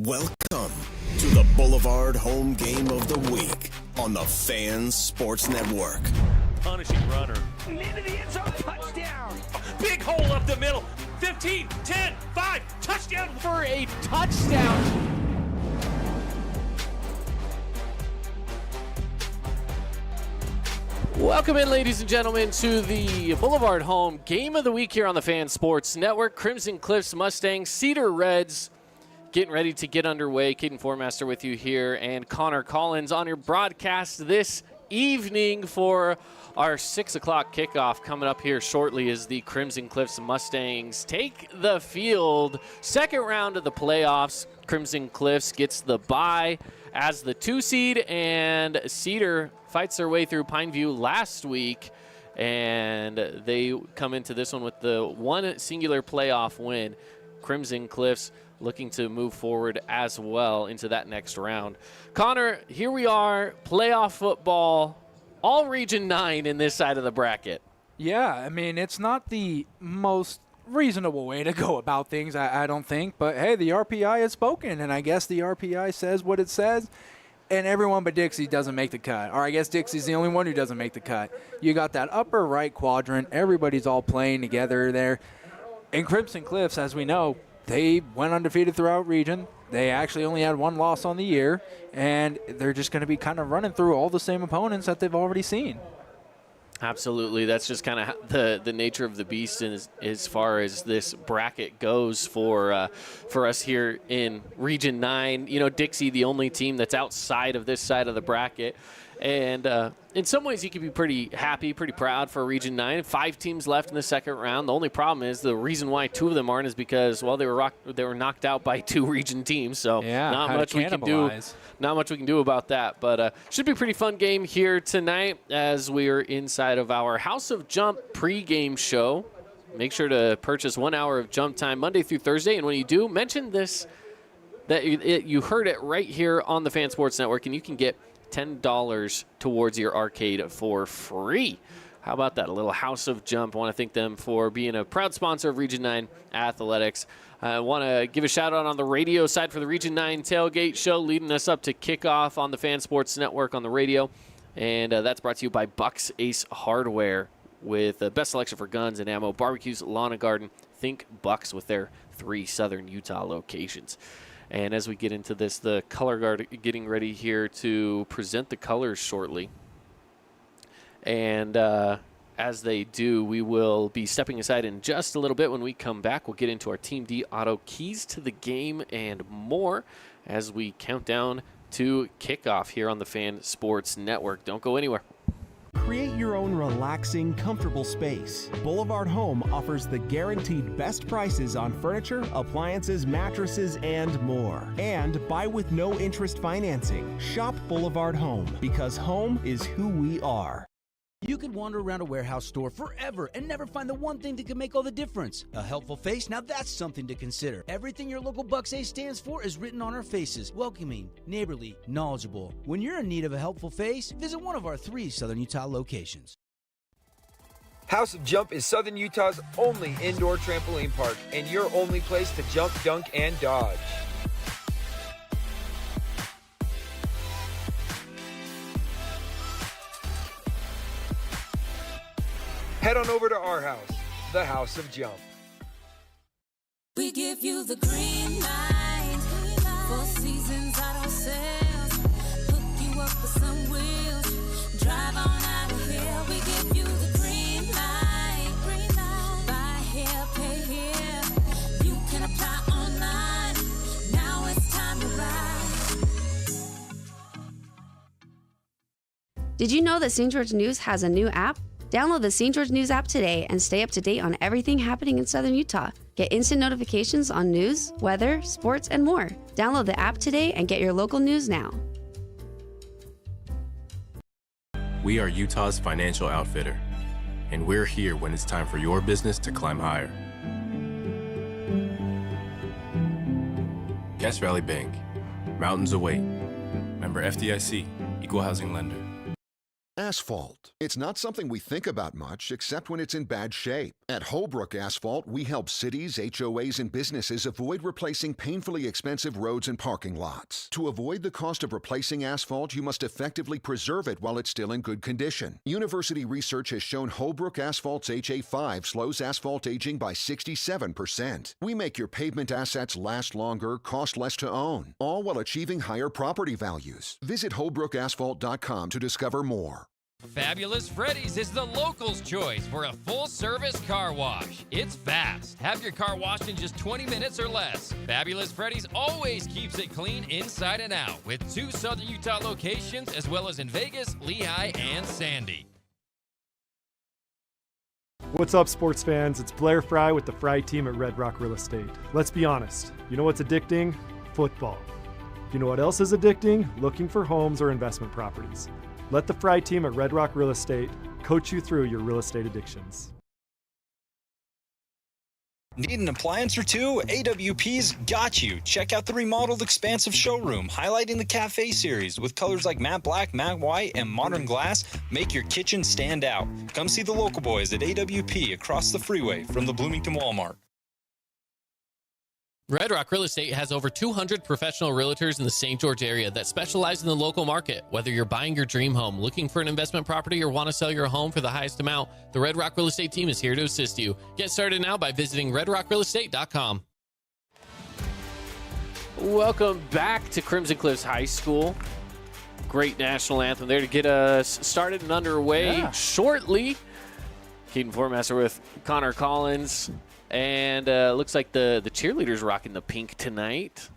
Welcome to the Boulevard Home Game of the Week on the Fan Sports Network. Punishing runner. Into the end zone, touchdown. Big hole up the middle. 15, 10, 5, touchdown For a touchdown. Welcome in, ladies and gentlemen, to the Boulevard Home Game of the Week here on the Fan Sports Network. Crimson Cliffs Mustangs, Cedar Reds getting ready to get underway. Caden Formaster with you here, and Connor Collins on your broadcast this evening for our 6 o'clock kickoff. Coming up here shortly is the Crimson Cliffs Mustangs take the field. Second round of the playoffs. Crimson Cliffs gets the bye as the 2 seed, and Cedar fights their way through Pineview last week, and they come into this one with the one singular playoff win. Crimson Cliffs looking to move forward as well into that next round. Connor, here we are, playoff football, all Region 9 in this side of the bracket. Yeah, I mean, it's not the most reasonable way to go about things, I don't think. But, hey, the RPI has spoken, and I guess the RPI says what it says, and everyone but Dixie doesn't make the cut. Or I guess Dixie's the only one who doesn't make the cut. You got that upper right quadrant. Everybody's all playing together there. And Crimson Cliffs, as we know, they went undefeated throughout region. They actually only had one loss on the year, and they're just going to be kind of running through all the same opponents that they've already seen. Absolutely. That's just kind of the nature of the beast as far as this bracket goes for us here in Region 9. You know, Dixie, the only team that's outside of this side of the bracket. And in some ways, you can be pretty happy, pretty proud for Region 9. 5 teams left in the second round. The only problem is the reason why 2 of them aren't is because, well, they were knocked out by 2 region teams. So yeah, not much we can do. Not much we can do about that. But should be a pretty fun game here tonight as we are inside of our House of Jump pregame show. Make sure to purchase 1 hour of jump time Monday through Thursday. And when you do, mention this, that you heard it right here on the Fan Sports Network, and you can get $10 towards your arcade for free. How about that? A little House of Jump. I want to thank them for being a proud sponsor of Region 9 Athletics. I want to give a shout out on the radio side for the Region 9 Tailgate Show, leading us up to kickoff on the Fan Sports Network on the radio. And that's brought to you by Buck's Ace Hardware with the best selection for guns and ammo, barbecues, lawn and garden. Think Bucks with their 3 Southern Utah locations. And as we get into this, the color guard getting ready here to present the colors shortly. And as they do, we will be stepping aside in just a little bit. When we come back, we'll get into our Team D Auto keys to the game and more as we count down to kickoff here on the Fan Sports Network. Don't go anywhere. Create your own relaxing, comfortable space. Boulevard Home offers the guaranteed best prices on furniture, appliances, mattresses, and more. And buy with no interest financing. Shop Boulevard Home, because home is who we are. You could wander around a warehouse store forever and never find the one thing that can make all the difference. A helpful face? Now that's something to consider. Everything your local Bucks Ace stands for is written on our faces. Welcoming, neighborly, knowledgeable. When you're in need of a helpful face, visit one of our 3 Southern Utah locations. House of Jump is Southern Utah's only indoor trampoline park and your only place to jump, dunk, and dodge. Head on over to our house, the House of Jump. We give you the green light, 4 seasons auto sales, hook you up with some wheels, drive on out of here. We give you the green light, buy here, pay here, you can apply online, now it's time to ride. Did you know that St. George News has a new app? Download the St. George News app today and stay up to date on everything happening in Southern Utah. Get instant notifications on news, weather, sports, and more. Download the app today and get your local news now. We are Utah's financial outfitter, and we're here when it's time for your business to climb higher. Cache Valley Bank, mountains await. Member FDIC, equal housing lender. Asphalt. It's not something we think about much, except when it's in bad shape. At Holbrook Asphalt, we help cities, HOAs, and businesses avoid replacing painfully expensive roads and parking lots. To avoid the cost of replacing asphalt, you must effectively preserve it while it's still in good condition. University research has shown Holbrook Asphalt's HA5 slows asphalt aging by 67%. We make your pavement assets last longer, cost less to own, all while achieving higher property values. Visit holbrookasphalt.com to discover more. Fabulous Freddy's is the locals' choice for a full-service car wash. It's fast. Have your car washed in just 20 minutes or less. Fabulous Freddy's always keeps it clean inside and out with 2 Southern Utah locations as well as in Vegas, Lehigh, and Sandy. What's up, sports fans? It's Blair Fry with the Fry team at Red Rock Real Estate. Let's be honest. You know what's addicting? Football. You know what else is addicting? Looking for homes or investment properties. Let the Fry team at Red Rock Real Estate coach you through your real estate addictions. Need an appliance or two? AWP's got you. Check out the remodeled expansive showroom, highlighting the cafe series with colors like matte black, matte white, and modern glass. Make your kitchen stand out. Come see the local boys at AWP across the freeway from the Bloomington Walmart. Red Rock Real Estate has over 200 professional realtors in the St. George area that specialize in the local market. Whether you're buying your dream home, looking for an investment property, or want to sell your home for the highest amount, the Red Rock Real Estate team is here to assist you. Get started now by visiting redrockrealestate.com. Welcome back to Crimson Cliffs High School. Great national anthem there to get us started and underway shortly. Keaton Formaster with Connor Collins. And looks like the cheerleaders rocking the pink tonight.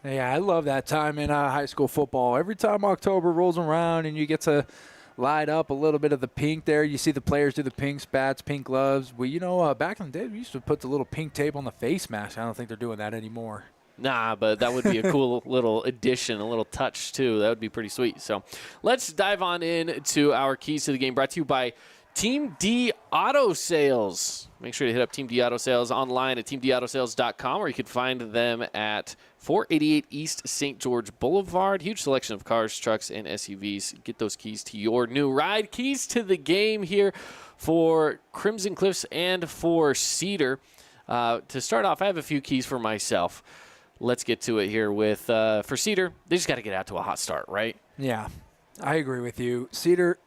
Yeah, I love that time in high school football. Every time October rolls around and you get to light up a little bit of the pink there, you see the players do the pink spats, pink gloves. Well, back in the day, we used to put the little pink tape on the face mask. I don't think they're doing that anymore. Nah, but that would be a cool little addition, a little touch, too. That would be pretty sweet. So let's dive on in to our keys to the game, brought to you by Team D Auto Sales. Make sure to hit up Team D Auto Sales online at teamdautosales.com, or you can find them at 488 East St. George Boulevard. Huge selection of cars, trucks, and SUVs. Get those keys to your new ride. Keys to the game here for Crimson Cliffs and for Cedar. To start off, I have a few keys for myself. Let's get to it here with, for Cedar, they just got to get out to a hot start, right? Yeah, I agree with you. Cedar...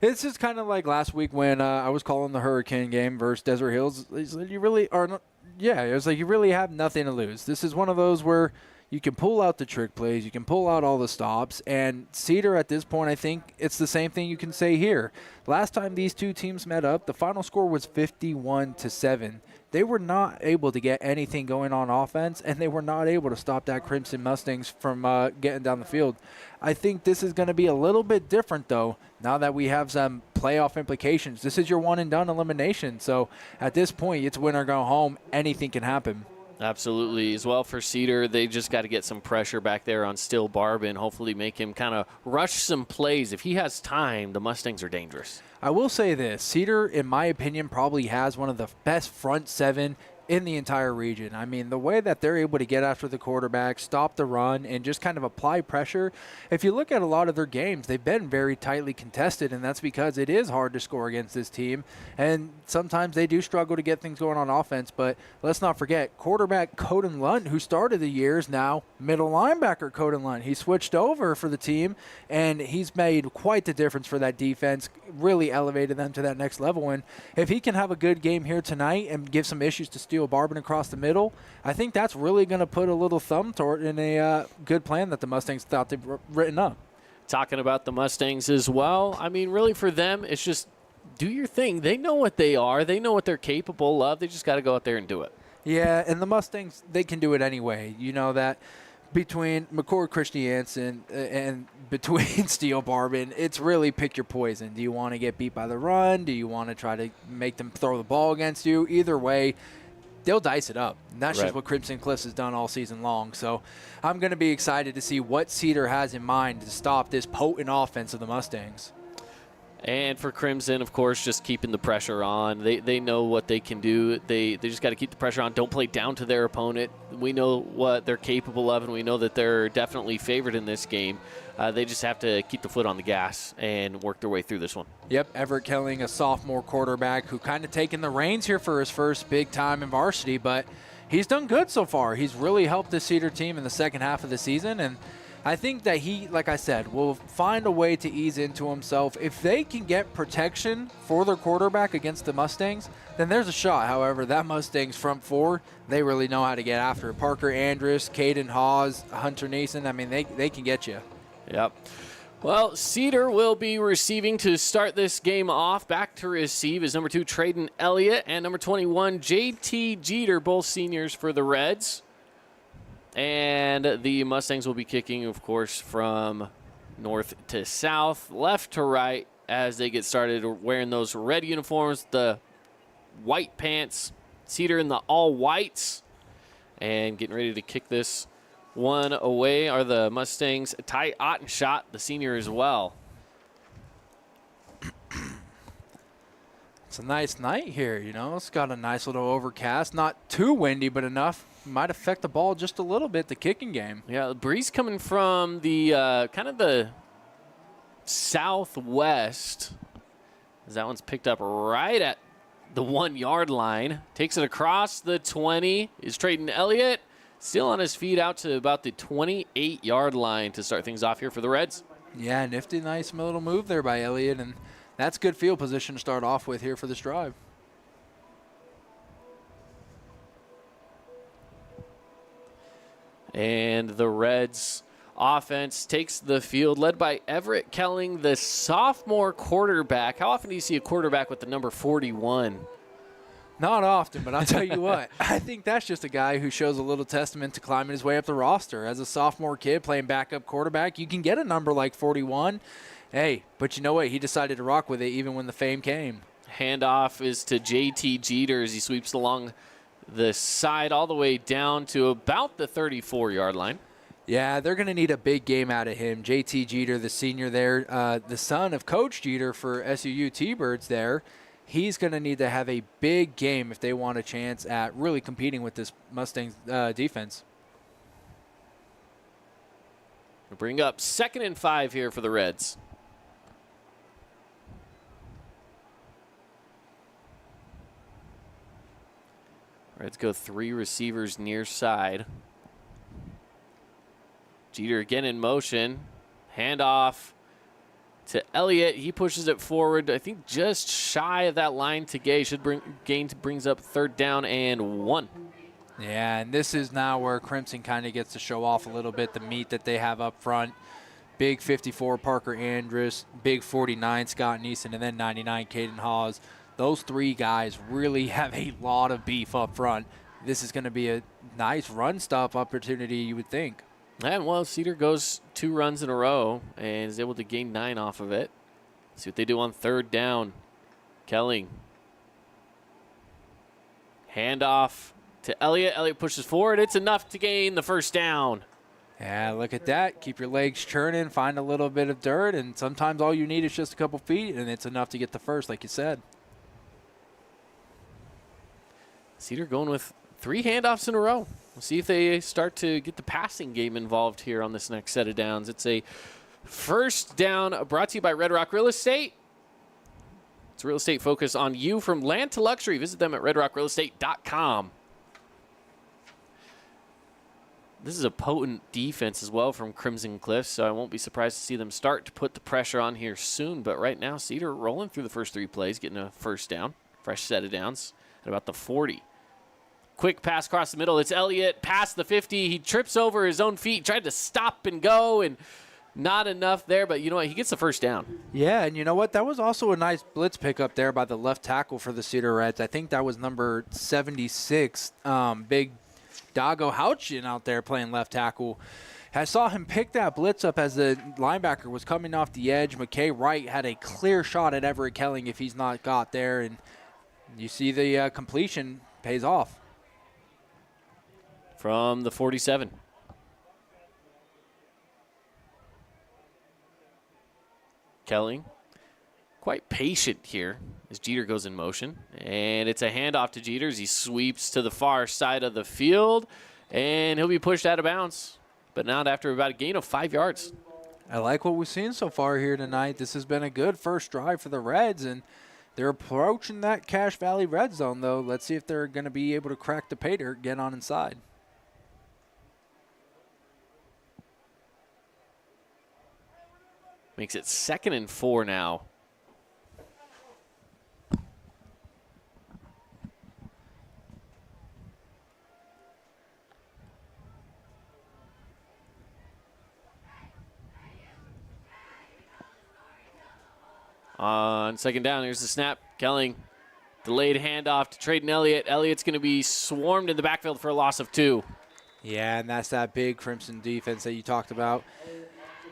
It's just kind of like last week when I was calling the Hurricane game versus Desert Hills. You really are not, it was like you really have nothing to lose. This is one of those where you can pull out the trick plays, you can pull out all the stops, and Cedar at this point, I think it's the same thing you can say here. Last time these two teams met up, the final score was 51-7. They were not able to get anything going on offense, and they were not able to stop that Crimson Mustangs from getting down the field. I think this is going to be a little bit different, though, now that we have some playoff implications. This is your one-and-done elimination, so at this point, it's win or go home. Anything can happen. Absolutely. As well for Cedar, they just got to get some pressure back there on Still Barb and hopefully make him kind of rush some plays. If he has time, the Mustangs are dangerous. I will say this. Cedar, in my opinion, probably has one of the best front seven in the entire region. I mean, the way that they're able to get after the quarterback, stop the run, and just kind of apply pressure. If you look at a lot of their games, they've been very tightly contested, and that's because it is hard to score against this team. And sometimes they do struggle to get things going on offense, but let's not forget, quarterback Coden Lunt, who started the year, is now middle linebacker Coden Lunt. He switched over for the team, and he's made quite the difference for that defense, really elevated them to that next level. And if he can have a good game here tonight and give some issues to Steele Barbin across the middle, I think that's really going to put a little thumb toward in a good plan that the Mustangs thought they'd written up. Talking about the Mustangs as well, I mean, really for them, it's just do your thing. They know what they are. They know what they're capable of. They just got to go out there and do it. Yeah, and the Mustangs, they can do it anyway. You know that between McCord Christiansen and between Steele Barbin, it's really pick your poison. Do you want to get beat by the run? Do you want to try to make them throw the ball against you? Either way, they'll dice it up. And that's just what Crimson Cliffs has done all season long. So I'm going to be excited to see what Cedar has in mind to stop this potent offense of the Mustangs. And for Crimson, of course, just keeping the pressure on. They know what they can do. They just got to keep the pressure on. Don't play down to their opponent. we know what they're capable of, and we know that they're definitely favored in this game. They just have to keep the foot on the gas and work their way through this one. Yep, Everett Kelling, a sophomore quarterback who kind of taken the reins here for his first big time in varsity, but he's done good so far. He's really helped the Cedar team in the second half of the season, and I think that he, like I said, will find a way to ease into himself. If they can get protection for their quarterback against the Mustangs, then there's a shot. However, that Mustangs front four, they really know how to get after it. Parker Andrus, Caden Hawes, Hunter Nason, I mean, they can get you. Yep. Well, Cedar will be receiving to start this game off. Back to receive is number 2, Traden Elliott, and number 21, J.T. Jeter, both seniors for the Reds. And the Mustangs will be kicking, of course, from north to south, left to right, as they get started wearing those red uniforms, the white pants, Cedar in the all whites, and getting ready to kick this one away are the Mustangs. Ty Ottenshot, the senior as well. It's a nice night here, you know. It's got a nice little overcast. Not too windy, but enough. Might affect the ball just a little bit, the kicking game. Yeah, the breeze coming from the kind of the southwest, as that one's picked up right at the 1 yard line. Takes it across the 20. Is Traden Elliott still on his feet out to about the 28 yard line to start things off here for the Reds. Yeah, nifty, nice little move there by Elliott, and that's good field position to start off with here for this drive. And the Reds offense takes the field, led by Everett Kelling, the sophomore quarterback. How often do you see a quarterback with the number 41? Not often, but I'll tell you what. I think that's just a guy who shows a little testament to climbing his way up the roster. As a sophomore kid playing backup quarterback, you can get a number like 41. Hey, but you know what? He decided to rock with it even when the fame came. Handoff is to J.T. Jeter as he sweeps along the side all the way down to about the 34-yard line. Yeah, they're going to need a big game out of him. J.T. Jeter, the senior there, the son of Coach Jeter for SUU T-Birds there. He's going to need to have a big game if they want a chance at really competing with this Mustangs defense. We'll bring up 2nd and 5 here for the Reds. Reds go 3 receivers near side. Jeter again in motion. Handoff to Elliott. He pushes it forward, I think just shy of that line to Gay. Brings up 3rd down and 1. Yeah, and this is now where Crimson kind of gets to show off a little bit the meat that they have up front. Big 54 Parker Andrus, big 49 Scott Neeson, and then 99 Caden Hawes. Those 3 guys really have a lot of beef up front. This is going to be a nice run stop opportunity, you would think. And, well, Cedar goes 2 runs in a row and is able to gain 9 off of it. See what they do on 3rd down. Kelling. Handoff to Elliott. Elliott pushes forward. It's enough to gain the 1st down. Yeah, look at that. Keep your legs churning, find a little bit of dirt, and sometimes all you need is just a couple feet, and it's enough to get the 1st, like you said. Cedar going with 3 handoffs in a row. We'll see if they start to get the passing game involved here on this next set of downs. It's a 1st down brought to you by Red Rock Real Estate. It's real estate focus on you from land to luxury. Visit them at redrockrealestate.com. This is a potent defense as well from Crimson Cliff, so I won't be surprised to see them start to put the pressure on here soon. But right now, Cedar rolling through the first 3 plays, getting a 1st down, fresh set of downs at about the 40. Quick pass across the middle. It's Elliott past the 50. He trips over his own feet, tried to stop and go, and not enough there. But you know what? He gets the 1st down. Yeah, and you know what? That was also a nice blitz pickup there by the left tackle for the Cedar Reds. I think that was number 76, big Dago Houchin out there playing left tackle. I saw him pick that blitz up as the linebacker was coming off the edge. McKay Wright had a clear shot at Everett Kelling if he's not got there, and you see the completion pays off. From the 47. Kelling, quite patient here as Jeter goes in motion. And it's a handoff to Jeter as he sweeps to the far side of the field. And he'll be pushed out of bounds, but not after about a gain of 5 yards. I like what we've seen so far here tonight. This has been a good first drive for the Reds, and they're approaching that Cache Valley red zone, though. Let's see if they're going to be able to crack the pay dirt, get on inside. Makes it 2nd and 4 now. On 2nd down, here's the snap. Kelling, delayed handoff to Trayden Elliott. Elliott's going to be swarmed in the backfield for a loss of 2. Yeah, and that's that big Crimson defense that you talked about.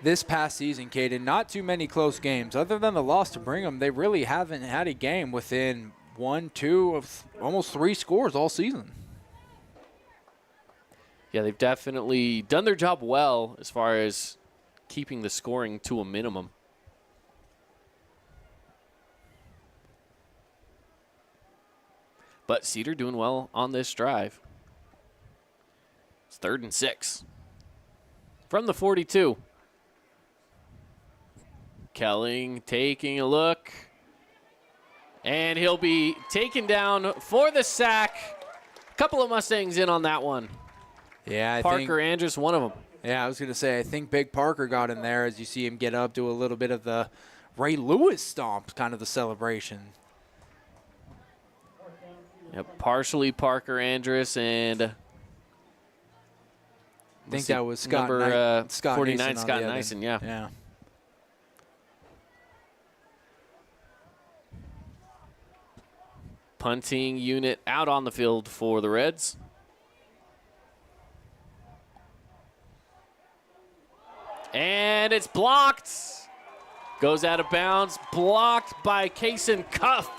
This past season, Caden, not too many close games. Other than the loss to Brigham, they really haven't had a game within 1, 2, of almost 3 scores all season. Yeah, they've definitely done their job well as far as keeping the scoring to a minimum. But Cedar doing well on this drive. It's 3rd and 6. From the 42. Kelling taking a look. And he'll be taken down for the sack. A couple of Mustangs in on that one. Yeah, I Parker Andrus, one of them. Yeah, I was going to say, I think Big Parker got in there as you see him get up, do a little bit of the Ray Lewis stomp, kind of the celebration. Yep, partially Parker Andrus and I think that was Scott number Scott 49, Nason Scott Nyson, yeah. Yeah. Punting unit out on the field for the Reds. And it's blocked. Goes out of bounds, blocked by Kason Cuff.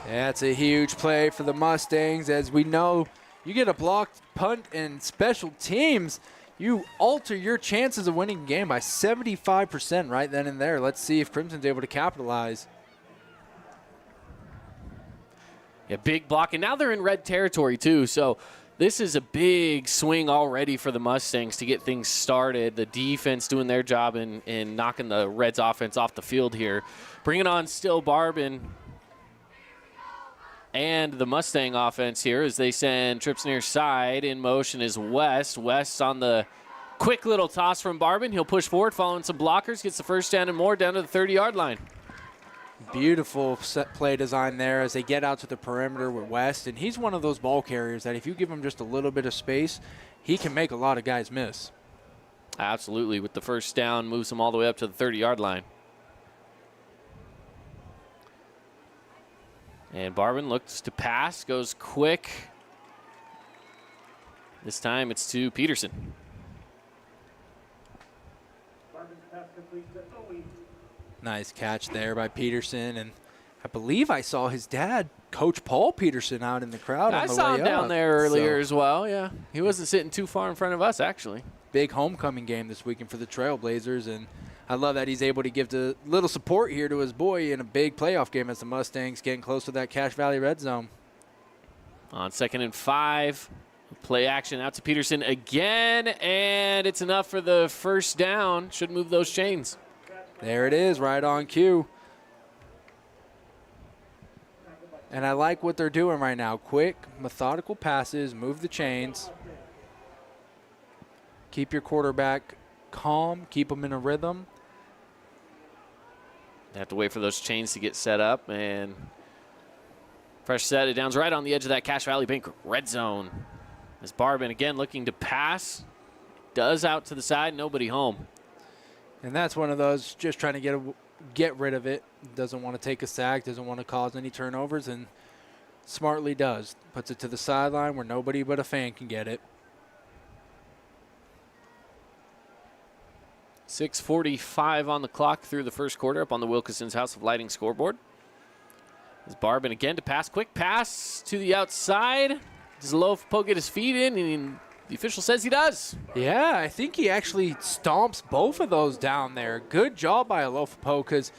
That's a huge play for the Mustangs. As we know, you get a blocked punt in special teams, you alter your chances of winning a game by 75% right then and there. Let's see if Crimson's able to capitalize. Yeah, big block, and now they're in red territory too, so this is a big swing already for the Mustangs to get things started. The defense doing their job in knocking the Reds offense off the field here. Bringing on Still Barbin and the Mustang offense here as they send trips near side. In motion is West. West on the quick little toss from Barbin. He'll push forward, following some blockers, gets the first down and more down to the 30-yard line. Beautiful set play design there as they get out to the perimeter with West. And he's one of those ball carriers that if you give him just a little bit of space, he can make a lot of guys miss. Absolutely. With the first down, moves him all the way up to the 30-yard line. And Barbin looks to pass, goes quick. This time it's to Peterson. Nice catch there by Peterson, and I believe I saw his dad, Coach Paul Peterson, out in the crowd. I saw him down there earlier as well, yeah. He wasn't sitting too far in front of us, actually. Big homecoming game this weekend for the Trailblazers, and I love that he's able to give a little support here to his boy in a big playoff game as the Mustangs getting close to that Cache Valley red zone. On 2nd and 5, play action out to Peterson again, and it's enough for the first down. Should move those chains. There it is, right on cue. And I like what they're doing right now. Quick, methodical passes, move the chains. Keep your quarterback calm, keep him in a rhythm. They have to wait for those chains to get set up, and fresh set of downs right on the edge of that Cache Valley Bank red zone. As Barbin again looking to pass, does out to the side, nobody home. And that's one of those just trying to get rid of it. Doesn't want to take a sack, doesn't want to cause any turnovers, and smartly does. Puts it to the sideline where nobody but a fan can get it. 6:45 on the clock through the first quarter up on the Wilkinson's House of Lighting scoreboard. As Barbin again to pass. Quick pass to the outside. Does Lofopo get his feet in? And the official says he does. Yeah, I think he actually stomps both of those down there. Good job by Lofopo because,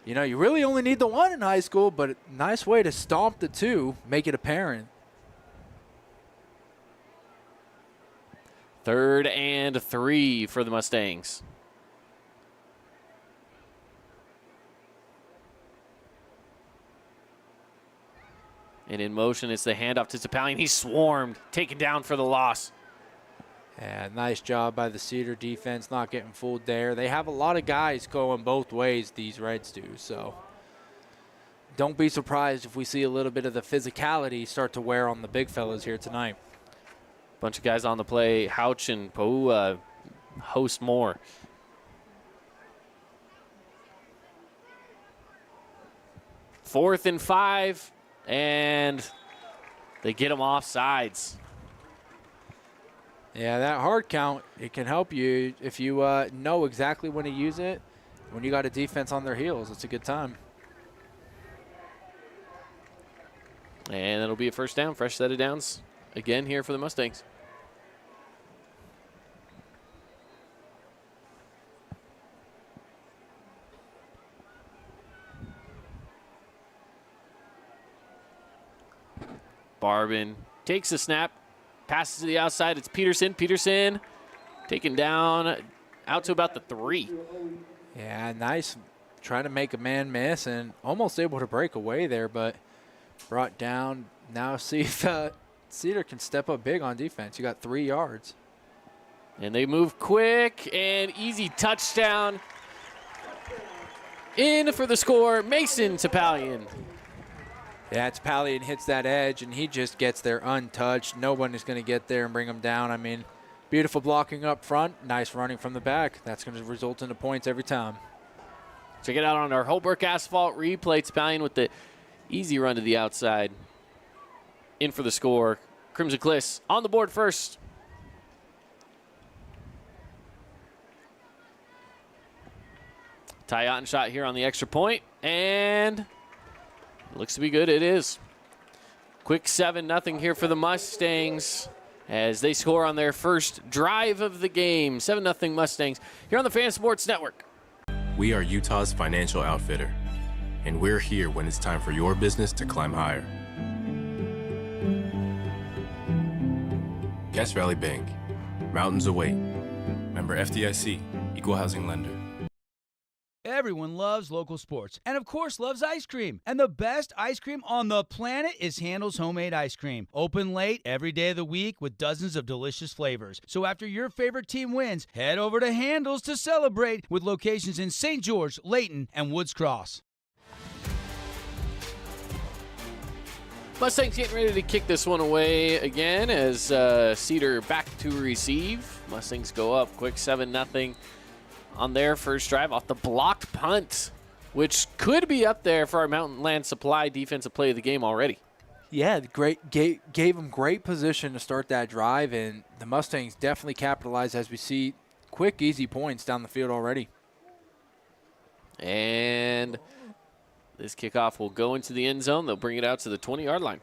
you know, you really only need the one in high school, but nice way to stomp the two, make it apparent. 3rd and 3 for the Mustangs. And in motion, it's the handoff to Topalian. He's swarmed, taken down for the loss. Yeah, nice job by the Cedar defense, not getting fooled there. They have a lot of guys going both ways, these Reds do, so don't be surprised if we see a little bit of the physicality start to wear on the big fellas here tonight. Bunch of guys on the play. Houch and Paua host more. Fourth and 5, and they get them off sides. Yeah, that hard count, it can help you if you know exactly when to use it. When you got a defense on their heels, it's a good time. And it'll be a first down, fresh set of downs again here for the Mustangs. Barbin takes the snap, passes to the outside. It's Peterson. Peterson taken down out to about the 3. Yeah, nice. Trying to make a man miss and almost able to break away there, but brought down. Now see if Cedar can step up big on defense. You got 3 yards. And they move quick and easy touchdown. In for the score, Mason Topalian. Yeah, Topalian hits that edge, and he just gets there untouched. No one is going to get there and bring him down. I mean, beautiful blocking up front, nice running from the back. That's going to result in the points every time. Check it out on our Holbrook Asphalt replay. Topalian with the easy run to the outside. In for the score. Crimson Cliffs on the board first. Ty Otten shot here on the extra point, and looks to be good. It is. Quick 7-0 here for the Mustangs as they score on their first drive of the game. 7-0 Mustangs here on the Fan Sports Network. We are Utah's financial outfitter, and we're here when it's time for your business to climb higher. Cache Valley Bank, mountains await. Member FDIC, equal housing lender. Everyone loves local sports and, of course, loves ice cream. And the best ice cream on the planet is Handel's Homemade Ice Cream. Open late every day of the week with dozens of delicious flavors. So after your favorite team wins, head over to Handel's to celebrate with locations in St. George, Layton, and Woods Cross. Mustangs getting ready to kick this one away again as Cedar back to receive. Mustangs go up quick 7-0. On their first drive off the blocked punt, which could be up there for our Mountain Land Supply defensive play of the game already. Yeah, great gave them great position to start that drive, and the Mustangs definitely capitalized as we see quick, easy points down the field already. And this kickoff will go into the end zone. They'll bring it out to the 20-yard line.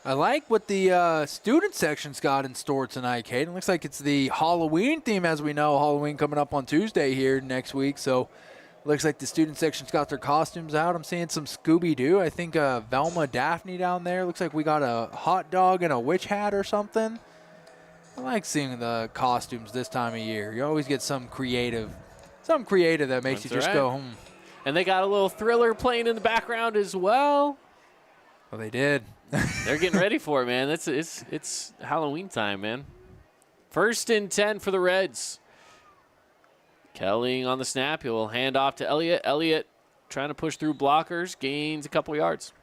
I like what the student section's got in store tonight, Kate. It looks like it's the Halloween theme, as we know. Halloween coming up on Tuesday here next week. So looks like the student section's got their costumes out. I'm seeing some Scooby-Doo. I think Velma Daphne down there. Looks like we got a hot dog and a witch hat or something. I like seeing the costumes this time of year. You always get something creative that makes you just go, And they got a little Thriller playing in the background as well. Well, they did. They're getting ready for it, man. It's Halloween time, man. 1st and 10 for the Reds. Kelly on the snap. He'll hand off to Elliott. Elliott trying to push through blockers. Gains a couple yards.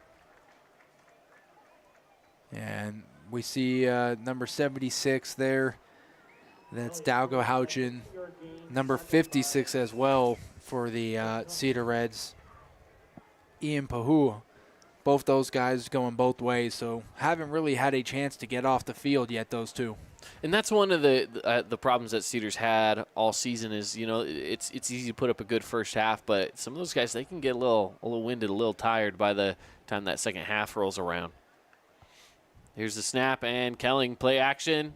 And we see number 76 there. That's Dalgo Houchin. Number 56 as well for the Cedar Reds. Ian Pahua. Both those guys going both ways, so haven't really had a chance to get off the field yet, those two. And that's one of the problems that Cedar's had all season is, you know, it's easy to put up a good first half, but some of those guys, they can get a little winded, a little tired by the time that second half rolls around. Here's the snap, and Kelling, play action,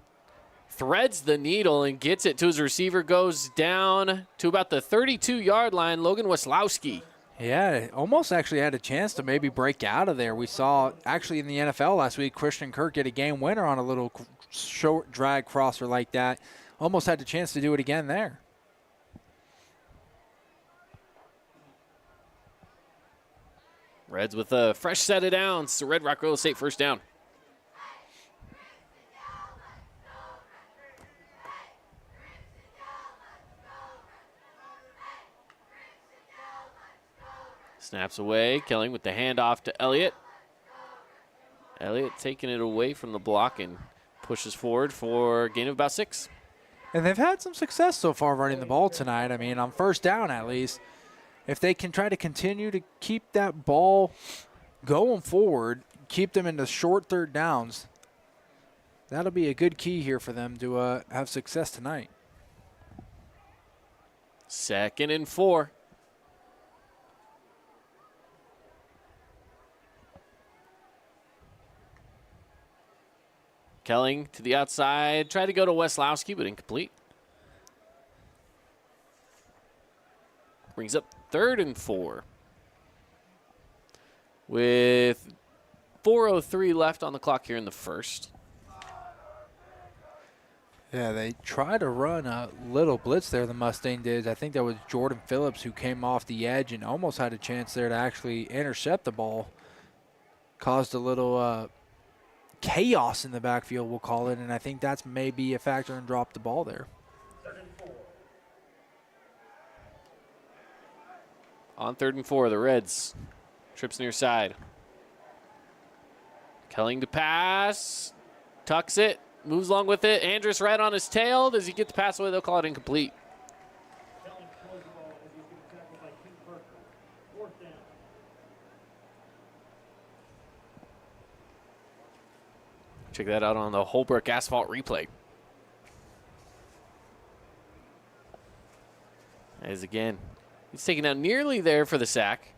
threads the needle and gets it to his receiver, goes down to about the 32-yard line, Logan Weslowski. Yeah, almost actually had a chance to maybe break out of there. We saw actually in the NFL last week, Christian Kirk get a game winner on a little short drag crosser like that. Almost had the chance to do it again there. Reds with a fresh set of downs. Red Rock Real Estate first down. Snaps away. Kelling with the handoff to Elliott. Elliott taking it away from the block and pushes forward for a gain of about 6. And they've had some success so far running the ball tonight. I mean, on first down at least. If they can try to continue to keep that ball going forward, keep them into short third downs, that'll be a good key here for them to have success tonight. 2nd and 4. Kelling to the outside, tried to go to Weslowski, but incomplete. Brings up 3rd and 4. With 4:03 left on the clock here in the first. Yeah, they tried to run a little blitz there, the Mustang did. I think that was Jordan Phillips who came off the edge and almost had a chance there to actually intercept the ball. Caused a little chaos in the backfield, we'll call it, and I think that's maybe a factor and dropped the ball there. On 3rd and 4, the Reds. Trips near side. Kelling to pass. Tucks it. Moves along with it. Andrus right on his tail. Does he get the pass away? They'll call it incomplete. Check that out on the Holbrook Asphalt replay. As again, he's taken out nearly there for the sack.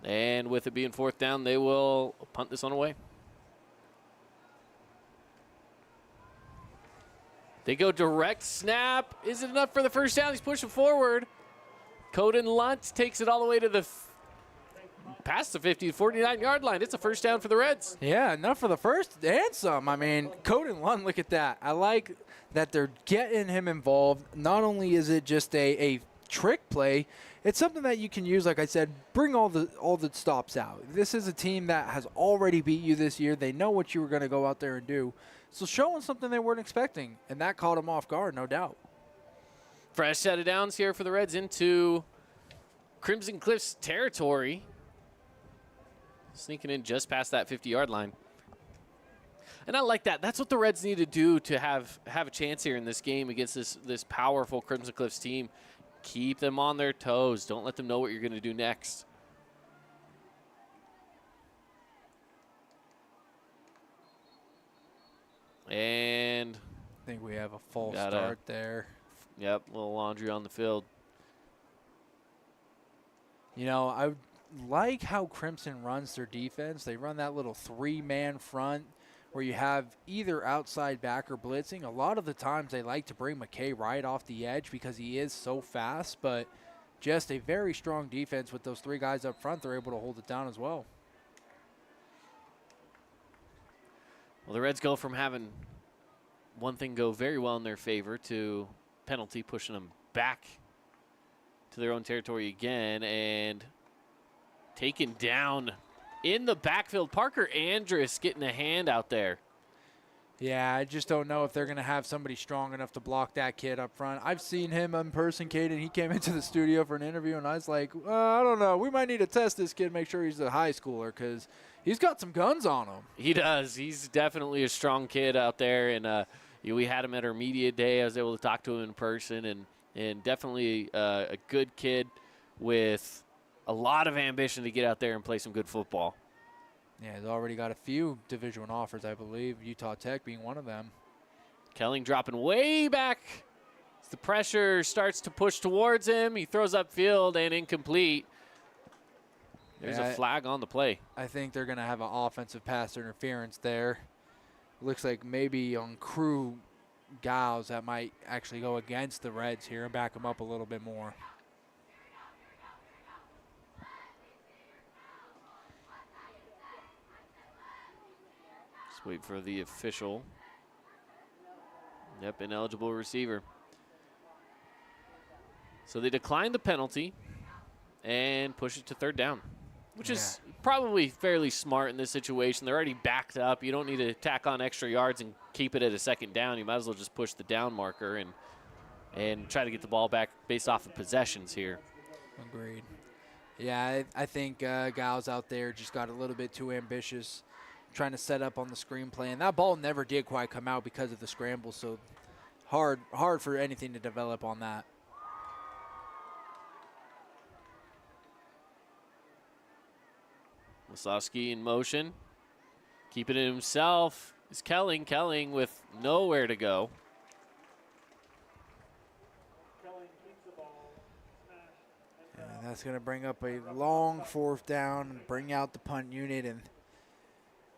And with it being 4th down, they will punt this one away. They go direct snap. Is it enough for the first down? He's pushing forward. Coden Lunt takes it all the way to the past the 50 to 49-yard line. It's a first down for the Reds. Yeah, enough for the first and some. I mean, Coden Lunt, look at that. I like that they're getting him involved. Not only is it just a trick play, it's something that you can use, like I said, bring all the stops out. This is a team that has already beat you this year. They know what you were going to go out there and do. So showing something they weren't expecting, and that caught them off guard, no doubt. Fresh set of downs here for the Reds into Crimson Cliffs territory. Sneaking in just past that 50-yard line. And I like that. That's what the Reds need to do to have a chance here in this game against this powerful Crimson Cliffs team. Keep them on their toes. Don't let them know what you're going to do next. And I think we have a false start there. Yep, a little laundry on the field. You know, I like how Crimson runs their defense. They run that little 3-man front where you have either outside backer blitzing. A lot of the times they like to bring McKay right off the edge because he is so fast, but just a very strong defense with those 3 guys up front. They're able to hold it down as well. Well, the Reds go from having one thing go very well in their favor to penalty, pushing them back to their own territory again and taken down in the backfield. Parker Andrus getting a hand out there. Yeah, I just don't know if they're going to have somebody strong enough to block that kid up front. I've seen him in person, Caden. He came into the studio for an interview, and I was like, I don't know. We might need to test this kid, make sure he's a high schooler because he's got some guns on him. He does. He's definitely a strong kid out there, and we had him at our media day. I was able to talk to him in person, and definitely a good kid with a lot of ambition to get out there and play some good football. Yeah, he's already got a few Division I offers, I believe, Utah Tech being one of them. Kelling dropping way back. As the pressure starts to push towards him, he throws upfield and incomplete. There's a flag on the play. I think they're going to have an offensive pass interference there. Looks like maybe on crew Giles that might actually go against the Reds here and back them up a little bit more. Just wait for the official. Yep, ineligible receiver. So they declined the penalty and push it to third down, which is probably fairly smart in this situation. They're already backed up. You don't need to tack on extra yards and keep it at a second down. You might as well just push the down marker and try to get the ball back based off of possessions here. Agreed. Yeah, I think Giles out there just got a little bit too ambitious, trying to set up on the screenplay, and that ball never did quite come out because of the scramble, so hard for anything to develop on that. Wasowski in motion. Keeping it himself is Kelling. Kelling with nowhere to go. And that's going to bring up a long fourth down and bring out the punt unit. And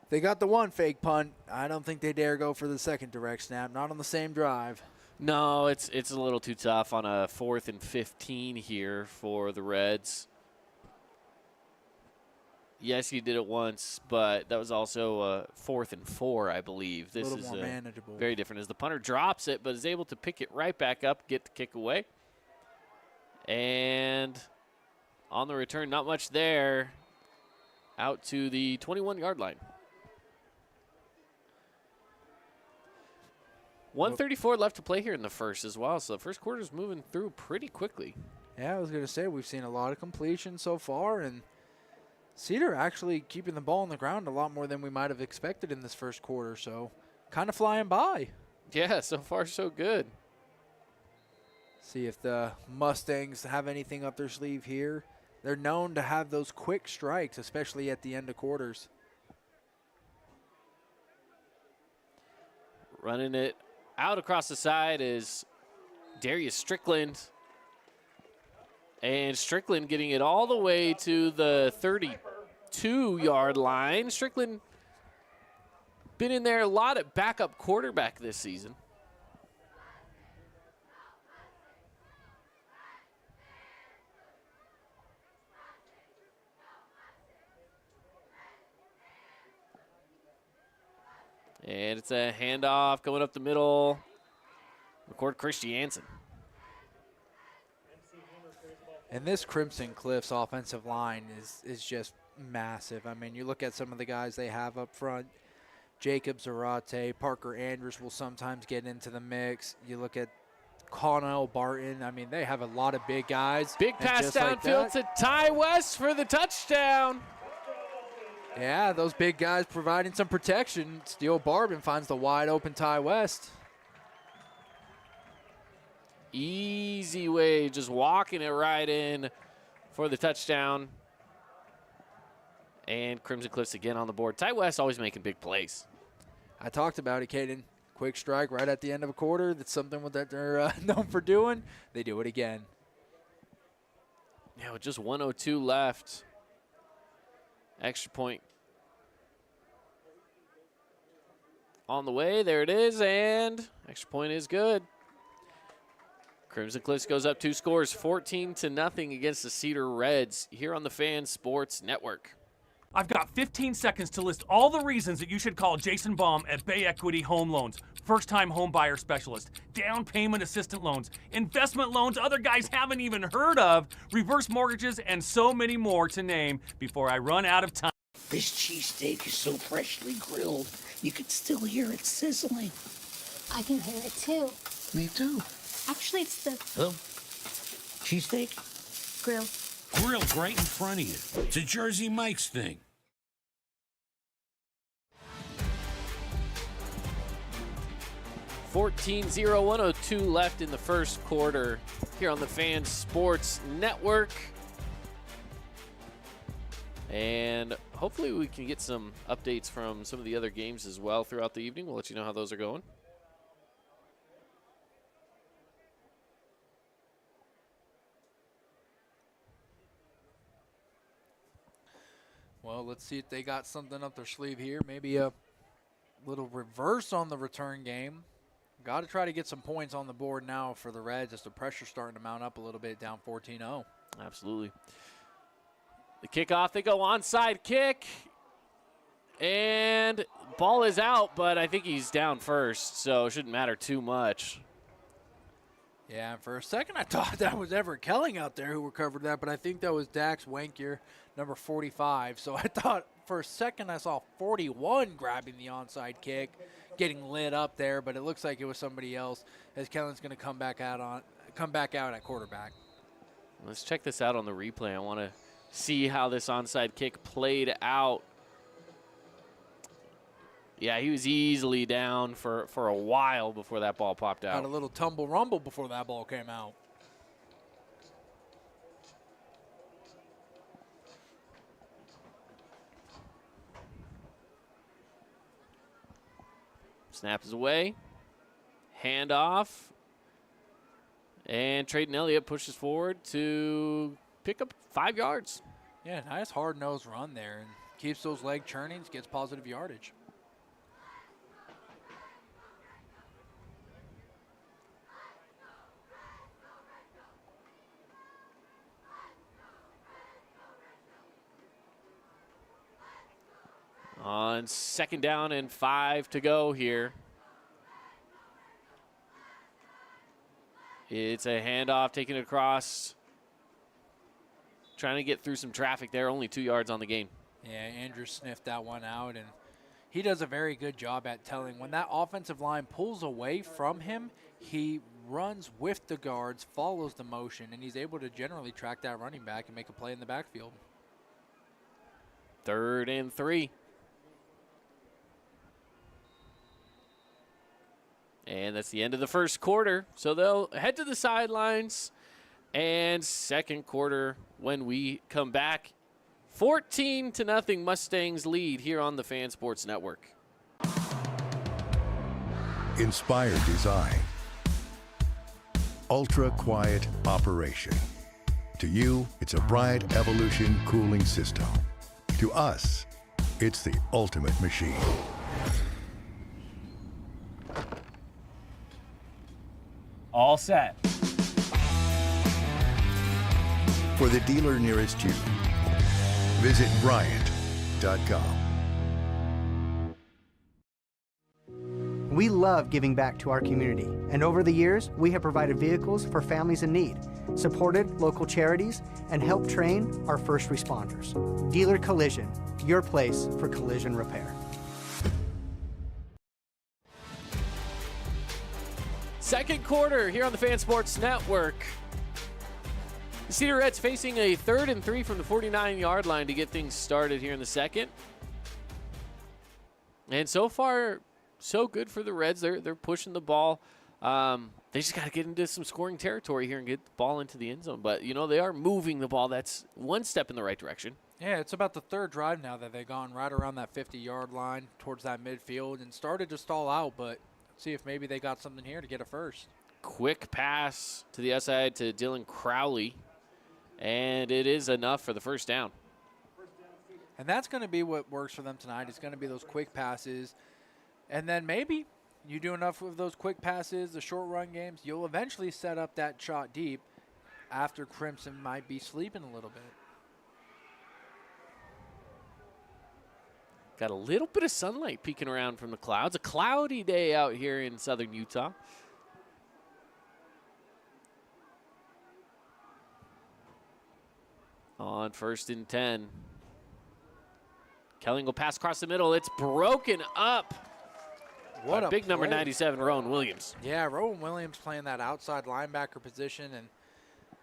they got the one fake punt. I don't think they dare go for the second direct snap, not on the same drive. No, it's a little too tough on a 4th and 15 here for the Reds. Yes, he did it once, but that was also 4th and 4, I believe. This is more manageable. Very different as the punter drops it, but is able to pick it right back up, get the kick away. And on the return, not much there. Out to the 21-yard line. 1:34 left to play here in the first as well, so the first quarter is moving through pretty quickly. Yeah, I was going to say, we've seen a lot of completion so far, and Cedar actually keeping the ball on the ground a lot more than we might have expected in this first quarter, so kind of flying by. Yeah, so far so good. See if the Mustangs have anything up their sleeve here. They're known to have those quick strikes, especially at the end of quarters. Running it out across the side is Darius Strickland. And Strickland getting it all the way to the 32-yard line. Strickland been in there a lot at backup quarterback this season. And it's a handoff going up the middle. Record Christiansen. And this Crimson Cliffs offensive line is just massive. I mean, you look at some of the guys they have up front. Jacob Zarate, Parker Andrews will sometimes get into the mix. You look at Connell Barton. I mean, they have a lot of big guys. Big pass downfield to Ty West for the touchdown. Yeah, those big guys providing some protection. Steele Barbin finds the wide open Ty West. Easy way, just walking it right in for the touchdown. And Crimson Cliffs again on the board. Ty West always making big plays. I talked about it, Caden. Quick strike right at the end of a quarter. That's something that they're known for doing. They do it again. Yeah, with just 1:02 left. Extra point on the way. There it is, and extra point is good. Crimson Cliffs goes up 2 scores, 14-0 against the Cedar Reds here on the Fan Sports Network. I've got 15 seconds to list all the reasons that you should call Jason Baum at Bay Equity Home Loans. First-time home buyer specialist, down payment assistant loans, investment loans other guys haven't even heard of, reverse mortgages, and so many more to name before I run out of time. This cheesesteak is so freshly grilled, you can still hear it sizzling. I can hear it too. Me too. Actually, it's the Cheesesteak? grill. Grilled right in front of you. It's a Jersey Mike's thing. (14-0), 102 left in the first quarter here on the Fan Sports Network. And hopefully we can get some updates from some of the other games as well throughout the evening. We'll let you know how those are going. Well, let's see if they got something up their sleeve here. Maybe a little reverse on the return game. Got to try to get some points on the board now for the Reds as the pressure's starting to mount up a little bit, down 14-0. Absolutely. The kickoff, they go onside kick. And ball is out, but I think he's down first, so it shouldn't matter too much. Yeah, and for a second I thought that was Everett Kelling out there who recovered that, but I think that was Dax Wankier, number 45. So I thought for a second I saw 41 grabbing the onside kick, getting lit up there, but it looks like it was somebody else as Kelling's going to come back out at quarterback. Let's check this out on the replay. I want to see how this onside kick played out. Yeah, he was easily down for a while before that ball popped out. Had a little tumble rumble before that ball came out. Snap is away. Hand off. And Trayden Elliott pushes forward to pick up 5 yards. Yeah, nice hard-nosed run there and keeps those leg churnings, gets positive yardage. On 2nd down and 5 to go here. It's a handoff, taking it across. Trying to get through some traffic there, only 2 yards on the gain. Yeah, Andrew sniffed that one out, and he does a very good job at telling when that offensive line pulls away from him, he runs with the guards, follows the motion, and he's able to generally track that running back and make a play in the backfield. 3rd and 3. And that's the end of the first quarter. So they'll head to the sidelines. And second quarter when we come back. 14-0 Mustangs lead here on the Fan Sports Network. Inspired design. Ultra quiet operation. To you, it's a Bryant Evolution cooling system. To us, it's the ultimate machine. All set. For the dealer nearest you, visit Bryant.com. We love giving back to our community, and over the years, we have provided vehicles for families in need, supported local charities, and helped train our first responders. Dealer Collision, your place for collision repair. Second quarter here on the Fan Sports Network. The Cedar Reds facing a 3rd and 3 from the 49-yard line to get things started here in the second. And so far, so good for the Reds. They're pushing the ball. They just got to get into some scoring territory here and get the ball into the end zone. But, you know, they are moving the ball. That's one step in the right direction. Yeah, it's about the 3rd drive now that they've gone right around that 50-yard line towards that midfield and started to stall out, but see if maybe they got something here to get a first. Quick pass to the outside to Dylan Crowley, and it is enough for the first down. And that's going to be what works for them tonight. It's going to be those quick passes. And then maybe you do enough of those quick passes, the short run games, you'll eventually set up that shot deep after Crimson might be sleeping a little bit. Got a little bit of sunlight peeking around from the clouds. A cloudy day out here in southern Utah. On 1st and 10. Kelling will pass across the middle. It's broken up. What a big play. number 97, Rowan Williams. Yeah, Rowan Williams playing that outside linebacker position, and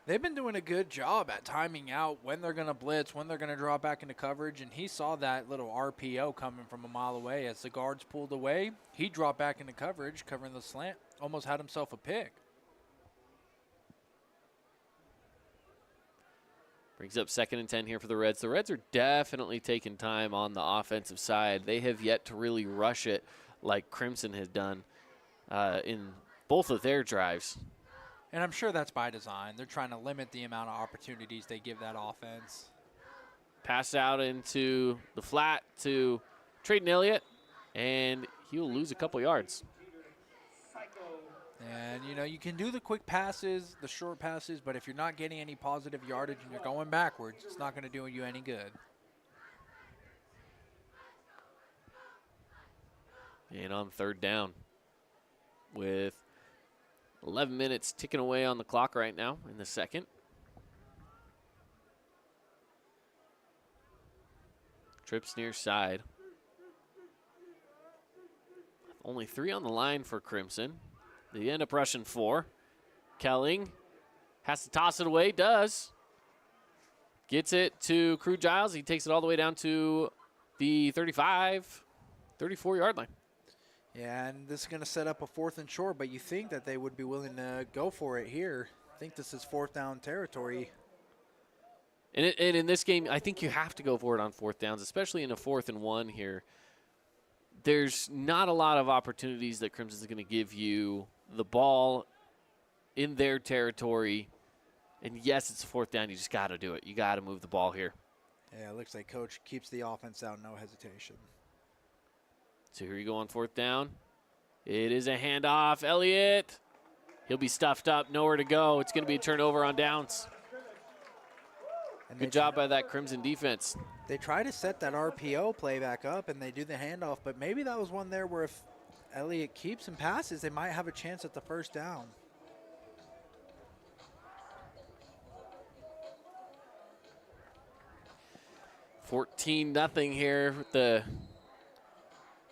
they've been doing a good job at timing out when they're going to blitz, when they're going to draw back into coverage, and he saw that little RPO coming from a mile away. As the guards pulled away, he dropped back into coverage, covering the slant, almost had himself a pick. Brings up 2nd and 10 here for the Reds. The Reds are definitely taking time on the offensive side. They have yet to really rush it like Crimson has done in both of their drives. And I'm sure that's by design. They're trying to limit the amount of opportunities they give that offense. Pass out into the flat to Trayden Elliott, and he will lose a couple yards. And, you can do the quick passes, the short passes, but if you're not getting any positive yardage and you're going backwards, it's not going to do you any good. And on third down with 11 minutes ticking away on the clock right now in the second. Trips near side. Only 3 on the line for Crimson. They end up rushing 4. Kelling has to toss it away, does. Gets it to Crew Giles. He takes it all the way down to the 35, 34-yard line. Yeah, and this is going to set up a 4th and short, but you think that they would be willing to go for it here. I think this is 4th down territory. And in this game, I think you have to go for it on 4th downs, especially in a 4th and 1 here. There's not a lot of opportunities that Crimson's going to give you the ball in their territory. And yes, it's a 4th down. You just got to do it. You got to move the ball here. Yeah, it looks like Coach keeps the offense out, no hesitation. So here you go on 4th down. It is a handoff. Elliott. He'll be stuffed up, nowhere to go. It's going to be a turnover on downs. And good job by that Crimson defense. They try to set that RPO play back up, and they do the handoff, but maybe that was one there where if Elliott keeps and passes, they might have a chance at the 1st down. $14-0 here with the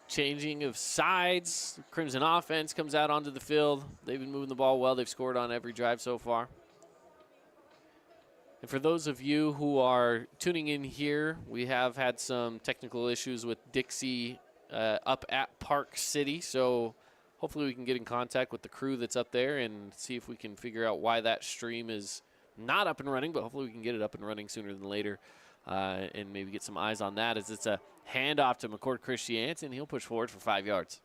changing of sides. Crimson offense comes out onto the field. They've been moving the ball well. They've scored on every drive so far. And for those of you who are tuning in here, we have had some technical issues with Dixie up at Park City. So hopefully we can get in contact with the crew that's up there and see if we can figure out why that stream is not up and running. But hopefully we can get it up and running sooner than later and maybe get some eyes on that as it's a handoff to McCord Christiansen. He'll push forward for 5 yards.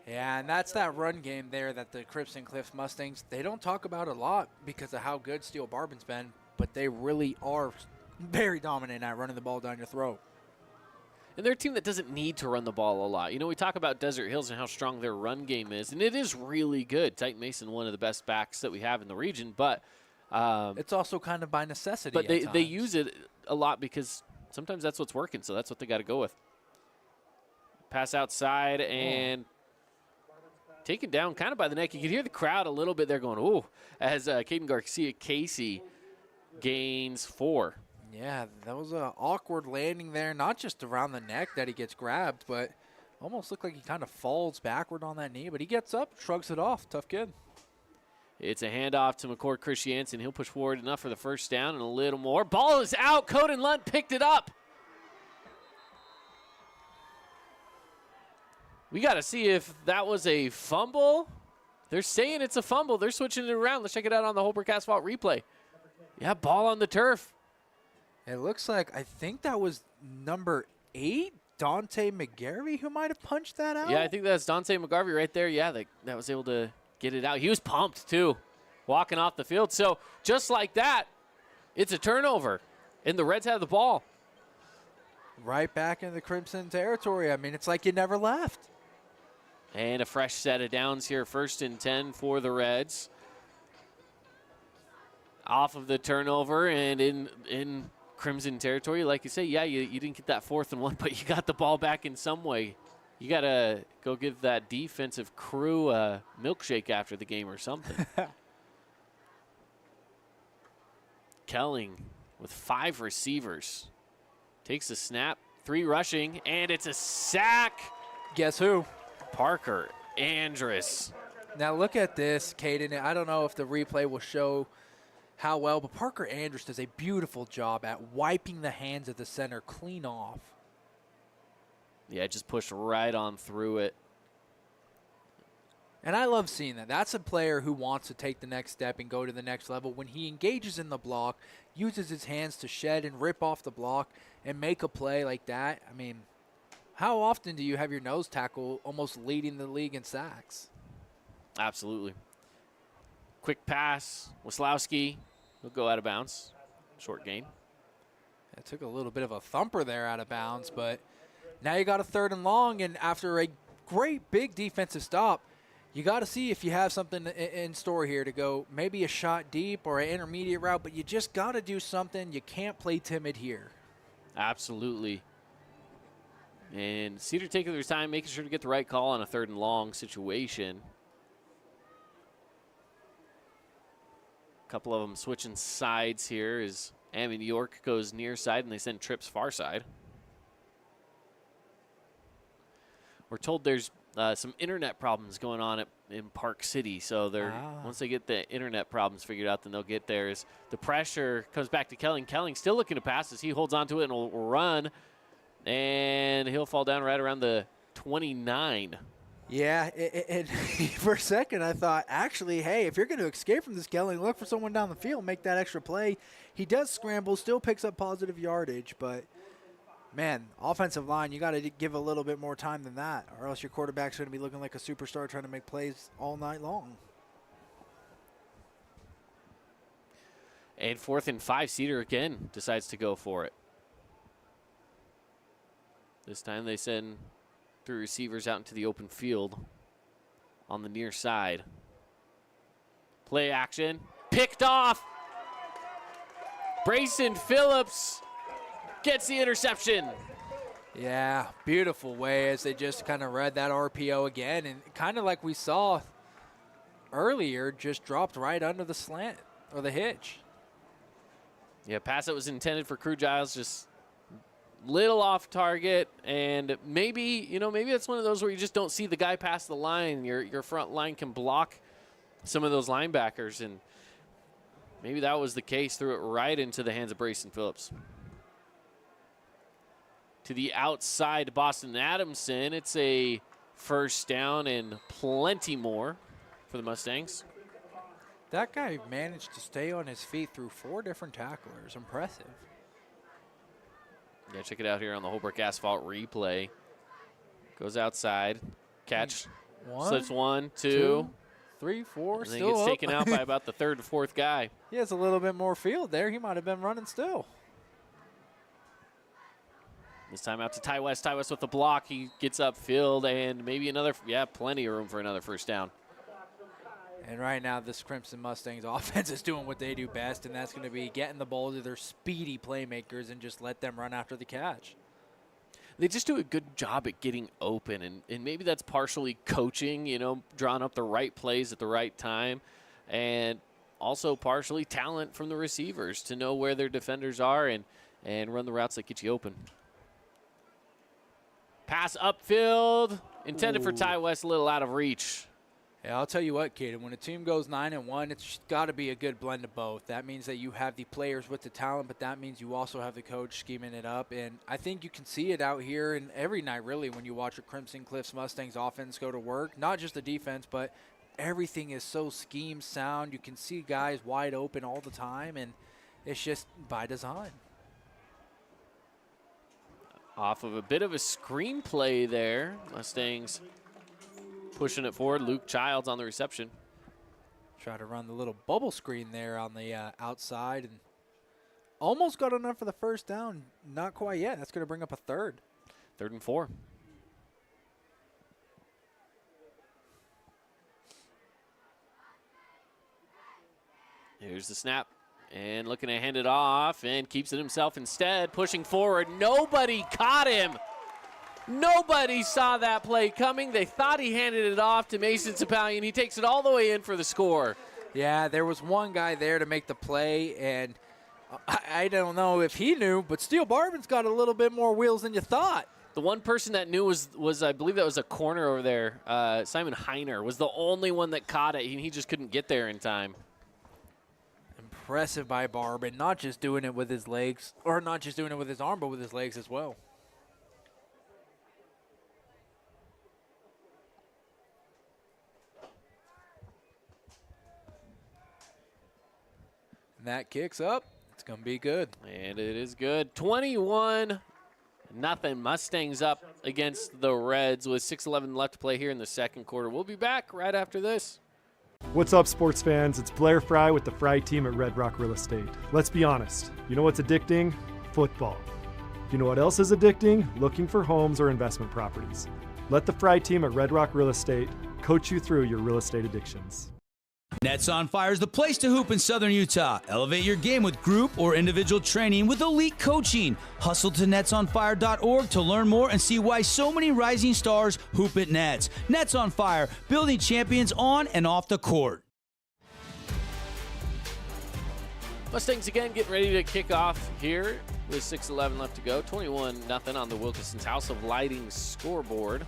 Yeah, and that's that run game there that the Crimson Cliffs Mustangs, they don't talk about a lot because of how good Steele Barbin's been, but they really are very dominant at running the ball down your throat. And they're a team that doesn't need to run the ball a lot. We talk about Desert Hills and how strong their run game is, and it is really good. Titan Mason, one of the best backs that we have in the region, but it's also kind of by necessity. But they use it a lot because sometimes that's what's working, so that's what they got to go with. Pass outside and taken down kind of by the neck. You can hear the crowd a little bit there going, ooh, as Caden Garcia Casey gains 4. Yeah, that was an awkward landing there, not just around the neck that he gets grabbed, but almost looked like he kind of falls backward on that knee, but he gets up, shrugs it off. Tough kid. It's a handoff to McCord Christiansen. He'll push forward enough for the 1st down and a little more. Ball is out. Coden Lunt picked it up. We got to see if that was a fumble. They're saying it's a fumble. They're switching it around. Let's check it out on the Holbrook Asphalt replay. Yeah, ball on the turf. It looks like, I think that was number 8, Dante McGarvey, who might have punched that out. Yeah, I think that's Dante McGarvey right there. Yeah, that was able to get it out. He was pumped, too, walking off the field. So just like that, it's a turnover, and the Reds have the ball. Right back in the Crimson territory. I mean, it's like you never left. And a fresh set of downs here, 1st and 10 for the Reds. Off of the turnover and in Crimson territory. Like you say, yeah, you didn't get that 4th and 1, but you got the ball back in some way. You got to go give that defensive crew a milkshake after the game or something. Kelling with 5 receivers. Takes a snap, 3 rushing, and it's a sack. Guess who? Parker Andrus. Now look at this, Caden. I don't know if the replay will show how well, but Parker Andrus does a beautiful job at wiping the hands of the center clean off. Yeah, it just pushed right on through it. And I love seeing that. That's a player who wants to take the next step and go to the next level. When he engages in the block, uses his hands to shed and rip off the block and make a play like that. I mean, how often do you have your nose tackle almost leading the league in sacks? Absolutely. Quick pass. Waslowski will go out of bounds. Short gain. It took a little bit of a thumper there out of bounds, but now you got a 3rd and long, and after a great big defensive stop, You got to see if you have something in store here to go maybe a shot deep or an intermediate route, but you just got to do something. You can't play timid here. Absolutely. And Cedar taking their time, making sure to get the right call on a 3rd and long situation. A couple of them switching sides here as Amity York goes near side and they send trips far side. We're told there's some internet problems going on in Park City, so once they get the internet problems figured out, then they'll get there. As the pressure comes back to Kelling. Kelling still looking to pass as he holds on to it and will run, and he'll fall down right around the 29. Yeah, and for a second I thought, actually, hey, if you're going to escape from this, Kelling, look for someone down the field, make that extra play. He does scramble, still picks up positive yardage, but man, offensive line, you got to give a little bit more time than that, or else your quarterback's going to be looking like a superstar trying to make plays all night long. And 4th and 5, Cedar again decides to go for it. This time they send 3 receivers out into the open field on the near side. Play action, picked off. Brayson Phillips gets the interception. Yeah, beautiful way as they just kind of read that RPO again, and kind of like we saw earlier, just dropped right under the slant or the hitch. Yeah, pass that was intended for Crew Giles, just little off target, and maybe it's one of those where you just don't see the guy pass the line. Your front line can block some of those linebackers, and maybe that was the case. Threw it right into the hands of Brayson Phillips. To the outside, Boston Adamson. It's a 1st down and plenty more for the Mustangs. That guy managed to stay on his feet through 4 different tacklers. Impressive. Yeah, check it out here on the Holbrook Asphalt replay. Goes outside, catch, slips 1, 2, 3, 4, and then still gets up. taken out by about the 3rd or 4th guy. He has a little bit more field there. He might have been running still. This time out to Ty West. Ty West with the block. He gets upfield and maybe another, plenty of room for another 1st down. And right now, this Crimson Mustangs offense is doing what they do best, and that's going to be getting the ball to their speedy playmakers and just let them run after the catch. They just do a good job at getting open, and maybe that's partially coaching, drawing up the right plays at the right time, and also partially talent from the receivers to know where their defenders are and run the routes that get you open. Pass upfield, intended for Ty West, a little out of reach. Yeah, I'll tell you what, kid, when a team goes 9-1, it's got to be a good blend of both. That means that you have the players with the talent, but that means you also have the coach scheming it up. And I think you can see it out here and every night, really, when you watch a Crimson Cliffs Mustangs offense go to work. Not just the defense, but everything is so scheme sound. You can see guys wide open all the time, and it's just by design. Off of a bit of a screenplay there, Mustangs pushing it forward. Luke Childs on the reception. Try to run the little bubble screen there on the outside and almost got enough for the 1st down. Not quite yet. That's going to bring up a 3rd. 3rd and 4. Here's the snap. And looking to hand it off and keeps it himself instead. Pushing forward. Nobody caught him. Nobody saw that play coming. They thought he handed it off to Mason Sapalian. He takes it all the way in for the score. Yeah, there was one guy there to make the play, and I don't know if he knew, but Steele Barvin's got a little bit more wheels than you thought. The one person that knew was I believe that was a corner over there. Simon Heiner was the only one that caught it. He just couldn't get there in time. Impressive by Barbin, not just doing it with his legs, or not just doing it with his arm, but with his legs as well. And that kicks up. It's going to be good. And it is good. 21-0. Mustangs up against the Reds with 6:11 left to play here in the 2nd quarter. We'll be back right after this. What's up, sports fans? It's Blair Fry with the Fry team at Red Rock Real Estate. Let's be honest. You know what's addicting? Football. You know what else is addicting? Looking for homes or investment properties. Let the Fry team at Red Rock Real Estate coach you through your real estate addictions. Nets on Fire is the place to hoop in Southern Utah. Elevate your game with group or individual training with elite coaching. Hustle to netsonfire.org to learn more and see why so many rising stars hoop at Nets. Nets on Fire, building champions on and off the court. Mustangs again getting ready to kick off here with 6:11 left to go. 21-0 on the Wilkinson's House of Lighting scoreboard.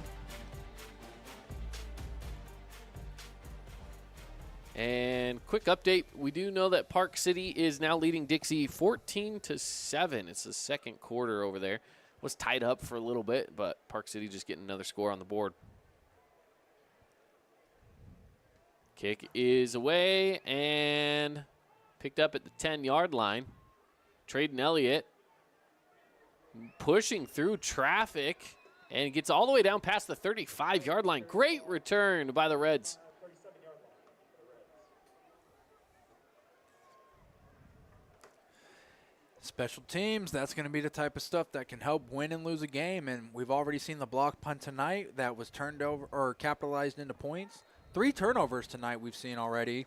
And quick update, we do know that Park City is now leading Dixie 14-7. It's the second quarter over there. Was tied up for a little bit, but Park City just getting another score on the board. Kick is away and picked up at the 10-yard line. Traden Elliott pushing through traffic and gets all the way down past the 35-yard line. Great return by the Reds. Special teams, that's going to be the type of stuff that can help win and lose a game. And we've already seen the block punt tonight that was turned over or capitalized into points. 3 turnovers tonight we've seen already.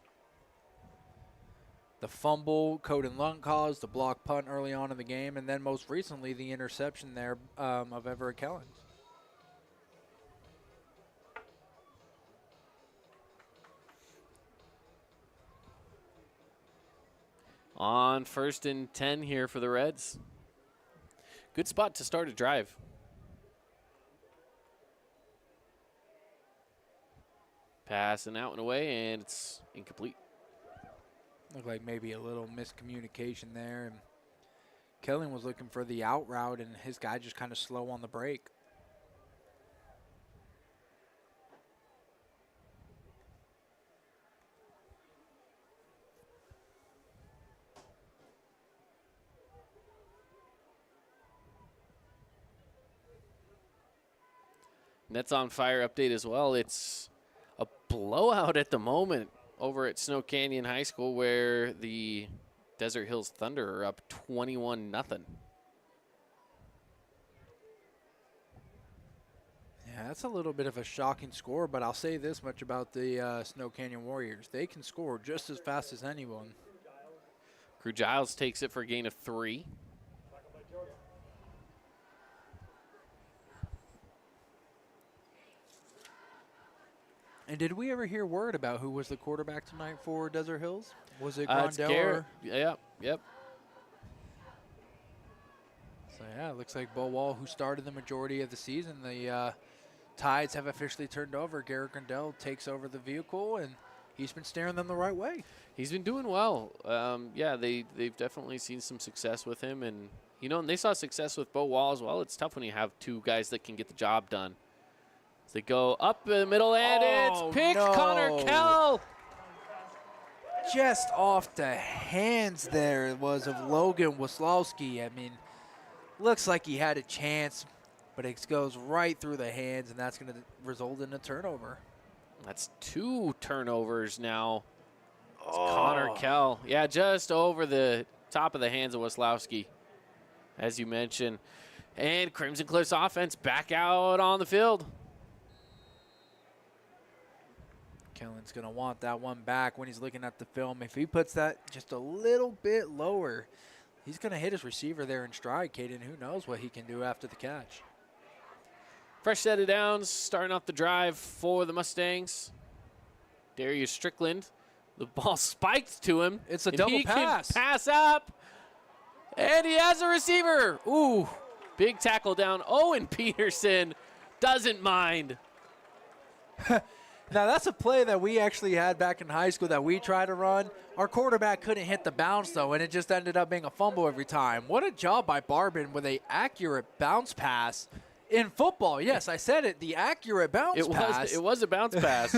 The fumble, Coden Lund caused, the block punt early on in the game, and then most recently the interception there of Everett Kellens. On 1st and 10 here for the Reds. Good spot to start a drive. Passing out and away, and it's incomplete. Looked like maybe a little miscommunication there. And Kellen was looking for the out route, and his guy just kind of slow on the break. Nets on Fire update as well. It's a blowout at the moment over at Snow Canyon High School where the Desert Hills Thunder are up 21-0. Yeah, that's a little bit of a shocking score, but I'll say this much about the Snow Canyon Warriors. They can score just as fast as anyone. Crew Giles takes it for a gain of 3. And did we ever hear word about who was the quarterback tonight for Desert Hills? Was it Grondell? Or? Yep. So, yeah, it looks like Bo Wall, who started the majority of the season. The Tides have officially turned over. Garrett Grondell takes over the vehicle, and he's been steering them the right way. He's been doing well. Yeah, they've definitely seen some success with him. And, and they saw success with Bo Wall as well. It's tough when you have 2 guys that can get the job done. They go up in the middle, and it's picked. No. Connor Kell. Just off the hands there it was of Logan Waslowski. I mean, looks like he had a chance, but it goes right through the hands, and that's going to result in a turnover. That's 2 turnovers now. It's Connor Kell. Yeah, just over the top of the hands of Waslowski, as you mentioned. And Crimson Cliff's offense back out on the field. Kellen's going to want that one back when he's looking at the film. If he puts that just a little bit lower, he's going to hit his receiver there in stride, Caden. Who knows what he can do after the catch. Fresh set of downs, starting off the drive for the Mustangs. Darius Strickland, the ball spiked to him. It's a double pass. He can pass up, and he has a receiver. Ooh, big tackle down. Owen Peterson doesn't mind. Now, that's a play that we actually had back in high school that we tried to run. Our quarterback couldn't hit the bounce, though, and it just ended up being a fumble every time. What a job by Barbin with an accurate bounce pass in football. Yes, I said it, the accurate bounce pass. It was a bounce pass.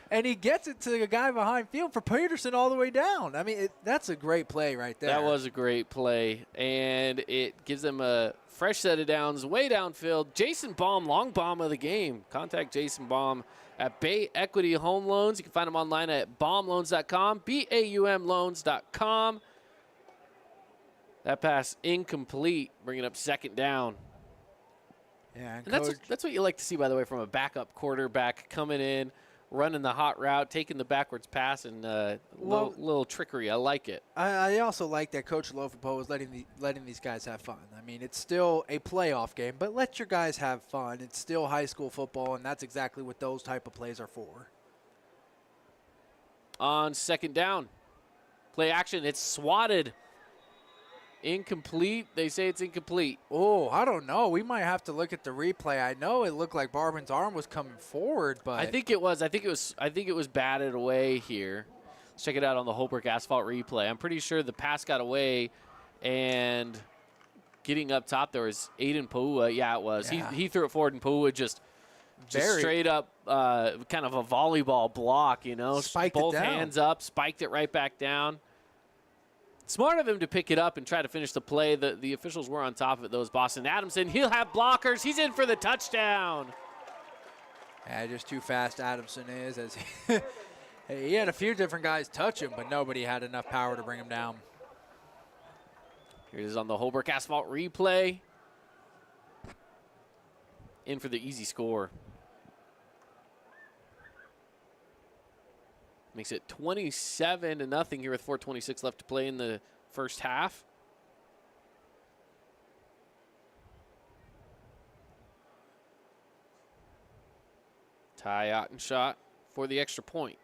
And he gets it to the guy behind field for Peterson all the way down. I mean, that's a great play right there. That was a great play, and it gives them a fresh set of downs way downfield. Jason Baum, long bomb of the game. Contact Jason Baum at Bay Equity Home Loans. You can find them online at baumloans.com, BAUMloans.com. That pass incomplete, bringing up 2nd down. Yeah, and that's what you like to see, by the way, from a backup quarterback coming in, running the hot route, taking the backwards pass, and little trickery. I like it. I also like that Coach Lofapo is letting these guys have fun. I mean, it's still a playoff game, but let your guys have fun. It's still high school football, and that's exactly what those type of plays are for. On second down, play action. It's swatted. Incomplete. They say it's incomplete. Oh, I don't know. We might have to look at the replay. I know it looked like Barban's arm was coming forward, but I think it was batted away here. Let's check it out on the Holbrook Asphalt replay. I'm pretty sure the pass got away, and getting up top there was Aiden Paua. Yeah, it was. Yeah. He threw it forward, and Paua just straight up kind of a volleyball block, you know. Spiked it both down. hands up, spiked it right back down. Smart of him to pick it up and try to finish the play. The officials were on top of it, those Boston Adamson. He'll have blockers. He's in for the touchdown. Yeah, just too fast Adamson is. As he had a few different guys touch him, but nobody had enough power to bring him down. Here it is on the Holbrook Asphalt replay. In for the easy score. Makes it 27-0 here with 4:26 left to play in the first half. Ty Ottenshot for the extra point.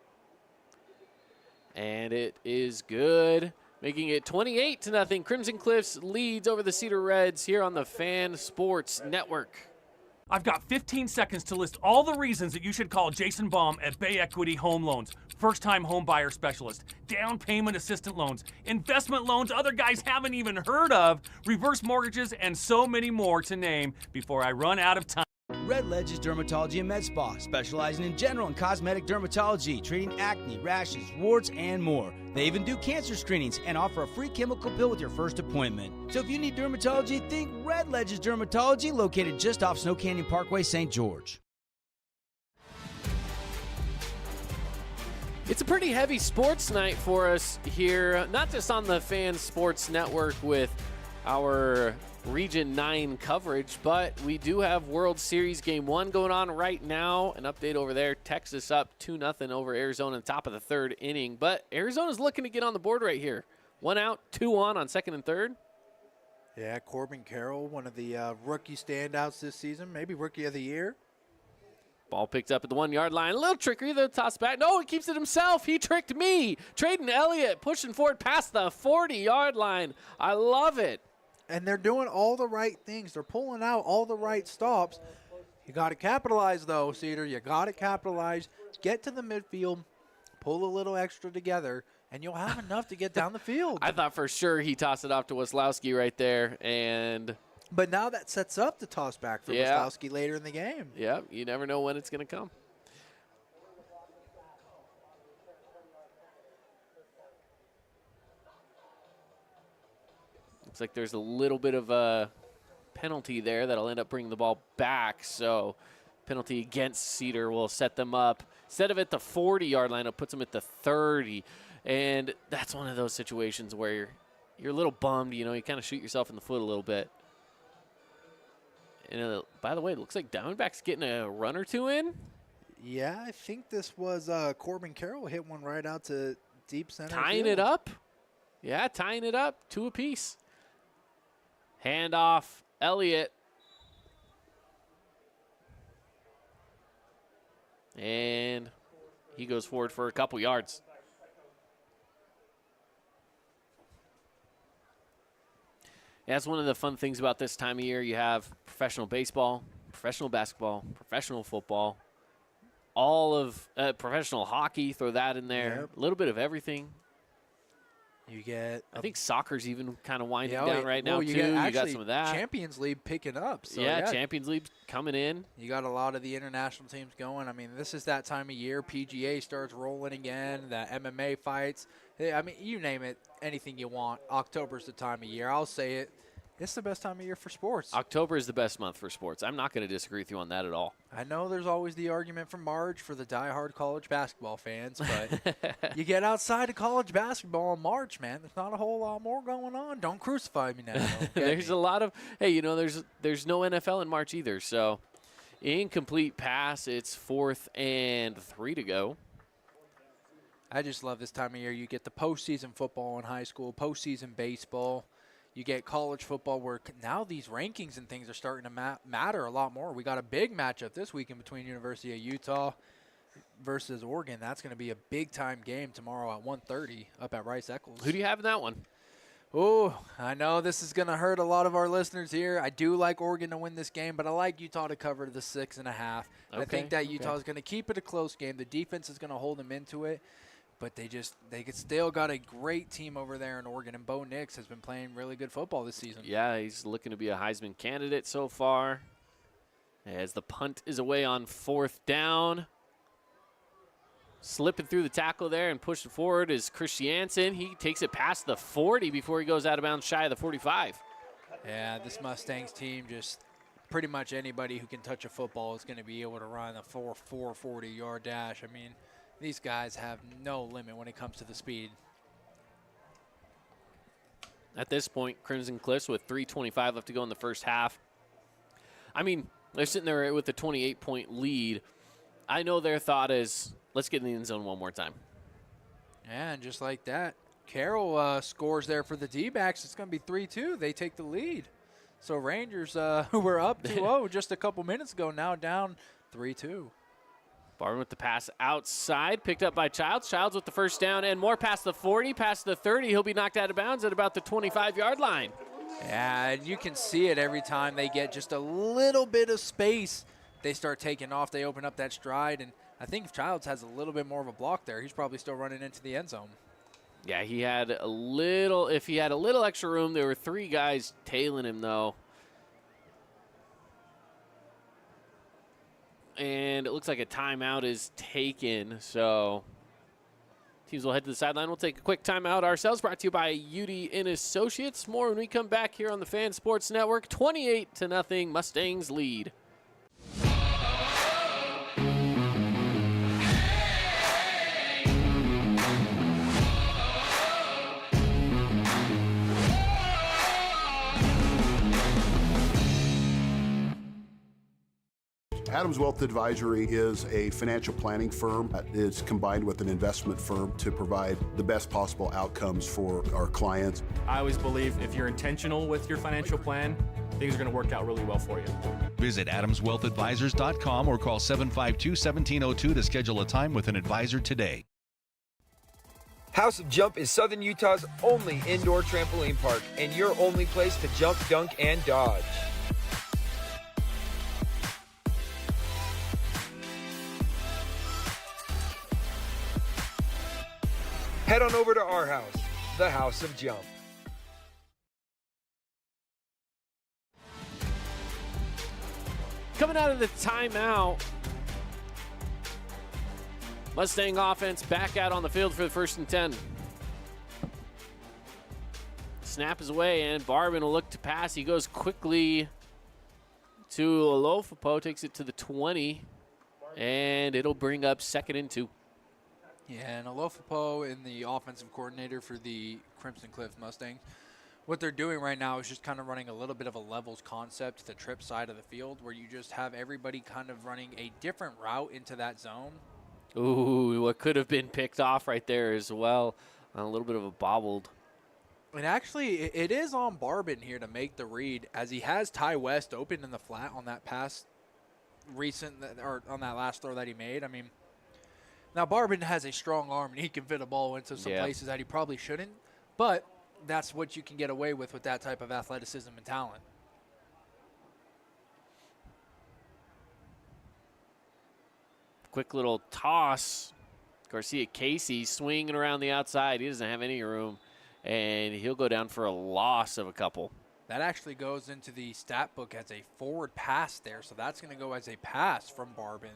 And it is good, making it 28-0. Crimson Cliffs leads over the Cedar Reds here on the Fan Sports Network. I've got 15 seconds to list all the reasons that you should call Jason Baum at Bay Equity Home Loans. First-time home buyer specialist, down payment assistant loans, investment loans other guys haven't even heard of, reverse mortgages, and so many more to name before I run out of time. Red Ledge's Dermatology and Med Spa, specializing in general and cosmetic dermatology, treating acne, rashes, warts, and more. They even do cancer screenings and offer a free chemical pill with your first appointment. So if you need dermatology, think Red Ledge's Dermatology, located just off Snow Canyon Parkway, St. George. It's a pretty heavy sports night for us here, not just on the Fan Sports Network with our Region 9 coverage, but we do have World Series Game 1 going on right now. An update over there, Texas up 2-0 over Arizona in the top of the third inning, but Arizona's looking to get on the board right here. 1 out, 2 on second and third. Yeah, Corbin Carroll, one of the rookie standouts this season, maybe rookie of the year. Ball picked up at the 1 yard line. A little trickery, the toss back. No, he keeps it himself. He tricked me. Traden Elliott pushing forward past the 40-yard line. I love it. And they're doing all the right things. They're pulling out all the right stops. You got to capitalize, though, Cedar. You got to capitalize. Get to the midfield, pull a little extra together, and you'll have enough to get down the field. I thought for sure he tossed it off to Weslowski right there, and but now that sets up the toss back for Weslowski later in the game. Yeah, you never know when it's going to come. Looks like there's a little bit of a penalty there that'll end up bringing the ball back. So penalty against Cedar will set them up. Instead of at the 40-yard line, it puts them at the 30. And that's one of those situations where you're a little bummed. You know, you kind of shoot yourself in the foot a little bit. And by the way, it looks like Diamondback's getting a run or two in. Yeah, I think this was Corbin Carroll hit one right out to deep center. Tying it up. Yeah, tying it up. 2 apiece. Handoff, Elliott. And he goes forward for a couple yards. That's one of the fun things about this time of year. You have professional baseball, professional basketball, professional football, all of professional hockey, throw that in there. Yep. A little bit of everything. You get, I think soccer's even kind of winding down right now, too. You got some of that. Champions League picking up. So yeah, Champions League coming in. You got a lot of the international teams going. I mean, this is that time of year. PGA starts rolling again. The MMA fights. I mean, you name it, anything you want. October's the time of year. I'll say it. It's the best time of year for sports. October is the best month for sports. I'm not going to disagree with you on that at all. I know there's always the argument from March for the diehard college basketball fans, but you get outside of college basketball in March, man, there's not a whole lot more going on. Don't crucify me now. There's a lot of, hey, you know, there's no NFL in March either, so Incomplete pass. It's 4th and 3 to go. I just love this time of year. You get the postseason football in high school, postseason baseball. You get college football where now these rankings and things are starting to matter a lot more. We got a big matchup this weekend between University of Utah versus Oregon. That's going to be a big-time game tomorrow at 1:30 up at Rice-Eccles. Who do you have in that one? Oh, I know this is going to hurt a lot of our listeners here. I do like Oregon to win this game, but I like Utah to cover the 6.5. Okay, I think that Utah is going to keep it a close game. The defense is going to hold them into it. But they still got a great team over there in Oregon, and Bo Nix has been playing really good football this season. Yeah, he's looking to be a Heisman candidate so far. As the punt is away on 4th down. Slipping through the tackle there and pushing forward is Christiansen. He takes it past the 40 before he goes out of bounds shy of the 45. Yeah, this Mustangs team, just pretty much anybody who can touch a football is going to be able to run a 4.40 40-yard dash. I mean, these guys have no limit when it comes to the speed. At this point, Crimson Cliffs with 3:25 left to go in the first half. I mean, they're sitting there with a 28-point lead. I know their thought is, let's get in the end zone one more time. Yeah, and just like that, Carroll scores there for the D-backs. It's going to be 3-2. They take the lead. So Rangers, who were up 2-0 just a couple minutes ago, now down 3-2. Barton with the pass outside, picked up by Childs. Childs with the first down and more past the 40, past the 30. He'll be knocked out of bounds at about the 25-yard line. Yeah, and you can see it every time they get just a little bit of space. They start taking off. They open up that stride, and I think if Childs has a little bit more of a block there, he's probably still running into the end zone. Yeah, he had a little, if he had a little extra room, there were 3 guys tailing him, though. And it looks like a timeout is taken, so teams will head to the sideline. We'll take a quick timeout ourselves, brought to you by UD and Associates. More when we come back here on the Fan Sports Network. 28-0, Mustangs lead. Adams Wealth Advisory is a financial planning firm that is combined with an investment firm to provide the best possible outcomes for our clients. I always believe if you're intentional with your financial plan, things are going to work out really well for you. Visit adamswealthadvisors.com or call 752-1702 to schedule a time with an advisor today. House of Jump is Southern Utah's only indoor trampoline park and your only place to jump, dunk, and dodge. Head on over to our house, the House of Jump. Coming out of the timeout, Mustang offense back out on the field for the 1st and 10. Snap is away, and Barbin will look to pass. He goes quickly to Olofopo, takes it to the 20, and it'll bring up 2nd and 2. Yeah, and Olofopo in the offensive coordinator for the Crimson Cliff Mustangs. What they're doing right now is just kind of running a little bit of a levels concept to the trip side of the field where you just have everybody kind of running a different route into that zone. Ooh, what could have been picked off right there as well. A little bit of a bobbled. And actually, it is on Barbin here to make the read as he has Ty West open in the flat on that pass or on that last throw that he made. I mean, now Barbin has a strong arm and he can fit a ball into some places that he probably shouldn't, but that's what you can get away with that type of athleticism and talent. Quick little toss. Garcia Casey swinging around the outside. He doesn't have any room, and he'll go down for a loss of a couple. That actually goes into the stat book as a forward pass there, so that's going to go as a pass from Barbin.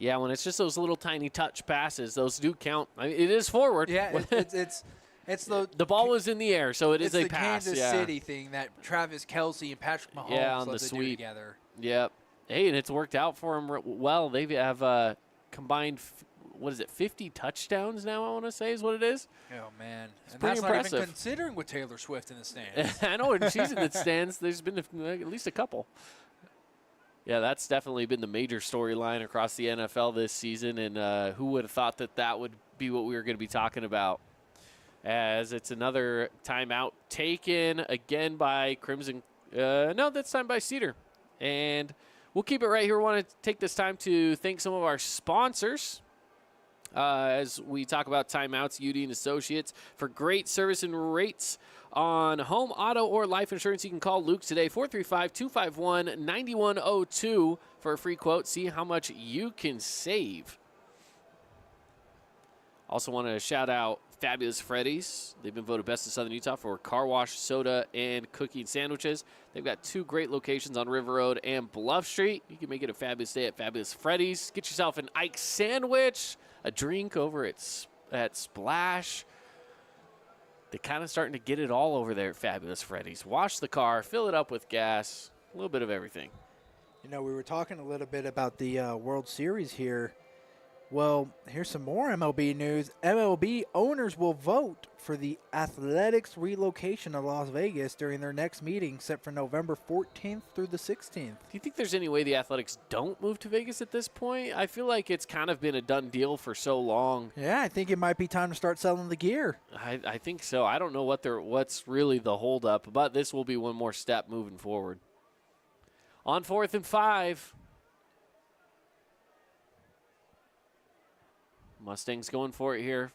Yeah, when it's just those little tiny touch passes, those do count. I mean, it is forward. Yeah, it's the ball was in the air, so it is a pass. It's the Kansas City thing that Travis Kelce and Patrick Mahomes love to do together. Yep. Hey, and it's worked out for them well. They have combined what is it, 50 touchdowns now, I want to say is what it is. Oh, man. And pretty that's impressive. not even considering with Taylor Swift in the stands. I know, when she's in the stands, there's been at least a couple. Yeah, that's definitely been the major storyline across the NFL this season, and who would have thought that would be what we were going to be talking about, as it's another timeout taken again by Crimson. No, this time by Cedar. And we'll keep it right here. We want to take this time to thank some of our sponsors as we talk about timeouts, UD and Associates. For great service and rates on home, auto, or life insurance, you can call Luke today, 435-251-9102 for a free quote. See how much you can save. Also want to shout out Fabulous Freddy's. They've been voted best in Southern Utah for car wash, soda, and cookie sandwiches. They've got 2 great locations on River Road and Bluff Street. You can make it a fabulous day at Fabulous Freddy's. Get yourself an Ike sandwich, a drink over at Splash. They're kind of starting to get it all over there at Fabulous Freddy's. Wash the car, fill it up with gas, a little bit of everything. You know, we were talking a little bit about the World Series here. Well, here's some more MLB news. MLB owners will vote for the Athletics relocation to Las Vegas during their next meeting set for November 14th through the 16th. Do you think there's any way the Athletics don't move to Vegas at this point? I feel like it's kind of been a done deal for so long. Yeah, I think it might be time to start selling the gear. I think so. I don't know what's really the holdup, but this will be one more step moving forward. On 4th and 5. Mustangs going for it here.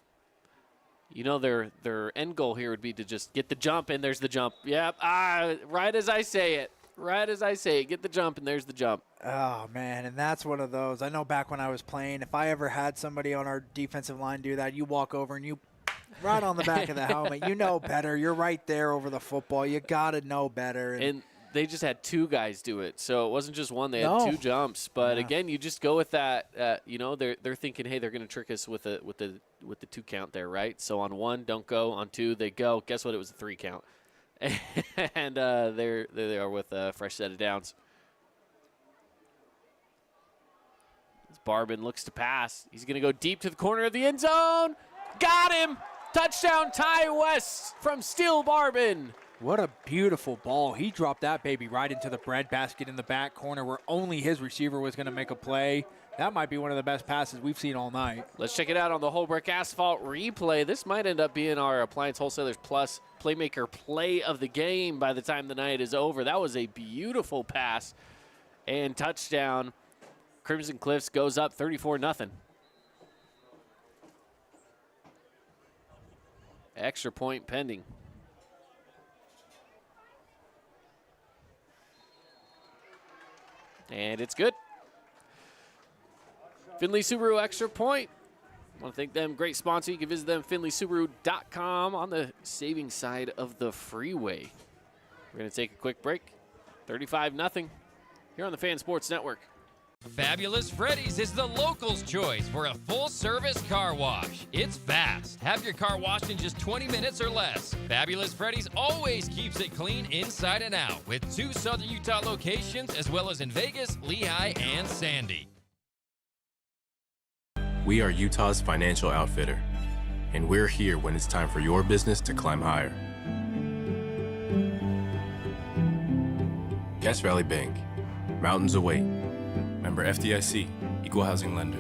You know, their end goal here would be to just get the jump, and there's the jump. Yep, right as I say it. Right as I say it. Get the jump, and there's the jump. Oh, man, and that's one of those. I know back when I was playing, if I ever had somebody on our defensive line do that, you walk over and you right on the back of the helmet. You know better. You're right there over the football. You got to know better. And they just had 2 guys do it, so it wasn't just one. They had 2 jumps. But again, you just go with that. You know, they're thinking, hey, they're going to trick us with the 2 count there, right? So on 1, don't go. On 2, they go. Guess what? It was a 3 count, and there they are with a fresh set of downs. As Barbin looks to pass, he's going to go deep to the corner of the end zone. Got him! Touchdown, Ty West from Steel Barbin. What a beautiful ball. He dropped that baby right into the breadbasket in the back corner where only his receiver was going to make a play. That might be one of the best passes we've seen all night. Let's check it out on the Holbrook Asphalt replay. This might end up being our Appliance Wholesalers Plus Playmaker play of the game by the time the night is over. That was a beautiful pass and touchdown. Crimson Cliffs goes up 34-0. Extra point pending. And it's good. Findlay Subaru extra point. I want to thank them. Great sponsor. You can visit them, findlaysubaru.com, on the saving side of the freeway. We're going to take a quick break. 35-0 here on the Fan Sports Network. Fabulous Freddy's is the locals' choice for a full-service car wash. It's fast. Have your car washed in just 20 minutes or less. Fabulous Freddy's always keeps it clean inside and out, with 2 Southern Utah locations, as well as in Vegas, Lehigh, and Sandy. We are Utah's financial outfitter, and we're here when it's time for your business to climb higher. Cache Valley Bank, mountains await. Member FDIC, equal housing lender.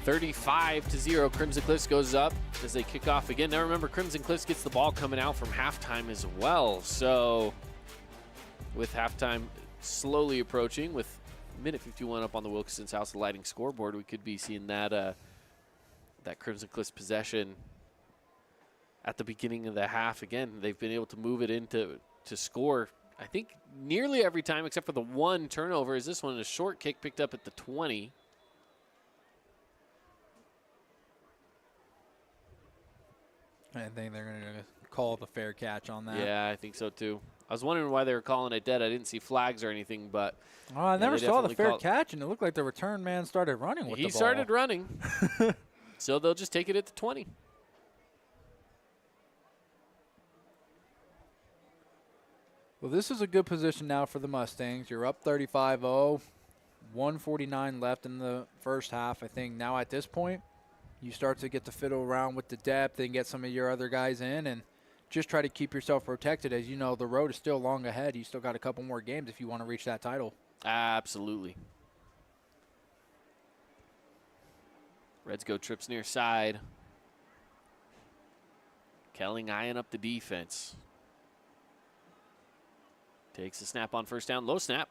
35-0, Crimson Cliffs goes up as they kick off again. Now remember, Crimson Cliffs gets the ball coming out from halftime as well. So with halftime slowly approaching, with minute 51 up on the Wilkinson's House Lighting scoreboard, we could be seeing that that Crimson Cliffs possession at the beginning of the half. Again, they've been able to move it into score, I think, nearly every time except for the 1 turnover. Is this one a short kick picked up at the 20? I think they're going to call the fair catch on that. Yeah, I think so too. I was wondering why they were calling it dead. I didn't see flags or anything, but I never saw the fair catch, and it looked like the return man started running with the ball. He started running. So they'll just take it at the 20. Well, this is a good position now for the Mustangs. You're up 35-0. 1:49 left in the first half. I think now at this point, you start to get to fiddle around with the depth and get some of your other guys in and just try to keep yourself protected. As you know, the road is still long ahead. You still got a couple more games if you want to reach that title. Absolutely. Reds go trips near side. Kelling eyeing up the defense. Takes a snap on first down. Low snap.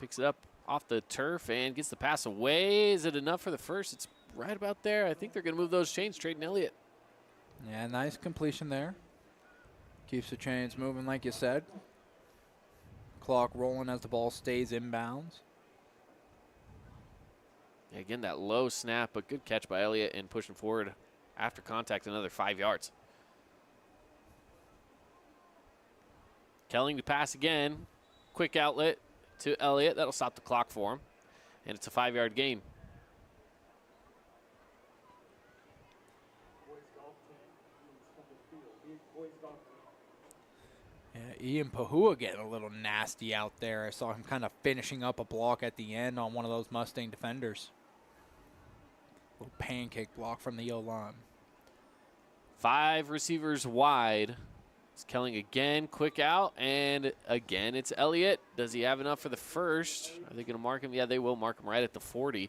Picks it up off the turf and gets the pass away. Is it enough for the first? It's right about there. I think they're going to move those chains, trading Elliott. Yeah, nice completion there. Keeps the chains moving like you said. Clock rolling as the ball stays inbounds. Yeah, again, that low snap, but good catch by Elliott and pushing forward after contact another 5 yards. Kelling to pass again. Quick outlet to Elliott. That'll stop the clock for him. And it's a 5-yard gain. Yeah, Ian Pahua getting a little nasty out there. I saw him kind of finishing up a block at the end on one of those Mustang defenders. Little pancake block from the O-line. 5 receivers wide. It's Kelling again, quick out, and again it's Elliott. Does he have enough for the first? Are they going to mark him? Yeah, they will mark him right at the 40.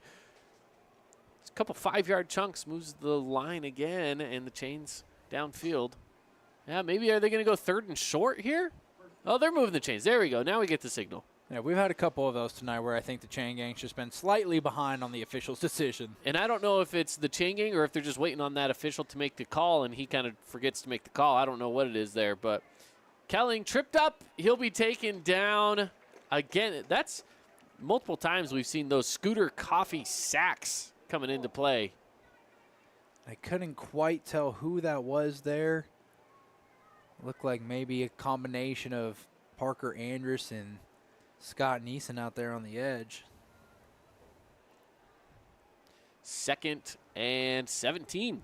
It's a couple 5-yard chunks, moves the line again, and the chains downfield. Yeah, maybe are they going to go 3rd and short here? Oh, they're moving the chains. There we go. Now we get the signal. Yeah, we've had a couple of those tonight where I think the chain gang's just been slightly behind on the official's decision. And I don't know if it's the chain gang or if they're just waiting on that official to make the call and he kind of forgets to make the call. I don't know what it is there, but Kelling tripped up. He'll be taken down again. That's multiple times we've seen those Scooter Coffee sacks coming into play. I couldn't quite tell who that was there. Looked like maybe a combination of Parker Andrus and Scott Neeson out there on the edge. 2nd and 17.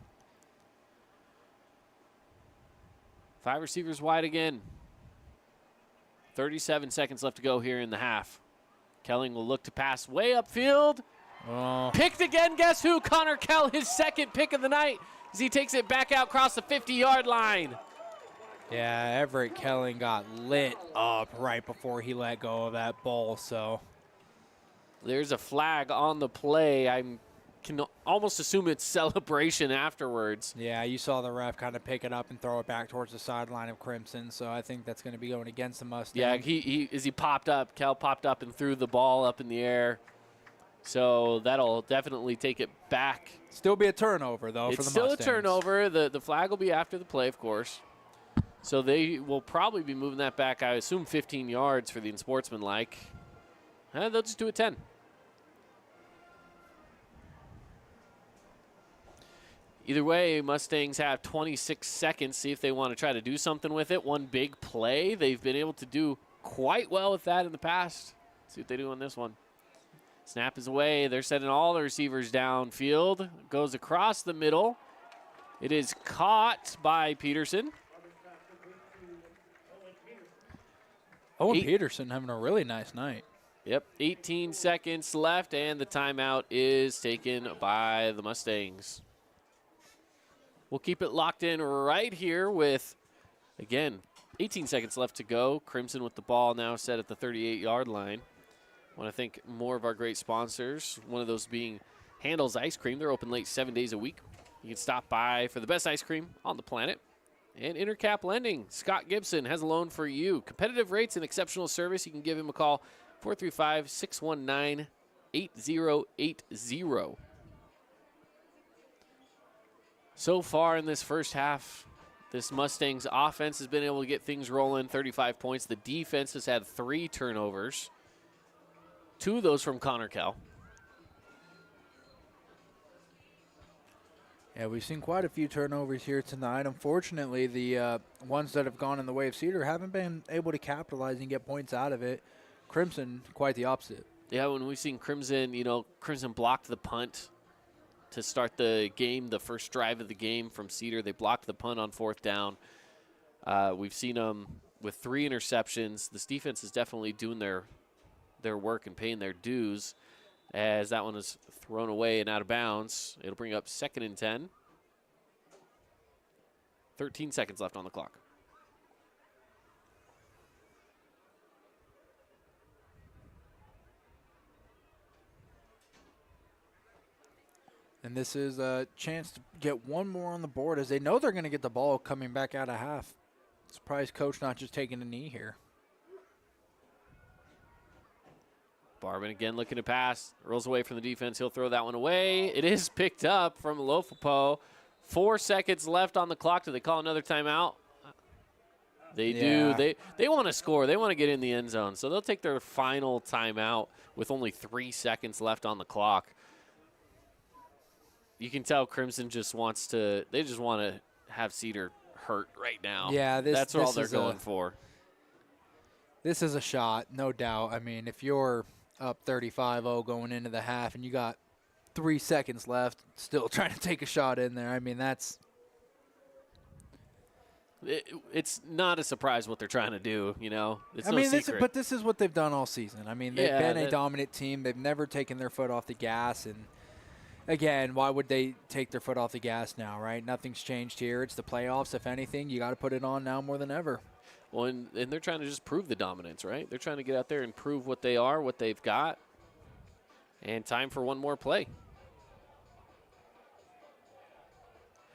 5 receivers wide again. 37 seconds left to go here in the half. Kelling will look to pass way upfield. Oh. Picked again. Guess who? Connor Kell, his 2nd pick of the night as he takes it back out across the 50-yard line. Yeah, Everett Kelling got lit up right before he let go of that ball, so. There's a flag on the play. I can almost assume it's celebration afterwards. Yeah, you saw the ref kind of pick it up and throw it back towards the sideline of Crimson, so I think that's going to be going against the Mustangs. Yeah, he popped up. Cal popped up and threw the ball up in the air. So that'll definitely take it back. Still be a turnover, though, for the Mustangs. It's still a turnover. The flag will be after the play, of course. So they will probably be moving that back, I assume, 15 yards for the unsportsmanlike. They'll just do a 10. Either way, Mustangs have 26 seconds. See if they want to try to do something with it. One big play. They've been able to do quite well with that in the past. See what they do on this one. Snap is away. They're setting all the receivers downfield. Goes across the middle. It is caught by Peterson. Owen Peterson having a really nice night. Yep, 18 seconds left, and the timeout is taken by the Mustangs. We'll keep it locked in right here with, again, 18 seconds left to go. Crimson with the ball now set at the 38-yard line. I want to thank more of our great sponsors, one of those being Handel's Ice Cream. They're open late 7 days a week. You can stop by for the best ice cream on the planet. And Intercap Lending. Scott Gibson has a loan for you. Competitive rates and exceptional service. You can give him a call, 435-619-8080. So far in this first half, this Mustangs offense has been able to get things rolling, 35 points. The defense has had 3 turnovers. 2 of those from Connor Kell. Yeah, we've seen quite a few turnovers here tonight. Unfortunately, the ones that have gone in the way of Cedar haven't been able to capitalize and get points out of it. Crimson, quite the opposite. Yeah, when we've seen Crimson, Crimson blocked the punt to start the game, the first drive of the game from Cedar. They blocked the punt on 4th down. We've seen them with 3 interceptions. This defense is definitely doing their work and paying their dues. as that one is thrown away and out of bounds. It'll bring up 2nd and 10. 13 seconds left on the clock. And this is a chance to get one more on the board as they know they're going to get the ball coming back out of half. Surprised coach not just taking a knee here. Barban again looking to pass. Rolls away from the defense. He'll throw that one away. It is picked up from Lofopo. 4 seconds left on the clock. Do they call another timeout? They do. They want to score. They want to get in the end zone. So they'll take their final timeout with only 3 seconds left on the clock. You can tell Crimson just wants to, they just want to have Cedar hurt right now. Yeah, that's all they're going for. This is a shot, no doubt. I mean, if you're up 35-0 going into the half and you got 3 seconds left, still trying to take a shot in there, I mean, that's... It's not a surprise what they're trying to do, you know. It's no secret. But this is what they've done all season. I mean, they've been a dominant team. They've never taken their foot off the gas. And, again, why would they take their foot off the gas now, right? Nothing's changed here. It's the playoffs. If anything, you got to put it on now more than ever. Well, and they're trying to just prove the dominance, right? They're trying to get out there and prove what they are, what they've got. And time for one more play.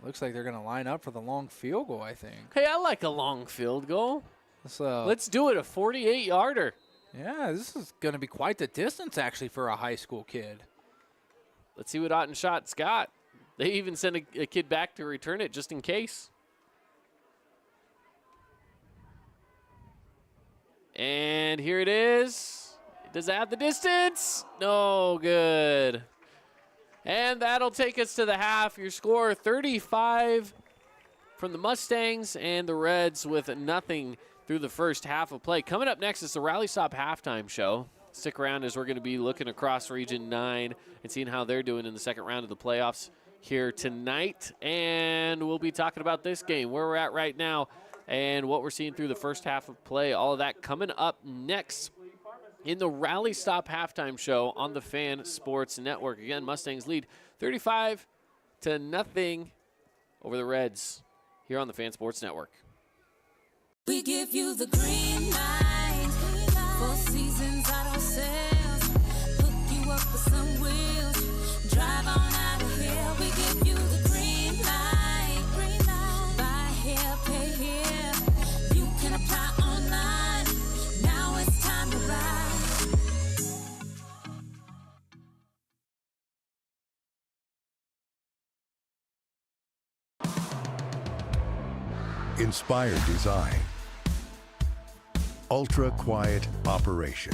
Looks like they're going to line up for the long field goal, I think. Hey, I like a long field goal. So let's do it, a 48-yarder. Yeah, this is going to be quite the distance, actually, for a high school kid. Let's see what Ottenshot's got. They even sent a kid back to return it just in case. And here it is. Does it have the distance? No good. And that'll take us to the half. Your score, 35 from the Mustangs and the Reds with nothing through the first half of play. Coming up next is the Rally Stop halftime show. Stick around as we're going to be looking across Region 9 and seeing how they're doing in the second round of the playoffs here tonight. And we'll be talking about this game, where we're at right now, and what we're seeing through the first half of play. All of that coming up next in the Rally Stop halftime show on the Fan Sports Network. Again, Mustangs lead 35-0 over the Reds here on the Fan Sports Network. We give you the green light. 4 seasons auto sales. Hook you up with some wheels. Drive on out of here. We give you the green light. Buy here, pay here. You can apply online. Now it's time to ride. Inspired design. Ultra quiet operation.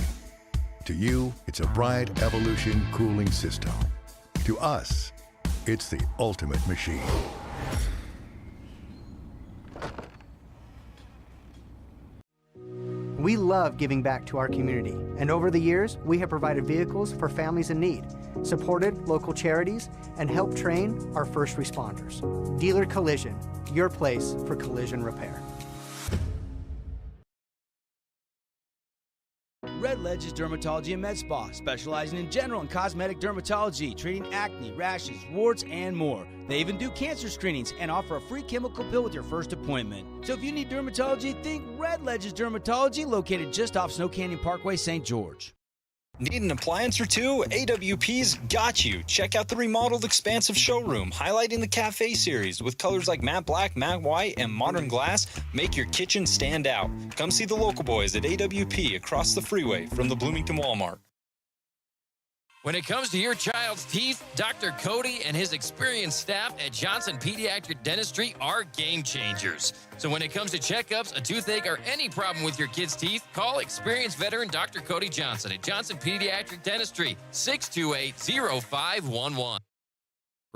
To you, it's a bright evolution cooling system. To us, it's the ultimate machine. We love giving back to our community, and over the years, we have provided vehicles for families in need, supported local charities, and helped train our first responders. Dealer Collision, your place for collision repair. Red Ledge's Dermatology and Med Spa, specializing in general and cosmetic dermatology, treating acne, rashes, warts, and more. They even do cancer screenings and offer a free chemical pill with your first appointment. So if you need dermatology, think Red Ledge's Dermatology, located just off Snow Canyon Parkway, St. George. Need an appliance or two? AWP's got you. Check out the remodeled expansive showroom, highlighting the cafe series with colors like matte black, matte white, and modern glass. Make your kitchen stand out. Come see the local boys at AWP across the freeway from the Bloomington Walmart. When it comes to your child's teeth, Dr. Cody and his experienced staff at Johnson Pediatric Dentistry are game changers. So when it comes to checkups, a toothache, or any problem with your kid's teeth, call experienced veteran Dr. Cody Johnson at Johnson Pediatric Dentistry, 628-0511.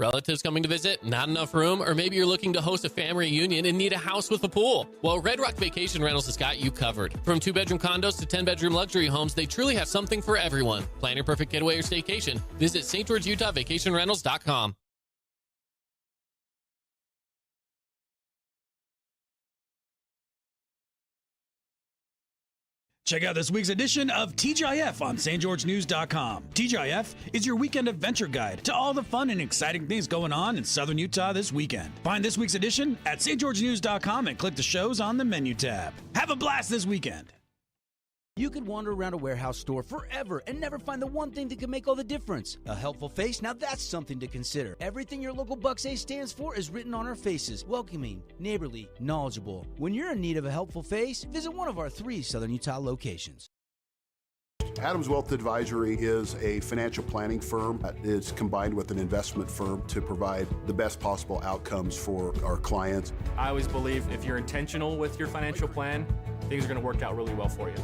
Relatives coming to visit, not enough room, or maybe you're looking to host a family reunion and need a house with a pool. Well, Red Rock Vacation Rentals has got you covered. From 2-bedroom condos to 10-bedroom luxury homes, they truly have something for everyone. Plan your perfect getaway or staycation. Visit St. George, Utah, vacationrentals.com. Check out this week's edition of TGIF on stgeorgenews.com. TGIF is your weekend adventure guide to all the fun and exciting things going on in southern Utah this weekend. Find this week's edition at stgeorgenews.com and click the shows on the menu tab. Have a blast this weekend. You could wander around a warehouse store forever and never find the one thing that could make all the difference. A helpful face? Now that's something to consider. Everything your local Bucks A stands for is written on our faces. Welcoming, neighborly, knowledgeable. When you're in need of a helpful face, visit one of our 3 Southern Utah locations. Adams Wealth Advisory is a financial planning firm that is combined with an investment firm to provide the best possible outcomes for our clients. I always believe if you're intentional with your financial plan, things are going to work out really well for you.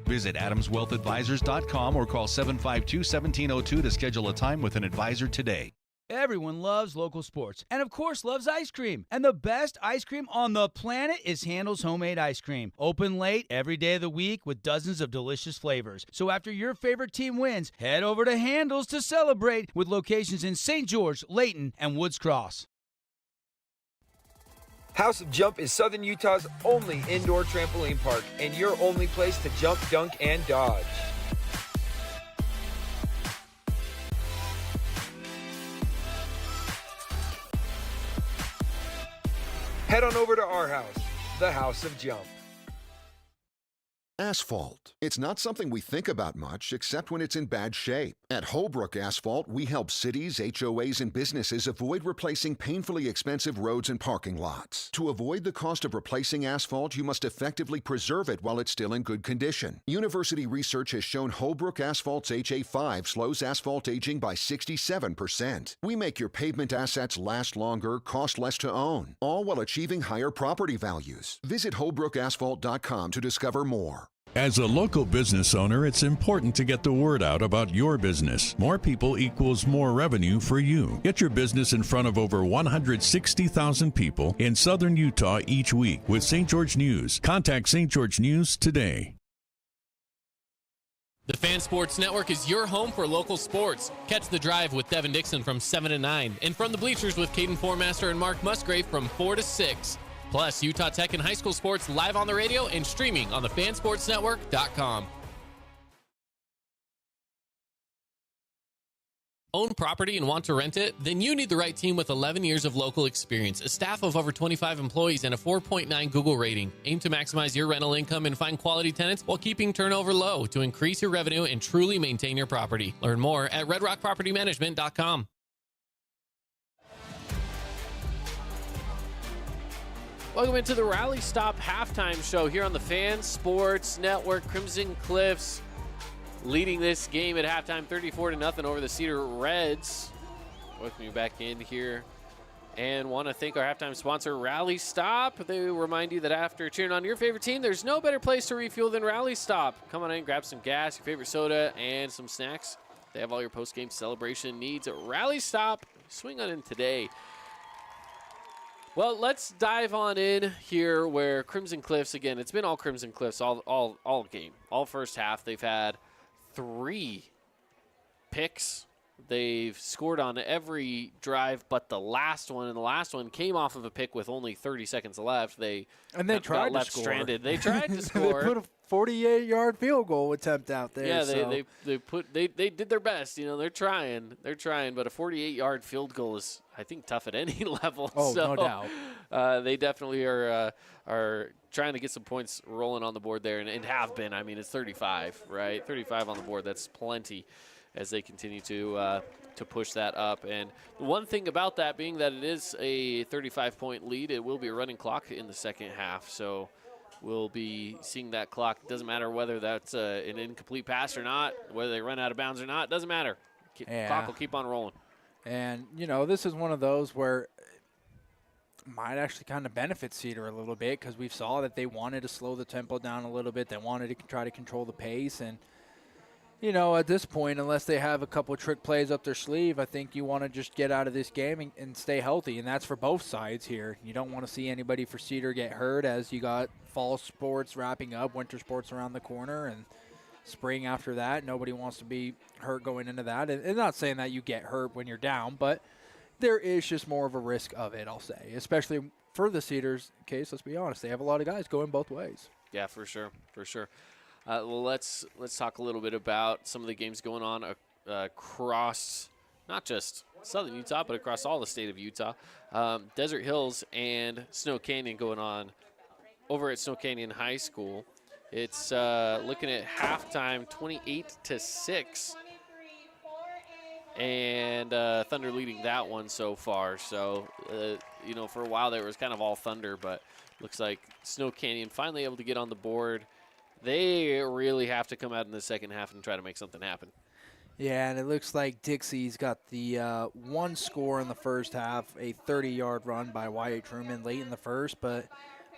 Visit adamswealthadvisors.com or call 752-1702 to schedule a time with an advisor today. Everyone loves local sports and, of course, loves ice cream. And the best ice cream on the planet is Handel's Homemade Ice Cream. Open late every day of the week with dozens of delicious flavors. So after your favorite team wins, head over to Handel's to celebrate with locations in St. George, Layton, and Woods Cross. House of Jump is Southern Utah's only indoor trampoline park and your only place to jump, dunk, and dodge. Head on over to our house, the House of Jump. Asphalt. It's not something we think about much, except when it's in bad shape. At Holbrook Asphalt, we help cities, HOAs, and businesses avoid replacing painfully expensive roads and parking lots. To avoid the cost of replacing asphalt, you must effectively preserve it while it's still in good condition. University research has shown Holbrook Asphalt's HA5 slows asphalt aging by 67%. We make your pavement assets last longer, cost less to own, all while achieving higher property values. Visit holbrookasphalt.com to discover more. As a local business owner, it's important to get the word out about your business. More people equals more revenue for you. Get your business in front of over 160,000 people in southern Utah each week with St. George News. Contact St. George News today. The Fan Sports Network is your home for local sports. Catch The Drive with Devin Dixon from 7 to 9, and From the Bleachers with Caden Formaster and Mark Musgrave from 4 to 6. Plus, Utah Tech and high school sports live on the radio and streaming on the fansportsnetwork.com. Own property and want to rent it? Then you need the right team with 11 years of local experience, a staff of over 25 employees, and a 4.9 Google rating. Aim to maximize your rental income and find quality tenants while keeping turnover low to increase your revenue and truly maintain your property. Learn more at redrockpropertymanagement.com. Welcome into the Rally Stop halftime show here on the Fan Sports Network. Crimson Cliffs leading this game at halftime 34-0 over the Cedar Reds. Welcome you back in here and want to thank our halftime sponsor, Rally Stop. They remind you that after cheering on your favorite team, there's no better place to refuel than Rally Stop. Come on in, grab some gas, your favorite soda, and some snacks. They have all your post-game celebration needs at Rally Stop. Swing on in today. Well, let's dive on in here where Crimson Cliffs, again, it's been all Crimson Cliffs all game. All first half, they've had 3 picks. They've scored on every drive but the last one, and the last one came off of a pick with only 30 seconds left. They tried got to score. stranded. They tried to score. They put a 48-yard field goal attempt out there. Yeah, so. they did their best. You know, they're trying, but a 48-yard field goal is, I think, tough at any level. Oh, so, no doubt. They definitely are trying to get some points rolling on the board there, and have been. I mean, it's 35, right? 35 on the board. That's plenty as they continue to push that up. And the one thing about that being that it is a 35-point lead, it will be a running clock in the second half. So we'll be seeing that clock. It doesn't matter whether that's an incomplete pass or not, whether they run out of bounds or not. It doesn't matter. Clock will keep on rolling. And, you know, this is one of those where might actually kind of benefit Cedar a little bit because we saw that they wanted to slow the tempo down a little bit. They wanted to try to control the pace. And, you know, at this point, unless they have a couple of trick plays up their sleeve, I think you want to just get out of this game and stay healthy. And that's for both sides here. You don't want to see anybody for Cedar get hurt as you got fall sports wrapping up, winter sports around the corner, and spring after that. Nobody wants to be hurt going into that. And not saying that you get hurt when you're down, but there is just more of a risk of it, I'll say, especially for the Cedars case. Let's be honest. They have a lot of guys going both ways. Yeah, for sure, for sure. Well, let's talk a little bit about some of the games going on across not just Southern Utah, but across all the state of Utah. Desert Hills and Snow Canyon going on over at Snow Canyon High School. It's looking at halftime, 28-6, and Thunder leading that one so far. So, for a while there was kind of all Thunder, but looks like Snow Canyon finally able to get on the board. They really have to come out in the second half and try to make something happen. Yeah, and it looks like Dixie's got the one score in the first half, a 30-yard run by Wyatt Truman late in the first. But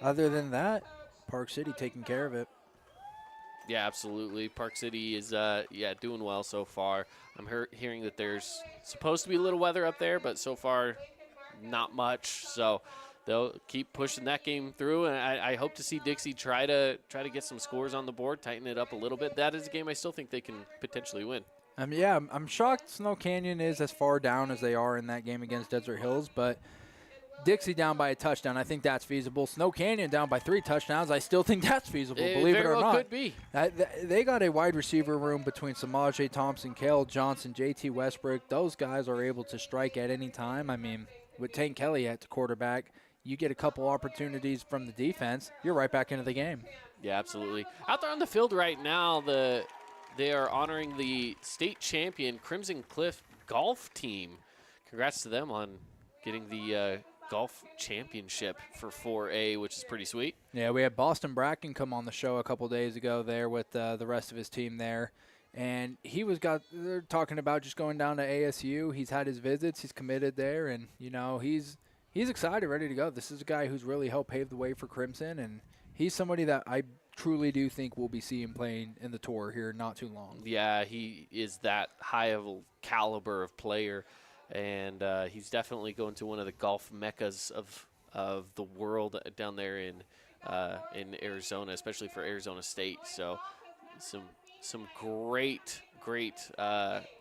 other than that, Park City taking care of it. Yeah, absolutely. Park City is, doing well so far. I'm hearing that there's supposed to be a little weather up there, but so far not much. So they'll keep pushing that game through, and I hope to see Dixie try to get some scores on the board, tighten it up a little bit. That is a game I still think they can potentially win. I'm shocked Snow Canyon is as far down as they are in that game against Desert Hills, but Dixie down by a touchdown, I think that's feasible. Snow Canyon down by 3 touchdowns, I still think that's feasible, believe it or not. Could be. They got a wide receiver room between Samaje Thompson, Cale Johnson, JT Westbrook. Those guys are able to strike at any time. I mean, with Tank Kelly at the quarterback, you get a couple opportunities from the defense, you're right back into the game. Yeah, absolutely. Out there on the field right now, they are honoring the state champion Crimson Cliff golf team. Congrats to them on getting the golf championship for 4A, which is pretty sweet. Yeah, we had Boston Bracken come on the show a couple days ago there with the rest of his team there. And they're talking about just going down to ASU. He's had his visits. He's committed there. And, he's excited, ready to go. This is a guy who's really helped pave the way for Crimson. And he's somebody that I truly do think we'll be seeing playing in the tour here not too long. Yeah, he is that high of a caliber of player. And he's definitely going to one of the golf meccas of the world down there in Arizona, especially for Arizona State. So some great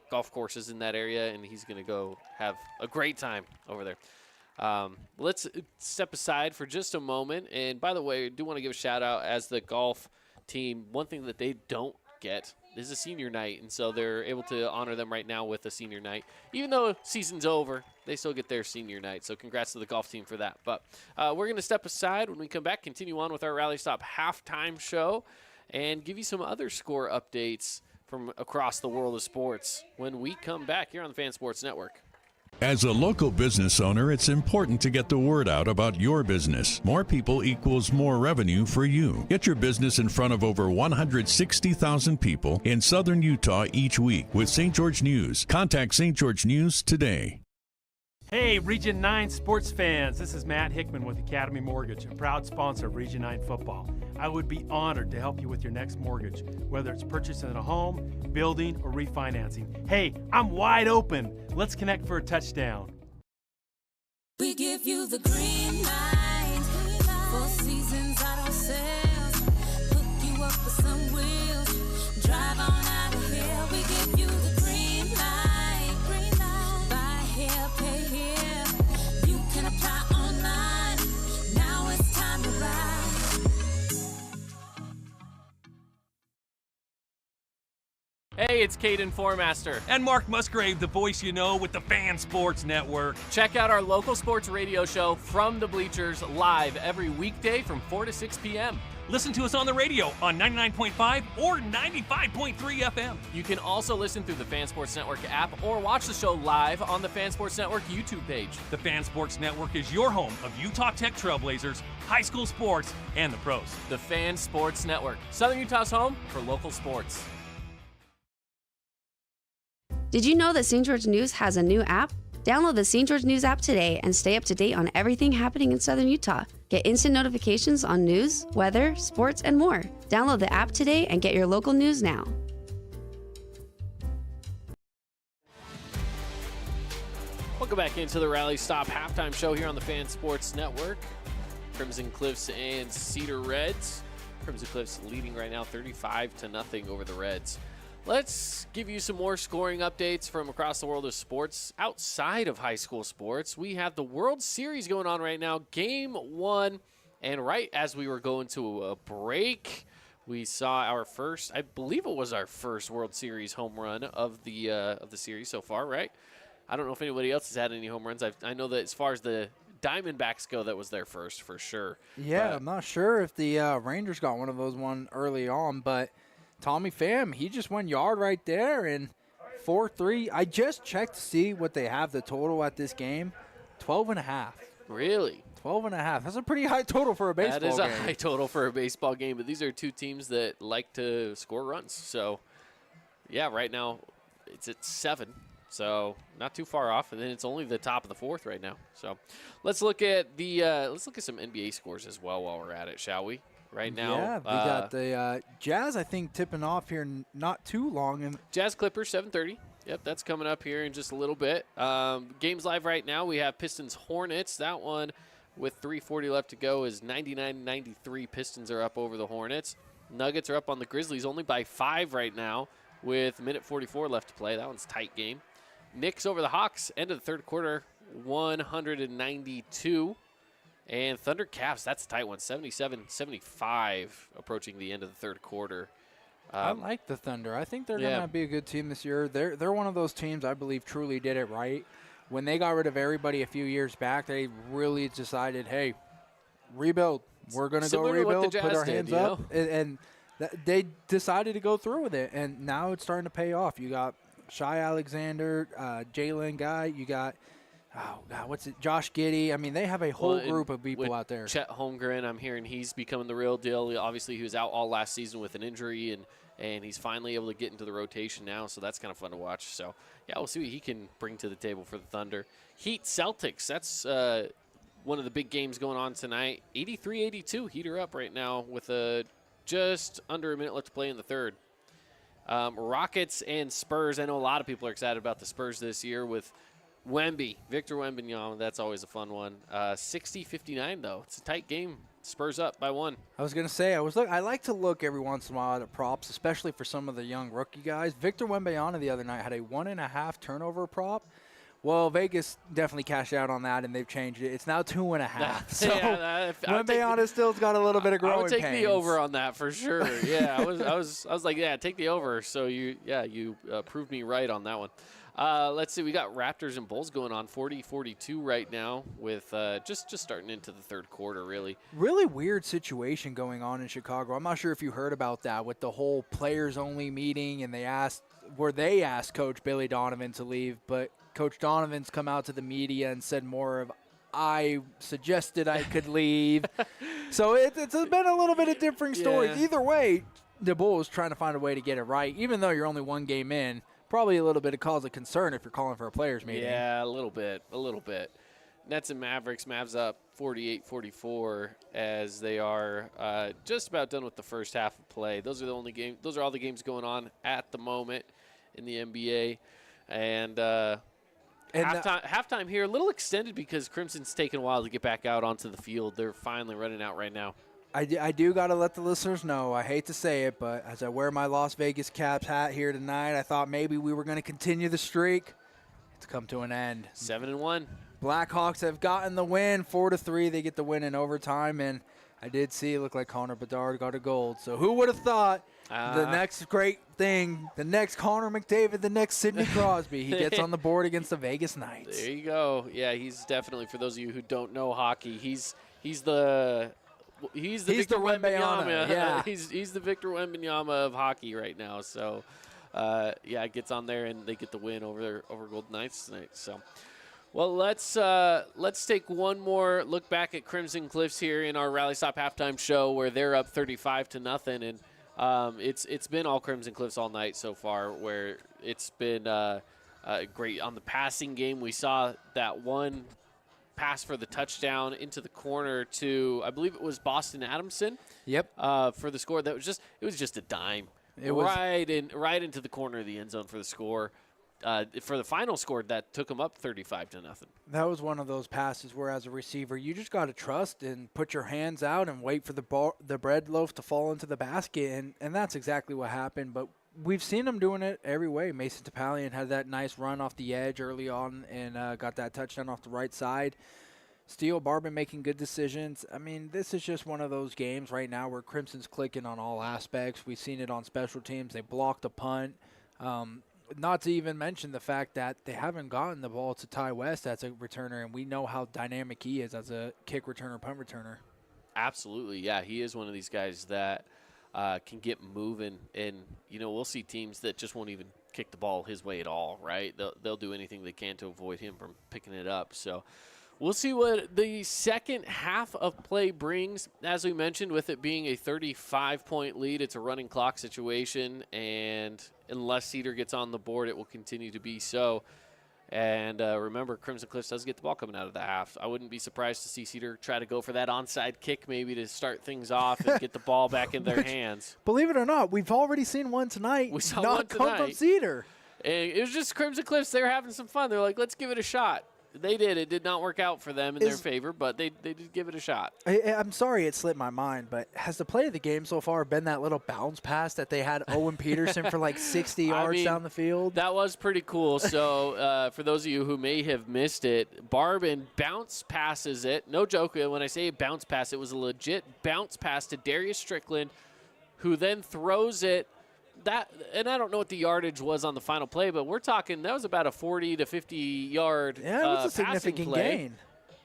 golf courses in that area, and he's going to go have a great time over there. Let's step aside for just a moment. And by the way, I do want to give a shout out as the golf team. One thing that they don't get is a senior night, and so they're able to honor them right now with a senior night. Even though season's over, they still get their senior night, so congrats to the golf team for that. But we're going to step aside. When we come back, continue on with our Rally Stop halftime show and give you some other score updates from across the world of sports when we come back here on the Fan Sports Network. As a local business owner, it's important to get the word out about your business. More people equals more revenue for you. Get your business in front of over 160,000 people in southern Utah each week with St. George News. Contact St. George News today. Hey, Region 9 sports fans. This is Matt Hickman with Academy Mortgage, a proud sponsor of Region 9 football. I would be honored to help you with your next mortgage, whether it's purchasing a home, building, or refinancing. Hey, I'm wide open. Let's connect for a touchdown. We give you the green light. 4 seasons auto sales. Hook you up with some wheels. Drive on out of here. We give you the green light. Buy here, pay here. You can apply online. Now it's time to ride. Hey, it's Caden Formaster. And Mark Musgrave, the voice you know with the Fan Sports Network. Check out our local sports radio show From the Bleachers live every weekday from 4 to 6 p.m. Listen to us on the radio on 99.5 or 95.3 FM. You can also listen through the Fan Sports Network app or watch the show live on the Fan Sports Network YouTube page. The Fan Sports Network is your home of Utah Tech Trailblazers, high school sports, and the pros. The Fan Sports Network, Southern Utah's home for local sports. Did you know that St. George News has a new app? Download the St. George News app today and stay up to date on everything happening in Southern Utah. Get instant notifications on news, weather, sports, and more. Download the app today and get your local news now. Welcome back into the Rally Stop halftime show here on the Fan Sports Network. Crimson Cliffs and Cedar Reds. Crimson Cliffs leading right now 35-0 over the Reds. Let's give you some more scoring updates from across the world of sports. Outside of high school sports, we have the World Series going on right now, Game 1. And right as we were going to a break, we saw our first, I believe it was our first World Series home run of the series so far, right? I don't know if anybody else has had any home runs. I know that as far as the Diamondbacks go, that was their first for sure. Yeah, I'm not sure if the Rangers got one of those one early on, but Tommy Pham, he just went yard right there, and 4-3. I just checked to see what they have the total at this game, 12.5. Really? 12.5. That's a pretty high total for a baseball game. That is a high total for a baseball game, but these are two teams that like to score runs. So, yeah, right now it's at 7. So not too far off, and then it's only the top of the 4th right now. So let's look at some NBA scores as well while we're at it, shall we? Right now, yeah, we got the Jazz, I think, tipping off here not too long. And Jazz Clippers 7:30. Yep, that's coming up here in just a little bit. Games live right now. We have Pistons Hornets. That one with 3:40 left to go is 99-93. Pistons are up over the Hornets. Nuggets are up on the Grizzlies only by 5 right now with 1:44 left to play. That one's a tight game. Knicks over the Hawks, end of the third quarter, 192. And Thunder Cavs, that's a tight one, 77-75 approaching the end of the third quarter. I like the Thunder. I think they're going to be a good team this year. They're one of those teams I believe truly did it right. When they got rid of everybody a few years back, they really decided, hey, rebuild. We're going to go rebuild, put our hands up. And they decided to go through with it, and now it's starting to pay off. You got Shai Alexander, Jalen Guy. You got, Josh Giddey. I mean, they have a whole group of people out there. Chet Holmgren, I'm hearing he's becoming the real deal. Obviously, he was out all last season with an injury, and he's finally able to get into the rotation now, so that's kind of fun to watch. So, yeah, we'll see what he can bring to the table for the Thunder. Heat Celtics, that's one of the big games going on tonight. 83-82, Heat are up right now with just under a minute left to play in the third. Rockets and Spurs. I know a lot of people are excited about the Spurs this year with Victor Wembanyama. That's always a fun one. 60-59, though. It's a tight game. Spurs up by 1. I was going to say, I like to look every once in a while at props, especially for some of the young rookie guys. Victor Wembanyama the other night had a 1.5 turnover prop. Well, Vegas definitely cashed out on that, and they've changed it. It's now 2.5. So Wembanyama still's got a little bit of growing pains. I would take the over on that for sure. Yeah, I was like, yeah, take the over. So you proved me right on that one. Let's see, we got Raptors and Bulls going on 40-42 right now with just starting into the third quarter, really. Really weird situation going on in Chicago. I'm not sure if you heard about that with the whole players-only meeting, and they asked Coach Billy Donovan to leave, but Coach Donovan's come out to the media and said more of, I suggested I could leave. So it's been a little bit of differing stories. Yeah. Either way, the Bulls trying to find a way to get it right, even though you're only one game in. Probably a little bit of cause of concern if you're calling for a players meeting. Yeah, a little bit. Nets and Mavericks. Mavs up 48-44 as they are just about done with the first half of play. Those are all the games going on at the moment in the NBA. And halftime here, a little extended because Crimson's taken a while to get back out onto the field. They're finally running out right now. I do got to let the listeners know, I hate to say it, but as I wear my Las Vegas Caps hat here tonight, I thought maybe we were going to continue the streak. It's come to an end. 7-1. Blackhawks have gotten the win, 4-3. They get the win in overtime, and I did see it looked like Connor Bedard got a gold. So who would have thought the next great thing, the next Connor McDavid, the next Sidney Crosby, he gets on the board against the Vegas Knights. There you go. Yeah, he's definitely, for those of you who don't know hockey, he's the Victor Wembanyama. Yeah. he's the Victor Wembanyama of hockey right now. So, it gets on there, and they get the win over Golden Knights tonight. So, well, let's take one more look back at Crimson Cliffs here in our Rally Stop halftime show, where they're up 35-0, and it's been all Crimson Cliffs all night so far, where it's been great on the passing game. We saw that one pass for the touchdown into the corner to, I believe it was Boston Adamson. Yep. For the score. It was just a dime. It was right into the corner of the end zone for the score. For the final score, that took them up 35-0. That was one of those passes where, as a receiver, you just got to trust and put your hands out and wait for the bread loaf to fall into the basket, and that's exactly what happened. But we've seen them doing it every way. Mason Topalian had that nice run off the edge early on and got that touchdown off the right side. Steele, Barban making good decisions. I mean, this is just one of those games right now where Crimson's clicking on all aspects. We've seen it on special teams. They blocked a punt. Not to even mention the fact that they haven't gotten the ball to Ty West as a returner, and we know how dynamic he is as a kick returner, punt returner. Absolutely, yeah. He is one of these guys that can get moving, and, we'll see teams that just won't even kick the ball his way at all, right? They'll do anything they can to avoid him from picking it up. So we'll see what the second half of play brings. As we mentioned, with it being a 35-point lead, it's a running clock situation, and unless Cedar gets on the board, it will continue to be so. And remember, Crimson Cliffs does get the ball coming out of the half. I wouldn't be surprised to see Cedar try to go for that onside kick maybe to start things off and get the ball back in their hands. Believe it or not, we've already seen one tonight. We saw not one come tonight from Cedar. And it was just Crimson Cliffs. They were having some fun. They're like, let's give it a shot. They did. It did not work out for them in their favor, but they did give it a shot. I'm sorry it slipped my mind, but has the play of the game so far been that little bounce pass that they had Owen Peterson for like 60 yards down the field? That was pretty cool. So for those of you who may have missed it, Barban bounce passes it. No joke. When I say bounce pass, it was a legit bounce pass to Darius Strickland, who then throws it. And I don't know what the yardage was on the final play, but we're talking that was about a 40 to 50-yard yeah, it was a significant gain.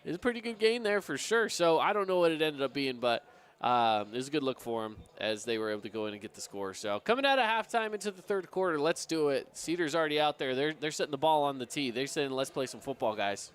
It was a pretty good gain there for sure. So I don't know what it ended up being, but it was a good look for them as they were able to go in and get the score. So coming out of halftime into the third quarter, let's do it. Cedar's already out there. They're setting the ball on the tee. They're saying, let's play some football, guys.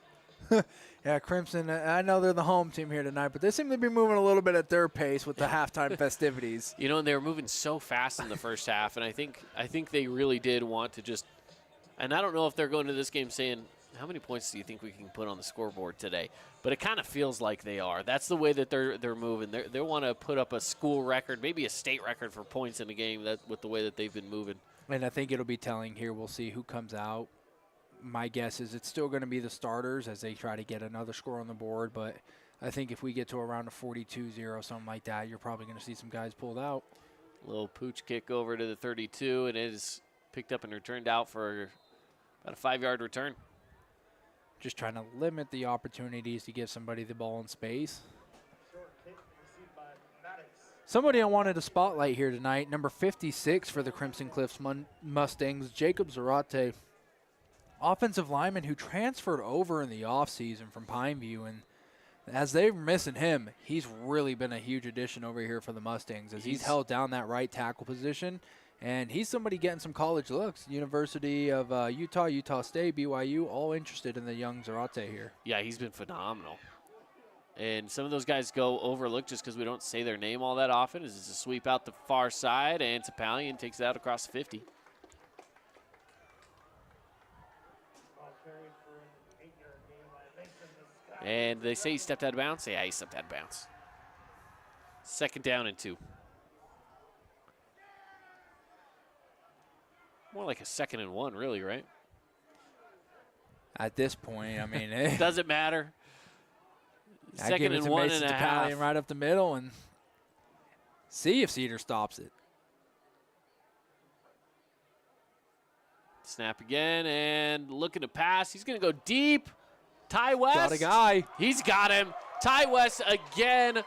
Yeah, Crimson, I know they're the home team here tonight, but they seem to be moving a little bit at their pace with the halftime festivities. And they were moving so fast in the first half, and I think they really did want to just – and I don't know if they're going to this game saying, how many points do you think we can put on the scoreboard today? But it kind of feels like they are. That's the way that they're moving. They want to put up a school record, maybe a state record for points in a game with the way that they've been moving. And I think it'll be telling here. We'll see who comes out. My guess is it's still going to be the starters as they try to get another score on the board, but I think if we get to around a 42-0, something like that, you're probably going to see some guys pulled out. Little pooch kick over to the 32, and it is picked up and returned out for about a 5-yard return. Just trying to limit the opportunities to give somebody the ball in space. Somebody I wanted to spotlight here tonight, number 56 for the Crimson Cliffs Mustangs, Jacob Zarate. Offensive lineman who transferred over in the offseason from Pineview, and as they're missing him, he's really been a huge addition over here for the Mustangs as he's held down that right tackle position, and he's somebody getting some college looks. University of Utah, Utah State, BYU, all interested in the young Zarate here. Yeah, he's been phenomenal. And some of those guys go overlooked just because we don't say their name all that often. This is a sweep out the far side, and Topalian takes it out across 50. And they say he stepped out of bounds. Yeah, he stepped out of bounds. 2nd down and 2. More like a 2nd and 1, really, right? At this point, I mean, does it matter? 2nd and 1 and a half. Right up the middle and see if Cedar stops it. Snap again and looking to pass. He's going to go deep. Ty West. Got a guy. He's got him. Ty West again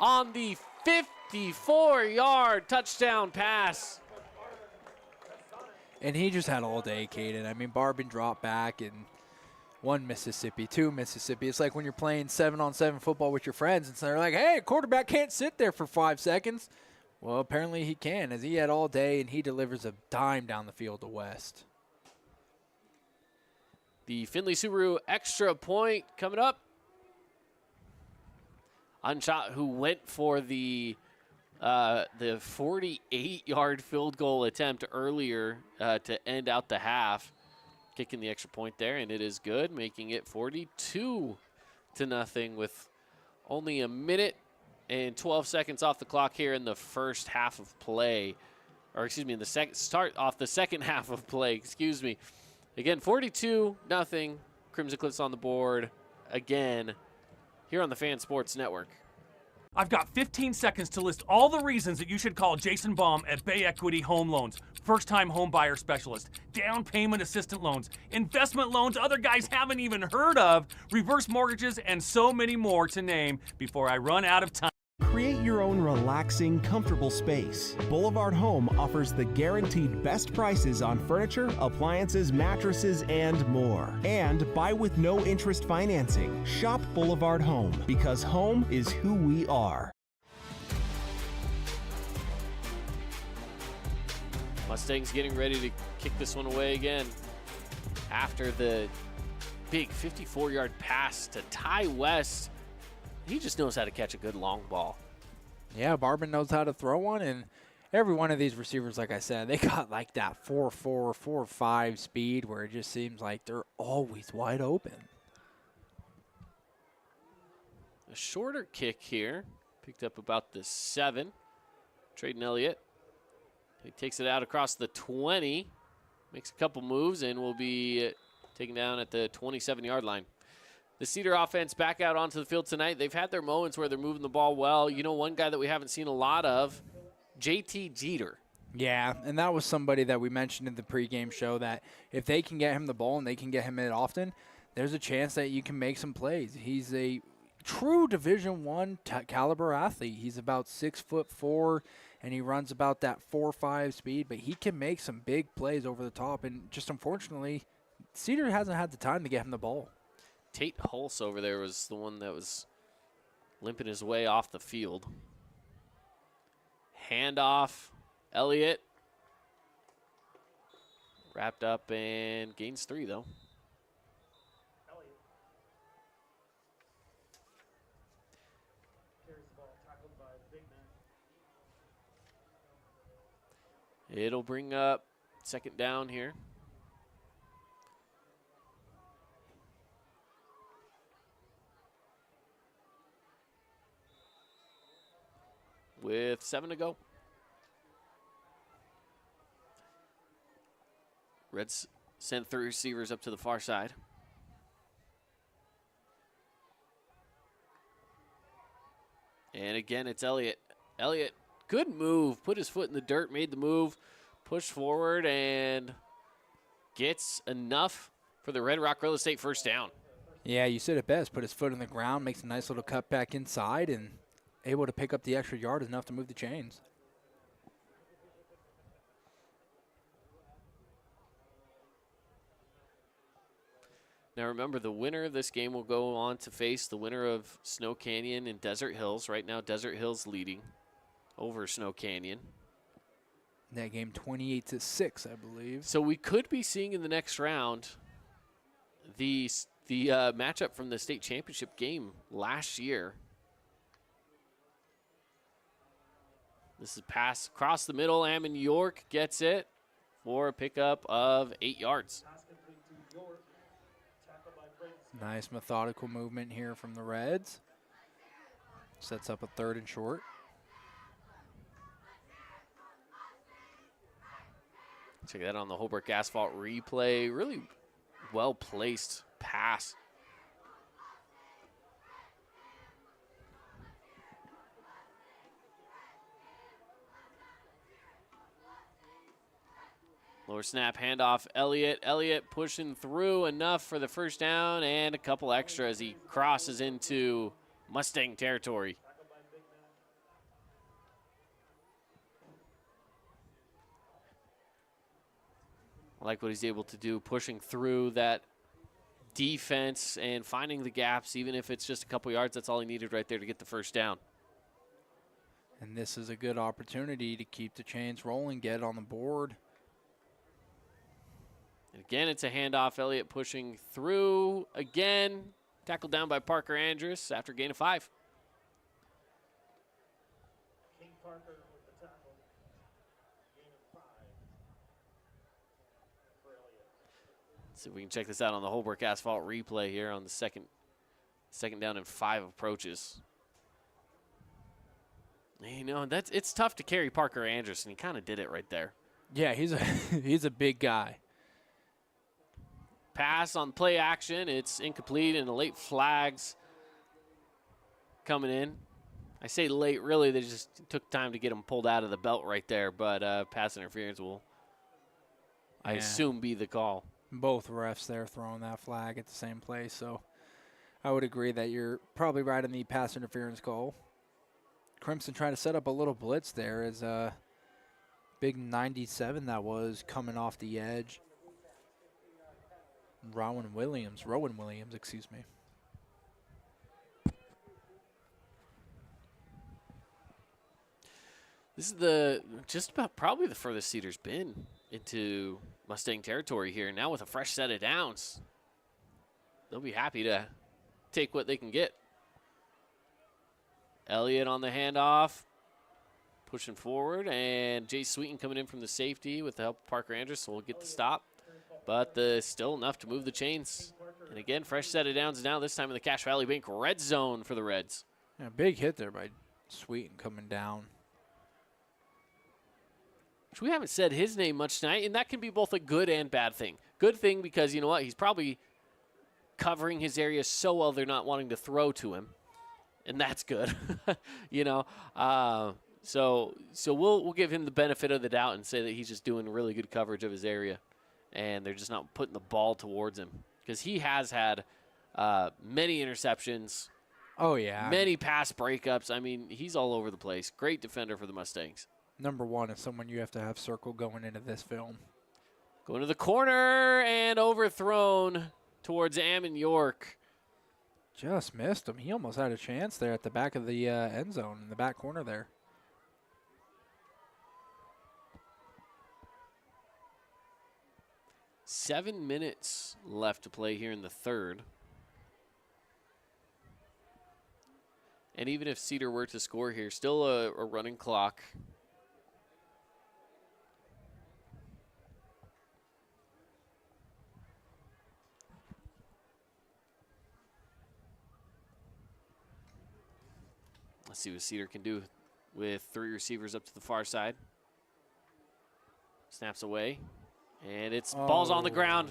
on the 54-yard touchdown pass. And he just had all day, Caden. I mean, Barban dropped back and 1 Mississippi, 2 Mississippi. It's like when you're playing 7-on-7 football with your friends and so they're like, hey, a quarterback can't sit there for 5 seconds. Well, apparently he can, as he had all day, and he delivers a dime down the field to West. The Findlay Subaru extra point coming up. Unshot, who went for the 48-yard field goal attempt earlier to end out the half, kicking the extra point there, and it is good, making it 42-0 with only a minute and 12 seconds off the clock here in the first half of play, or excuse me, in the start off the second half of play. Excuse me. Again, 42-0. Crimson Cliffs on the board again here on the Fan Sports Network. I've got 15 seconds to list all the reasons that you should call Jason Baum at Bay Equity Home Loans. First-time home buyer specialist, down payment assistant loans, investment loans other guys haven't even heard of, reverse mortgages, and so many more to name before I run out of time. Create your own relaxing, comfortable space. Boulevard Home offers the guaranteed best prices on furniture, appliances, mattresses, and more. And buy with no interest financing. Shop Boulevard Home, because home is who we are. Mustangs getting ready to kick this one away again after the big 54-yard pass to Ty West. He just knows how to catch a good long ball. Yeah, Barban knows how to throw one, and every one of these receivers, like I said, they got like that 4.4, 4.5 speed where it just seems like they're always wide open. A shorter kick here, picked up about the 7. Trayden Elliott. He takes it out across the 20, makes a couple moves, and will be taken down at the 27-yard line. The Cedar offense back out onto the field tonight. They've had their moments where they're moving the ball well. You know, one guy that we haven't seen a lot of, JT Jeter. Yeah, and that was somebody that we mentioned in the pregame show that if they can get him the ball and they can get him it often, there's a chance that you can make some plays. He's a true Division I caliber athlete. He's about 6'4", and he runs about that 4.5 speed, but he can make some big plays over the top. And just unfortunately, Cedar hasn't had the time to get him the ball. Tate Hulse over there was the one that was limping his way off the field. Handoff, Elliott. Wrapped up and gains 3, though. It'll bring up second down here. With 7 to go. Reds sent 3 receivers up to the far side. And again, it's Elliott. Elliott, good move. Put his foot in the dirt, made the move, pushed forward, and gets enough for the Red Rock Real Estate first down. Yeah, you said it best. Put his foot on the ground, makes a nice little cut back inside, and able to pick up the extra yard enough to move the chains. Now remember, the winner of this game will go on to face the winner of Snow Canyon and Desert Hills. Right now, Desert Hills leading over Snow Canyon. That game 28-6, I believe. So we could be seeing in the next round the matchup from the state championship game last year. This is a pass across the middle. Ammon York gets it for a pickup of 8 yards. Nice methodical movement here from the Reds. Sets up a 3rd and short. Check that on the Holbrook Asphalt replay. Really well-placed pass. Lower snap, handoff, Elliott. Elliott pushing through enough for the first down and a couple extra as he crosses into Mustang territory. I like what he's able to do, pushing through that defense and finding the gaps, even if it's just a couple yards. That's all he needed right there to get the first down. And this is a good opportunity to keep the chains rolling, get it on the board. And again, it's a handoff. Elliott pushing through again. Tackled down by Parker Andrus after gain of 5. King Parker with the tackle. Gain of 5 for Elliott. Let's see if we can check this out on the Holbrook Asphalt replay here on the second down and 5 approaches. You know, it's tough to carry Parker Andrus, and he kind of did it right there. Yeah, he's a big guy. Pass on play action. It's incomplete, and the late flags coming in. I say late, really, they just took time to get him pulled out of the belt right there, but pass interference will, I assume, be the call. Both refs there throwing that flag at the same place, so I would agree that you're probably right on the pass interference call. Crimson trying to set up a little blitz there as a big 97 that was coming off the edge. Rowan Williams, excuse me. This is just about probably the furthest Cedar's been into Mustang territory here. Now with a fresh set of downs, they'll be happy to take what they can get. Elliott on the handoff, pushing forward, and Jay Sweeten coming in from the safety with the help of Parker Andrews, so we'll get the stop. But still enough to move the chains. And again, fresh set of downs now, this time in the Cache Valley Bank red zone for the Reds. Yeah, big hit there by Sweeten coming down. Which we haven't said his name much tonight, and that can be both a good and bad thing. Good thing because, you know what, he's probably covering his area so well they're not wanting to throw to him. And that's good, you know. So we'll give him the benefit of the doubt and say that he's just doing really good coverage of his area. And they're just not putting the ball towards him. Because he has had many interceptions. Oh, yeah. Many pass breakups. I mean, he's all over the place. Great defender for the Mustangs. Number one is someone you have to have circle going into this film. Going to the corner and overthrown towards Ammon York. Just missed him. He almost had a chance there at the back of the end zone, in the back corner there. Seven minutes left to play here in the third. And even if Cedar were to score here, still a running clock. Let's see what Cedar can do with three receivers up to the far side. Snaps away. And it's ball's on the ground.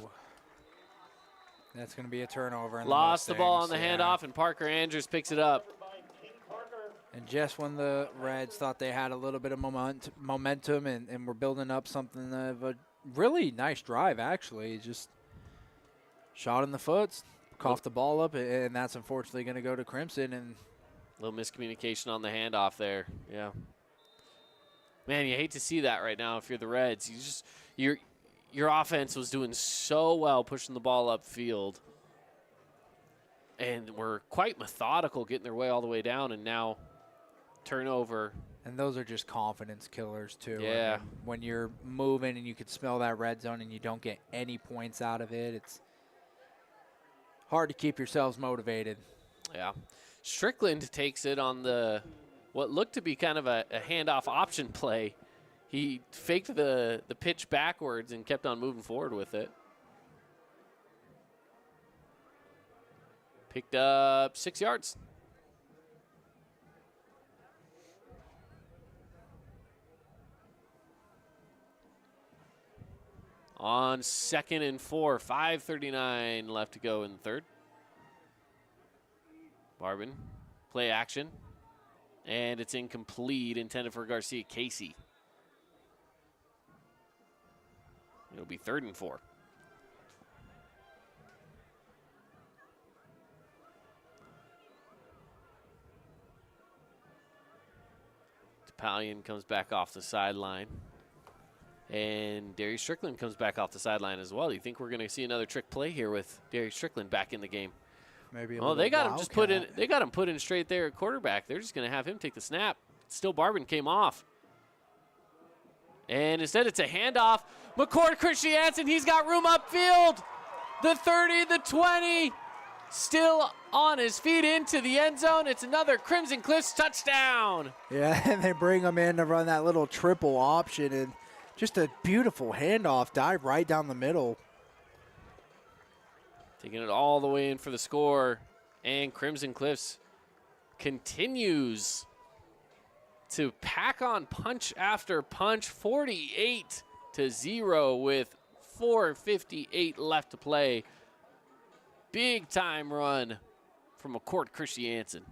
That's going to be a turnover. Lost the ball on the handoff, and Parker Andrews picks it up. And just when the Reds thought they had a little bit of momentum and were building up something of a really nice drive, actually, just shot in the foot, coughed the ball up, and that's unfortunately going to go to Crimson. And a little miscommunication on the handoff there. Yeah. Man, you hate to see that right now if you're the Reds. Your offense was doing so well pushing the ball upfield. And were quite methodical getting their way all the way down, and now turnover. And those are just confidence killers, too. Yeah. I mean, when you're moving and you could smell that red zone and you don't get any points out of it, it's hard to keep yourselves motivated. Yeah. Strickland takes it on what looked to be kind of a handoff option play. He faked the pitch backwards and kept on moving forward with it. Picked up 6 yards. On 2nd and 4, 5:39 left to go in the third. Barbin, play action. And it's incomplete, intended for Garcia Casey. It'll be 3rd and 4. Topalian comes back off the sideline. And Darius Strickland comes back off the sideline as well. You think we're going to see another trick play here with Darius Strickland back in the game? Maybe. Well, they got him just put in. They got him put in straight there at quarterback. They're just going to have him take the snap. Still, Barbin came off, and instead it's a handoff. McCord Christiansen, he's got room upfield. The 30, the 20, still on his feet into the end zone. It's another Crimson Cliffs touchdown. Yeah, and they bring him in to run that little triple option, and just a beautiful handoff, dive right down the middle. Taking it all the way in for the score. And Crimson Cliffs continues to pack on punch after punch. 48-0 with 4:58 left to play. Big time run from McCord Christiansen.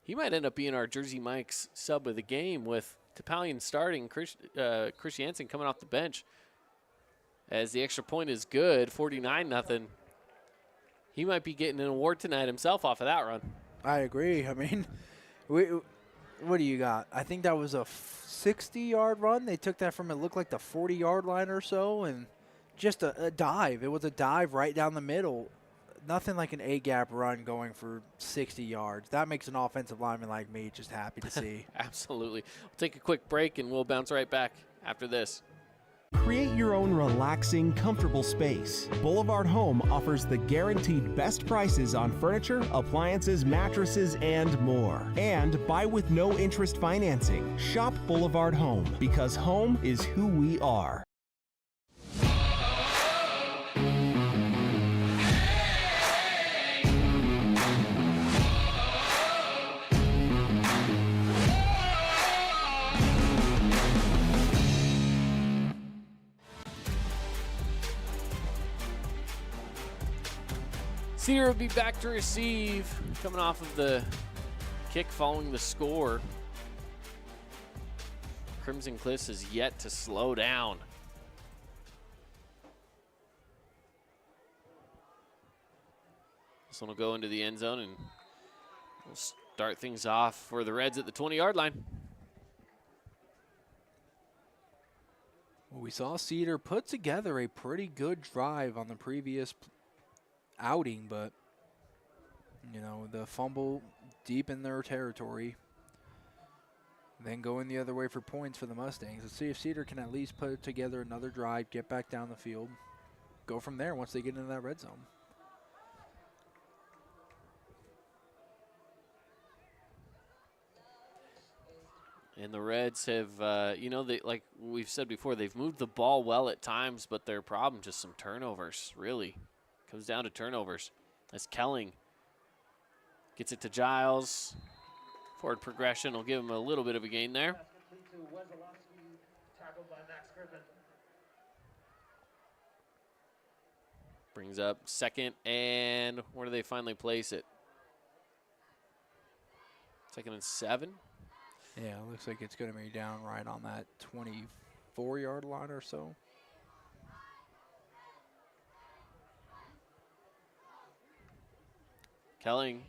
He might end up being our Jersey Mike's sub of the game with Topalian starting, Chris Jansen coming off the bench. As the extra point is good, 49-0. He might be getting an award tonight himself off of that run. I agree. I mean, what do you got? I think that was a 60-yard run. They took that from, it looked like the 40-yard line or so, and just a dive. It was a dive right down the middle. Nothing like an A-gap run going for 60 yards. That makes an offensive lineman like me just happy to see. Absolutely. We'll take a quick break, and we'll bounce right back after this. Create your own relaxing, comfortable space. Boulevard Home offers the guaranteed best prices on furniture, appliances, mattresses, and more. And buy with no interest financing. Shop Boulevard Home, because home is who we are. Cedar will be back to receive, coming off of the kick following the score. Crimson Cliffs is yet to slow down. This one will go into the end zone, and we'll start things off for the Reds at the 20-yard line. Well, we saw Cedar put together a pretty good drive on the previous outing, but you know, the fumble deep in their territory, then going the other way for points for the Mustangs. Let's see if Cedar can at least put together another drive, get back down the field, go from there once they get into that red zone. And the Reds have, you know, they, like we've said before, they've moved the ball well at times, but their problem just some turnovers, really. Comes down to turnovers as Kelling gets it to Giles. Forward progression will give him a little bit of a gain there. Brings up second, and where do they finally place it? 2nd and 7. Yeah, it looks like it's going to be down right on that 24-yard line or so. Kelling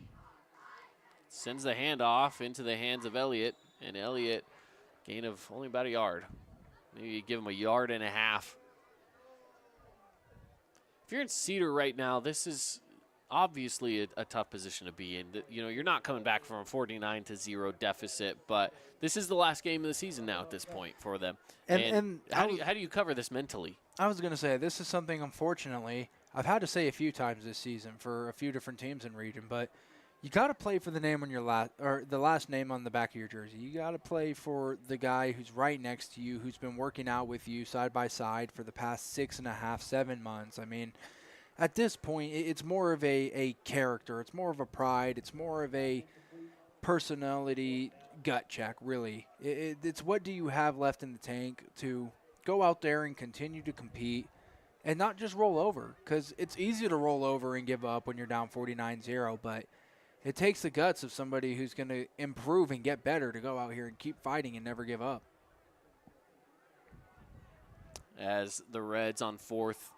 sends the handoff into the hands of Elliott, and Elliott, gain of only about a yard. Maybe you give him a yard and a half. If you're in Cedar right now, this is obviously a tough position to be in. You know, you're not coming back from a 49-0 deficit, but this is the last game of the season now at this point for them. And how do you cover this mentally? I was going to say, this is something, unfortunately, I've had to say a few times this season for a few different teams in region, but you got to play for the name on your the last name on the back of your jersey. You got to play for the guy who's right next to you, who's been working out with you side by side for the past 6.5, 7 months. I mean, at this point, it's more of a character. It's more of a pride. It's more of a personality gut check, really. It's what do you have left in the tank to go out there and continue to compete and not just roll over, because it's easy to roll over and give up when you're down 49-0, but it takes the guts of somebody who's going to improve and get better to go out here and keep fighting and never give up. As the Reds on 4th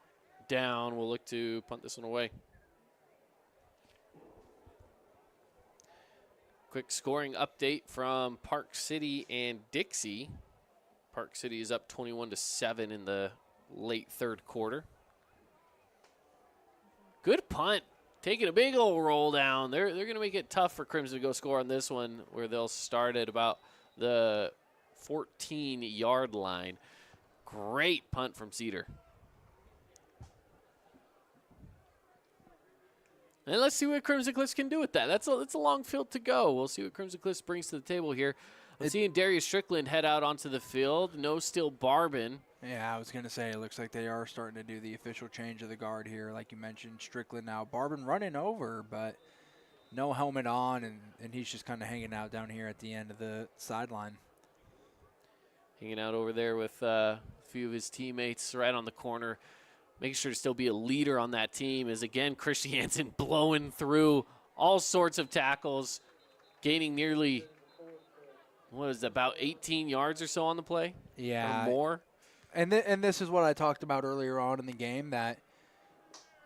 down will look to punt this one away. Quick scoring update from Park City and Dixie. Park City is up 21-7 in the late 3rd quarter. Good punt. Taking a big old roll down. They're going to make it tough for Crimson to go score on this one, where they'll start at about the 14-yard line. Great punt from Cedar. And let's see what Crimson Cliffs can do with that. That's a long field to go. We'll see what Crimson Cliffs brings to the table here. I'm seeing Darius Strickland head out onto the field. No Still Barbin. Yeah, I was going to say, it looks like they are starting to do the official change of the guard here. Like you mentioned, Strickland now. Barbin running over, but no helmet on, and he's just kind of hanging out down here at the end of the sideline. Hanging out over there with a few of his teammates right on the corner. Making sure to still be a leader on that team is, again, Chris Jansen blowing through all sorts of tackles. gaining nearly, about 18 yards or so on the play? Yeah. Or more? And this is what I talked about earlier on in the game, that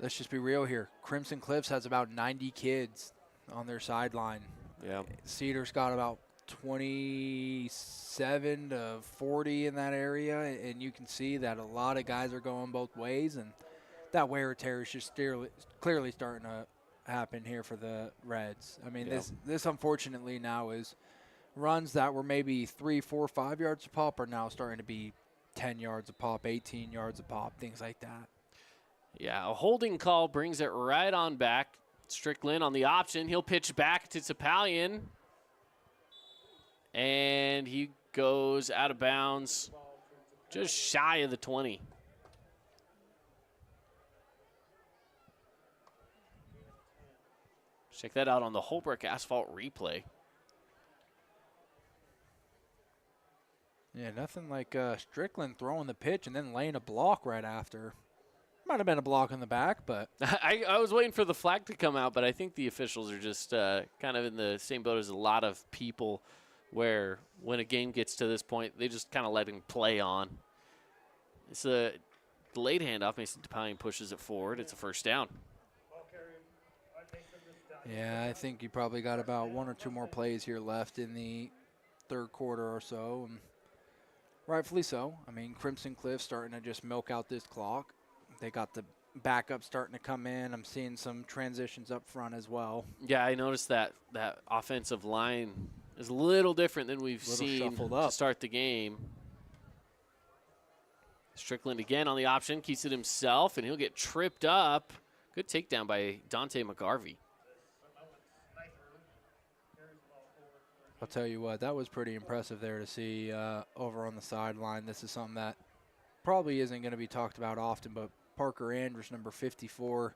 let's just be real here. Crimson Cliffs has about 90 kids on their sideline. Yeah. Cedar's got about 27 to 40 in that area, and you can see that a lot of guys are going both ways, and that wear and tear is just clearly starting to happen here for the Reds. I mean, this unfortunately now is runs that were maybe 3, 4, 5 yards a pop are now starting to be 10 yards a pop, 18 yards a pop, things like that. Yeah, a holding call brings it right on back. Strickland on the option. He'll pitch back to Topalian. And he goes out of bounds just shy of the 20. Check that out on the Holbrook Asphalt replay. Yeah, nothing like Strickland throwing the pitch and then laying a block right after. Might have been a block in the back, but. I was waiting for the flag to come out, but I think the officials are just kind of in the same boat as a lot of people, where when a game gets to this point, they just kind of let him play on. It's a delayed handoff. Mason Topalian pushes it forward. It's a first down. Yeah, I think you probably got about 1 or 2 more plays here left in the third quarter or so, and rightfully so. I mean, Crimson Cliff starting to just milk out this clock. They got the backup starting to come in. I'm seeing some transitions up front as well. Yeah, I noticed that offensive line is a little different than we've seen to start the game. Strickland again on the option, keeps it himself, and he'll get tripped up. Good takedown by Dante McGarvey. I'll tell you what, that was pretty impressive there to see over on the sideline. This is something that probably isn't going to be talked about often, but Parker Andrews, number 54,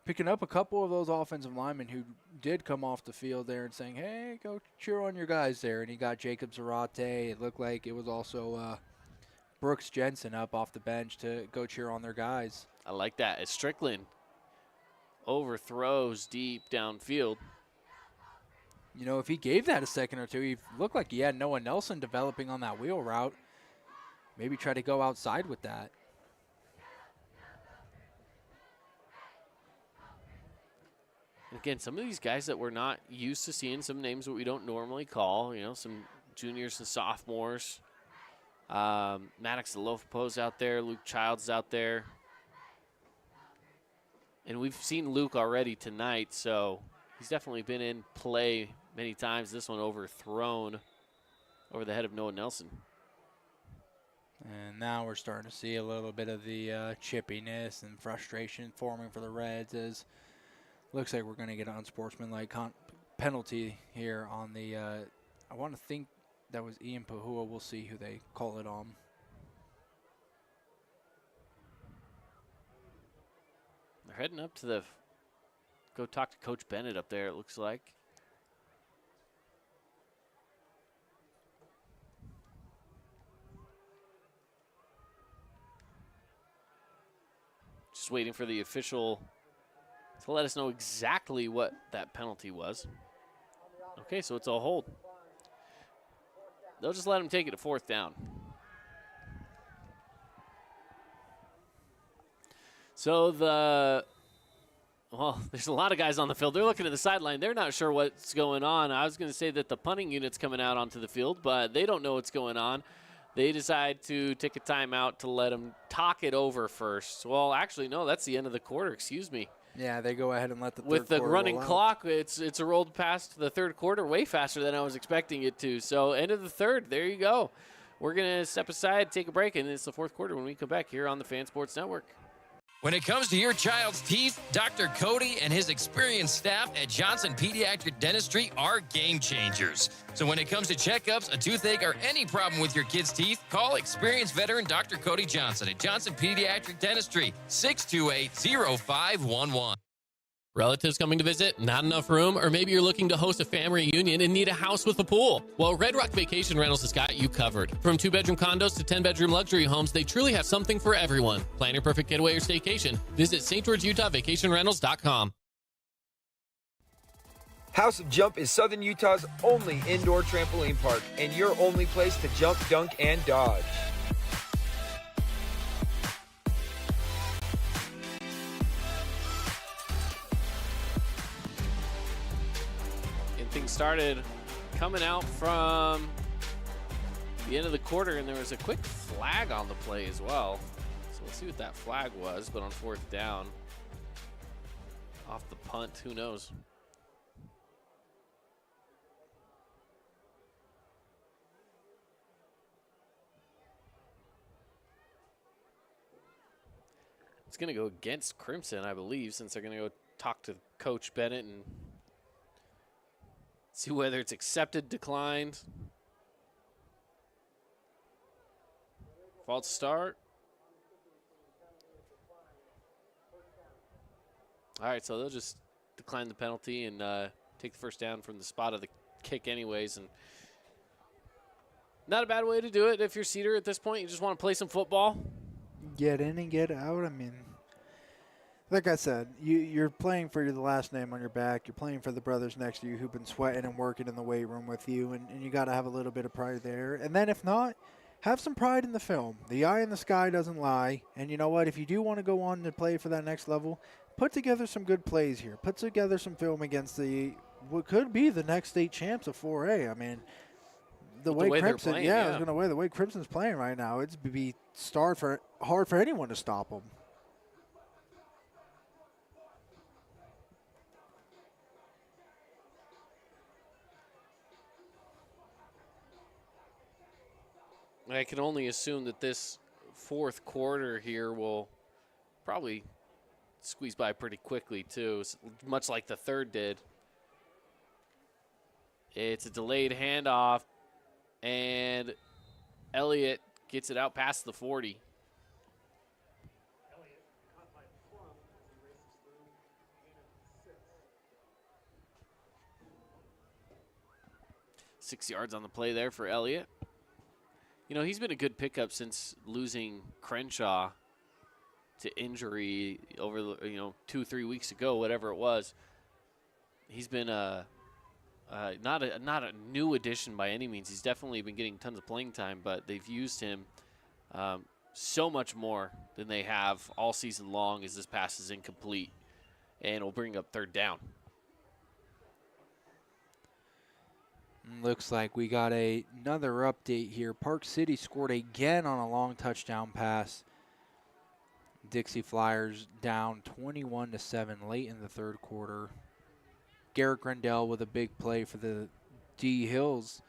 picking up a couple of those offensive linemen who did come off the field there and saying, hey, go cheer on your guys there. And he got Jacob Zarate. It looked like it was also Brooks Jensen up off the bench to go cheer on their guys. I like that. As Strickland overthrows deep downfield. You know, if he gave that a second or two, he looked like he had Noah Nelson developing on that wheel route. Maybe try to go outside with that. Again, some of these guys that we're not used to seeing, some names that we don't normally call, you know, some juniors and sophomores. Maddox Lofopo's out there, Luke Childs out there. And we've seen Luke already tonight, so he's definitely been in play many times. This one overthrown over the head of Noah Nelson. And now we're starting to see a little bit of the chippiness and frustration forming for the Reds, as looks like we're going to get an unsportsmanlike penalty here on the, I want to think that was Ian Pahua. We'll see who they call it on. They're heading up to go talk to Coach Bennett up there, it looks like. Just waiting for the official to let us know exactly what that penalty was. Okay, so it's a hold. They'll just let him take it to fourth down. So there's a lot of guys on the field. They're looking at the sideline. They're not sure what's going on. I was going to say that the punting unit's coming out onto the field, but they don't know what's going on. They decide to take a timeout to let them talk it over first. Well, actually, no, that's the end of the quarter. Excuse me. Yeah, they go ahead and let the third with the quarter running roll out. clock, it's rolled past the third quarter way faster than I was expecting it to. So end of the third, there you go. We're going to step aside, take a break, and it's the fourth quarter when we come back here on the Fan Sports Network. When it comes to your child's teeth, Dr. Cody and his experienced staff at Johnson Pediatric Dentistry are game changers. So when it comes to checkups, a toothache, or any problem with your kid's teeth, call experienced veteran Dr. Cody Johnson at Johnson Pediatric Dentistry, 628-0511. Relatives coming to visit, not enough room, or maybe you're looking to host a family reunion and need a house with a pool. Well, Red Rock Vacation Rentals has got you covered. From 2-bedroom condos to 10-bedroom luxury homes, they truly have something for everyone. Plan your perfect getaway or staycation. Visit St. George, Utah, vacationrentals.com. House of Jump is Southern Utah's only indoor trampoline park and your only place to jump, dunk, and dodge. And things started coming out from the end of the quarter, and there was a quick flag on the play as well. So we'll see what that flag was, but on 4th down, off the punt, who knows? It's going to go against Crimson, I believe, since they're going to go talk to Coach Bennett and see whether it's accepted, declined. False start. All right, so they'll just decline the penalty and take the first down from the spot of the kick anyways. And not a bad way to do it if you're Cedar at this point. You just want to play some football. Get in and get out. I mean, like I said, you're playing for the last name on your back. You're playing for the brothers next to you who've been sweating and working in the weight room with you, and you got to have a little bit of pride there. And then if not, have some pride in the film. The eye in the sky doesn't lie. And you know what? If you do want to go on to play for that next level, put together some good plays here. Put together some film against what could be the next state champs of 4A. I mean, the way Crimson, playing, I was going to way the way Crimson's playing right now, it's be hard for anyone to stop them. I can only assume that this 4th quarter here will probably squeeze by pretty quickly too, much like the 3rd did. It's a delayed handoff, and Elliott gets it out past the 40. 6 yards on the play there for Elliott. You know, he's been a good pickup since losing Crenshaw to injury over, 2-3 weeks ago, whatever it was. He's been not a new addition by any means. He's definitely been getting tons of playing time, but they've used him so much more than they have all season long as this pass is incomplete, and will bring up 3rd down. Looks like we got another update here. Park City scored again on a long touchdown pass. Dixie Flyers down 21-7 late in the 3rd quarter. Garrett Grandel with a big play for the D Hills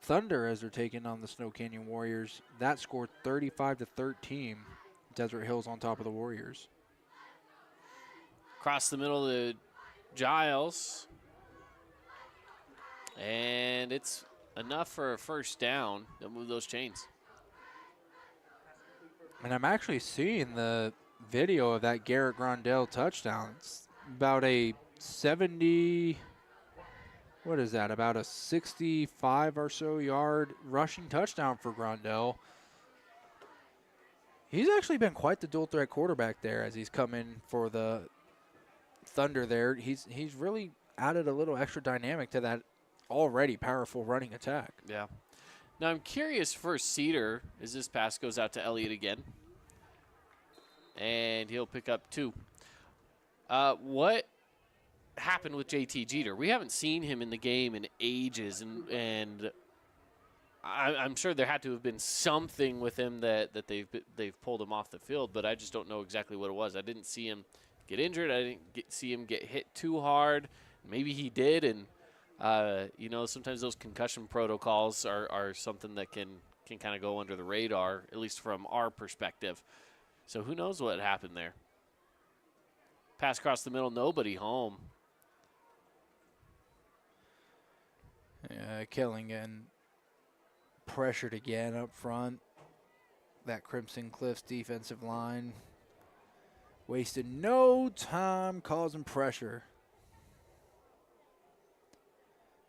Thunder as they're taking on the Snow Canyon Warriors. That scored 35-13. Desert Hills on top of the Warriors. Across the middle to Giles. And it's enough for a first down. They'll move those chains. And I'm actually seeing the video of that Garrett Grandel touchdown. It's about a 70, what is that, about a 65 or so yard rushing touchdown for Grandel. He's actually been quite the dual threat quarterback there as he's come in for the Thunder there. He's really added a little extra dynamic to that already powerful running attack. Yeah. Now I'm curious for Cedar as this pass goes out to Elliott again. And he'll pick up 2. What happened with JT Jeter? We haven't seen him in the game in ages, and I'm sure there had to have been something with him that they've pulled him off the field, but I just don't know exactly what it was. I didn't see him get injured. I didn't see him get hit too hard. Maybe he did, and sometimes those concussion protocols are something that can kind of go under the radar, at least from our perspective. So who knows what happened there. Pass across the middle, nobody home. Killian pressured again up front. That Crimson Cliffs defensive line wasted no time causing pressure.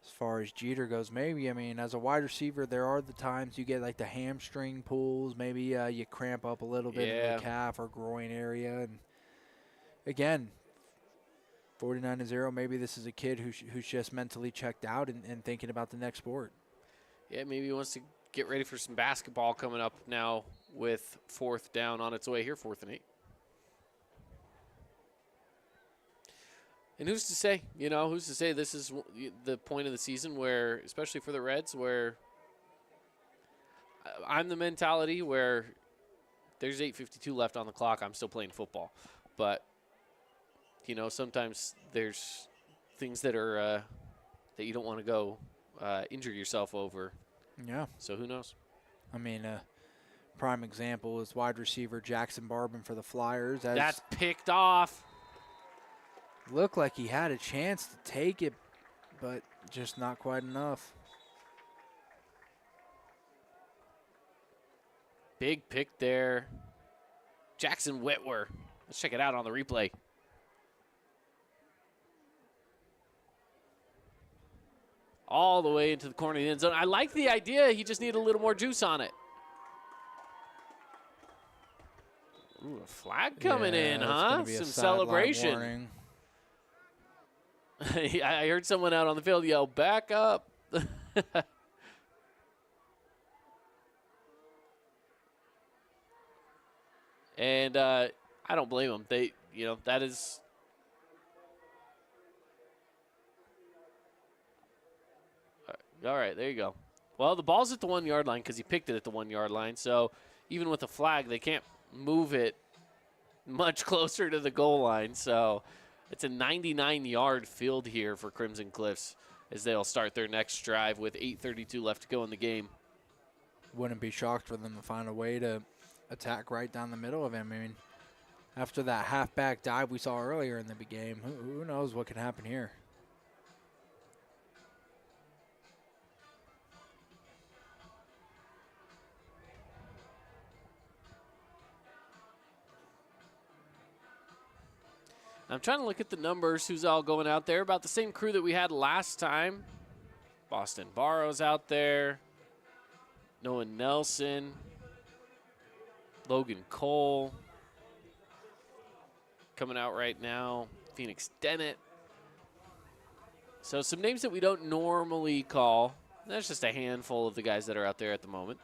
As far as Jeter goes, maybe, as a wide receiver, there are the times you get like the hamstring pulls. Maybe you cramp up a little bit in the calf or groin area. And again, 49-0. Maybe this is a kid who's just mentally checked out and thinking about the next sport. Yeah, maybe he wants to get ready for some basketball coming up now with 4th down on its way here, 4th and 8. And who's to say, who's to say this is the point of the season where, especially for the Reds, where I'm the mentality where there's 8:52 left on the clock. I'm still playing football. But, sometimes there's things that are that you don't want to go injure yourself over. Yeah. So who knows? I mean, prime example is wide receiver Jackson Barbin for the Flyers. That's picked off. Looked like he had a chance to take it, but just not quite enough. Big pick there. Jackson Whitwer. Let's check it out on the replay. All the way into the corner of the end zone. I like the idea. He just needed a little more juice on it. Ooh, a flag coming in, huh? Some celebration. I heard someone out on the field yell, "Back up." And I don't blame them. That is. All right, there you go. Well, the ball's at the 1 yard line because he picked it at the 1 yard line. So even with a flag, they can't move it much closer to the goal line. So it's a 99-yard field here for Crimson Cliffs as they'll start their next drive with 8:32 left to go in the game. Wouldn't be shocked for them to find a way to attack right down the middle of him. I mean, after that halfback dive we saw earlier in the game, who knows what can happen here. I'm trying to look at the numbers, who's all going out there. About the same crew that we had last time. Boston Barrow's out there. Noah Nelson. Logan Cole. Coming out right now. Phoenix Dennett. So some names that we don't normally call. That's just a handful of the guys that are out there at the moment.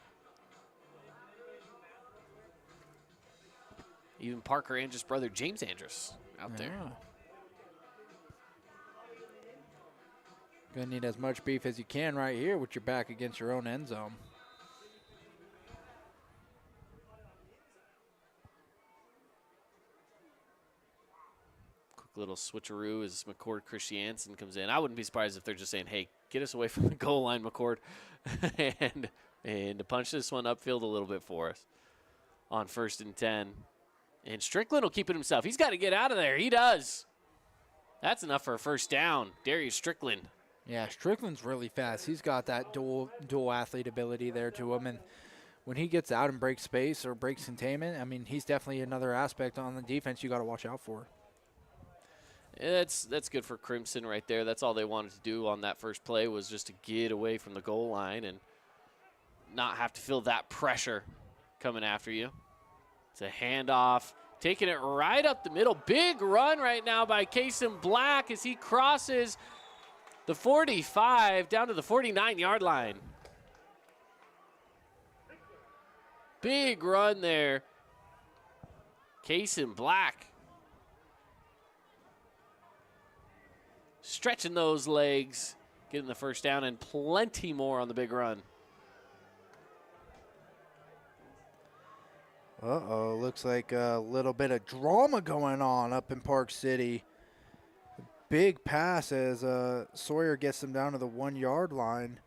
Even Parker Andrus' brother, James Andrus, out there. Gonna need as much beef as you can right here with your back against your own end zone. Quick little switcheroo as McCord Christiansen comes in. I wouldn't be surprised if they're just saying, hey, get us away from the goal line, McCord, and to punch this one upfield a little bit for us on 1st and 10. And Strickland will keep it himself. He's got to get out of there. He does. That's enough for a 1st down. Darius Strickland. Yeah, Strickland's really fast. He's got that dual athlete ability there to him. And when he gets out and breaks space or breaks containment, I mean, he's definitely another aspect on the defense you got to watch out for. That's good for Crimson right there. That's all they wanted to do on that first play was just to get away from the goal line and not have to feel that pressure coming after you. It's a handoff, taking it right up the middle. Big run right now by Kason Black as he crosses the 45 down to the 49-yard line. Big run there. Kason Black stretching those legs, getting the 1st down, and plenty more on the big run. Uh-oh, looks like a little bit of drama going on up in Park City. Big pass as Sawyer gets them down to the 1 yard line.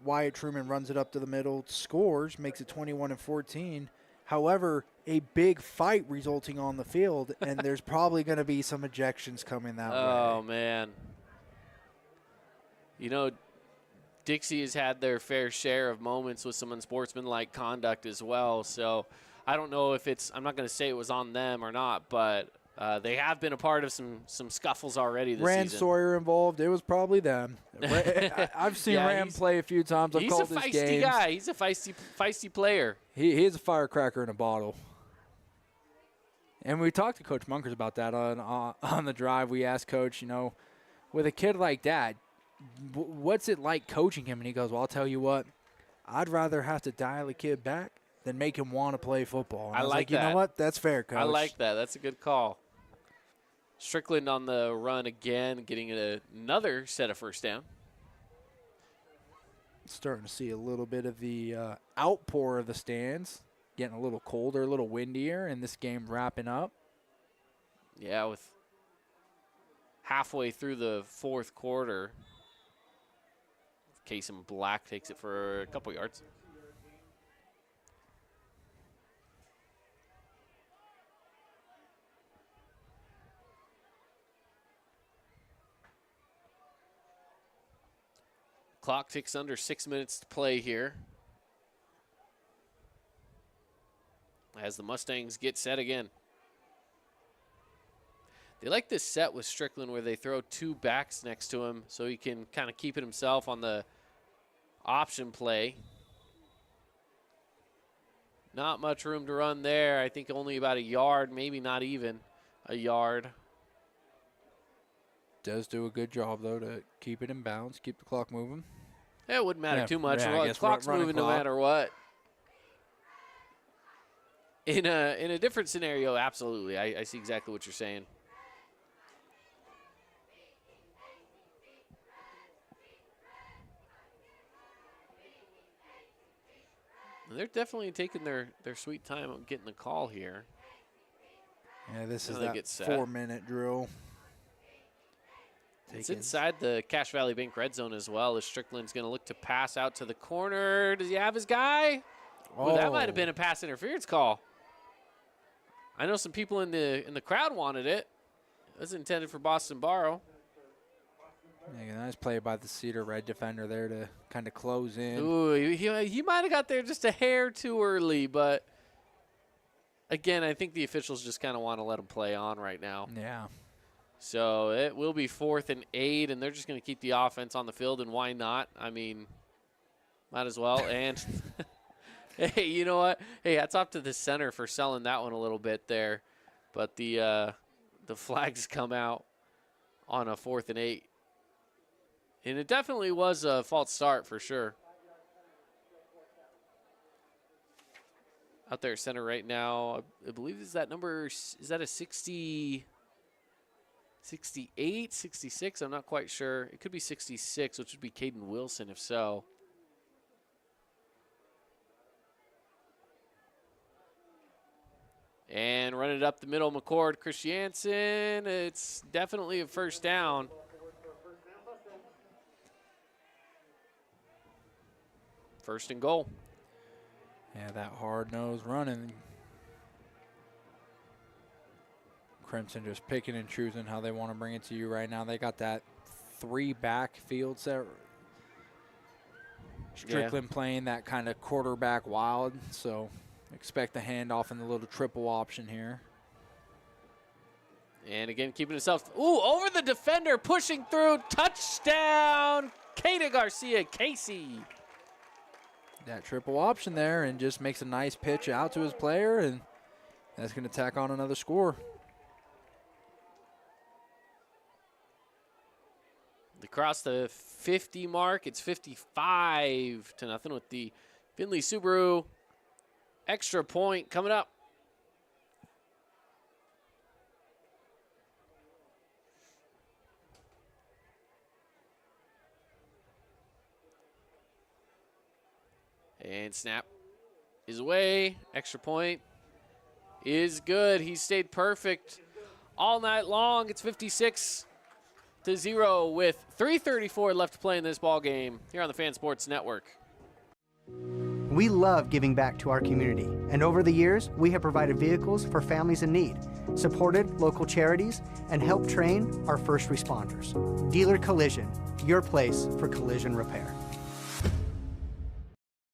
Wyatt Truman runs it up to the middle, scores, makes it 21-14. However, a big fight resulting on the field, and there's probably going to be some ejections coming that way. Oh, man. Dixie has had their fair share of moments with some unsportsmanlike conduct as well, so I don't know if I'm not going to say it was on them or not, but they have been a part of some scuffles already this Rand season. Sawyer involved. It was probably them. I've seen Rand play a few times. I've called his games. He's a feisty guy. He's a feisty player. He's a firecracker in a bottle. And we talked to Coach Munkers about that on the drive. We asked Coach, you know, with a kid like that, what's it like coaching him? And he goes, well, I'll tell you what, I'd rather have to dial a kid back than make him want to play football. And I was like, you know what? That's fair, Coach. I like that. That's a good call. Strickland on the run again, getting another set of first down. Starting to see a little bit of the outpour of the stands. Getting a little colder, a little windier, and this game wrapping up. Yeah, with halfway through the fourth quarter, Case in Black takes it for a couple yards. Clock ticks under 6 minutes to play here, as the Mustangs get set again. They like this set with Strickland where they throw two backs next to him so he can kind of keep it himself on the option play. Not much room to run there. I think only about a yard, maybe not even a yard. Does do a good job, though, to keep it in bounds, keep the clock moving. Yeah, it wouldn't matter too much. Yeah, the clock's moving no matter what. In a different scenario, absolutely. I see exactly what you're saying. They're definitely taking their sweet time on getting the call here. Yeah, this is that 4-minute drill. It's inside the Cache Valley Bank red zone as well, as Strickland's going to look to pass out to the corner. Does he have his guy? Oh. Well, that might have been a pass interference call. I know some people in the crowd wanted it. It was intended for Boston Barrow. Yeah, nice play by the Cedar red defender there to kind of close in. Ooh, he might have got there just a hair too early, but again, I think the officials just kind of want to let him play on right now. Yeah. So it will be 4th and 8, and they're just going to keep the offense on the field, and why not? I mean, might as well. And hey, you know what? Hey, hats off to the center for selling that one a little bit there. But the flags come out on a 4th and 8. And it definitely was a false start for sure. Out there center right now, I believe is that number, is that a 60, 68, 66? I'm not quite sure. It could be 66, which would be Caden Wilson if so. And run it up the middle, McCord Christiansen. It's definitely a first down. First and goal. Yeah, that hard-nosed running. Crimson just picking and choosing how they want to bring it to you right now. They got that 3-back field set. Strickland playing that kind of quarterback wild, so expect the handoff in the little triple option here. And again, keeping himself, over the defender, pushing through, touchdown, Kata Garcia Casey. That triple option there and just makes a nice pitch out to his player, and that's going to tack on another score. Across the 50 mark, it's 55-0 with the Findlay Subaru extra point coming up. And snap is away. Extra point is good. He stayed perfect all night long. It's 56-0 with 3:34 left to play in this ball game here on the Fan Sports Network. We love giving back to our community, and over the years, we have provided vehicles for families in need, supported local charities, and helped train our first responders. Dealer Collision, your place for collision repair.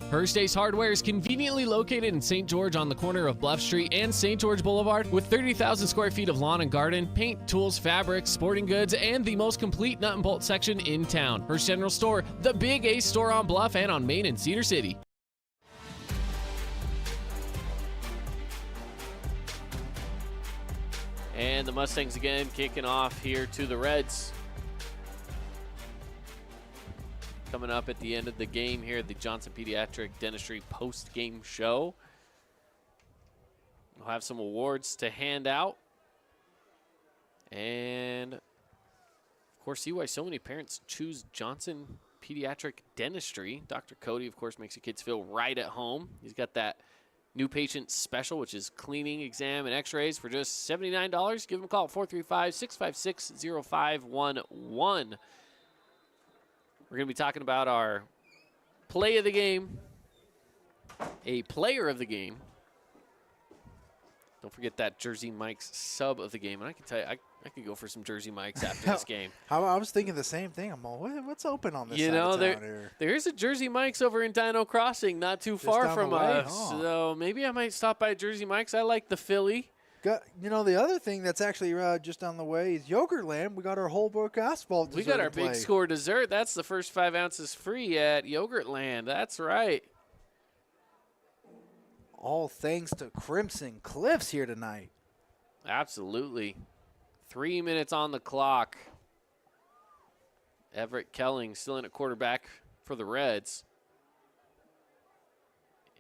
First Ace Hardware is conveniently located in St. George on the corner of Bluff Street and St. George Boulevard with 30,000 square feet of lawn and garden, paint, tools, fabrics, sporting goods, and the most complete nut and bolt section in town. First General Store, the Big Ace store on Bluff and on Main in Cedar City. And the Mustangs again kicking off here to the Reds. Coming up at the end of the game here at the Johnson Pediatric Dentistry post-game show. We'll have some awards to hand out. And, of course, see why so many parents choose Johnson Pediatric Dentistry. Dr. Cody, of course, makes your kids feel right at home. He's got that new patient special, which is cleaning, exam, and x-rays for just $79. Give him a call at 435-656-0511. We're going to be talking about our play of the game, a player of the game. Don't forget that Jersey Mike's sub of the game. And I can tell you, I could go for some Jersey Mike's after this game. I was thinking the same thing. I'm all, what's open on this side of town here? There is a Jersey Mike's over in Dino Crossing, not too far from us. So maybe I might stop by Jersey Mike's. I like the Philly. The other thing that's actually just on the way is Yogurtland. We got our Holbrook asphalt dessert. We got our big score dessert. That's the first 5 ounces free at Yogurtland. That's right. All thanks to Crimson Cliffs here tonight. Absolutely. 3 minutes on the clock. Everett Kelling still in at quarterback for the Reds.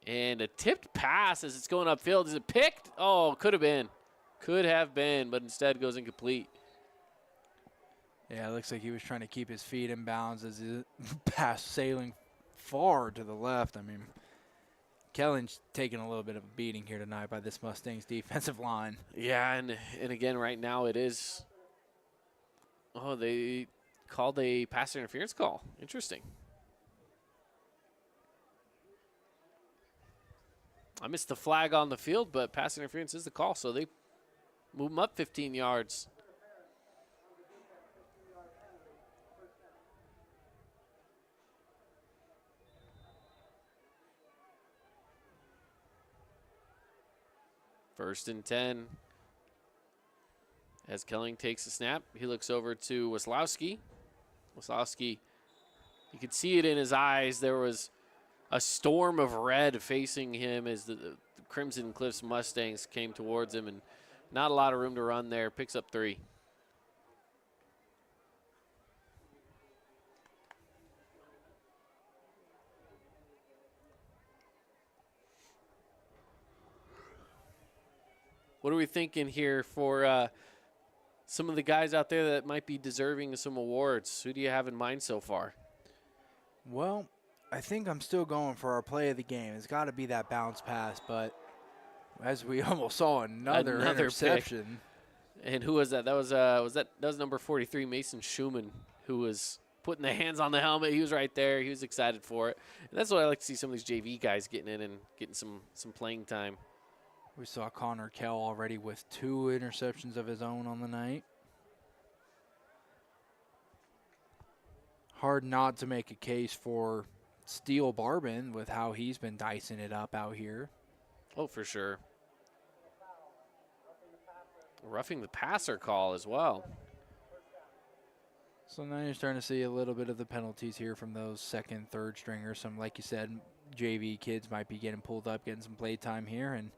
And a tipped pass as it's going upfield. Is it picked? Oh, could have been. Could have been, but instead goes incomplete. Yeah, it looks like he was trying to keep his feet in bounds as the pass sailing far to the left. I mean, Kellen's taking a little bit of a beating here tonight by this Mustangs defensive line. Yeah, and again, right now it is. Oh, they called a pass interference call. Interesting. I missed the flag on the field, but pass interference is the call, so they move him up 15 yards. First and 10. As Kelling takes the snap, he looks over to Waslowski. Waslowski, you could see it in his eyes. There was a storm of red facing him as the Crimson Cliffs Mustangs came towards him, and not a lot of room to run there. Picks up 3. What are we thinking here for some of the guys out there that might be deserving of some awards? Who do you have in mind so far? Well, I think I'm still going for our play of the game. It's got to be that bounce pass, but as we almost saw, another interception. Pick. And who was that? That was number 43, Mason Schumann, who was putting the hands on the helmet. He was right there. He was excited for it. And that's what I like to see some of these JV guys getting in and getting some playing time. We saw Connor Kell already with 2 interceptions of his own on the night. Hard not to make a case for Steele Barbin with how he's been dicing it up out here. Oh, for sure. Roughing the passer call as well. So now you're starting to see a little bit of the penalties here from those second, third stringers. Some, like you said, JV kids might be getting pulled up, getting some play time here, and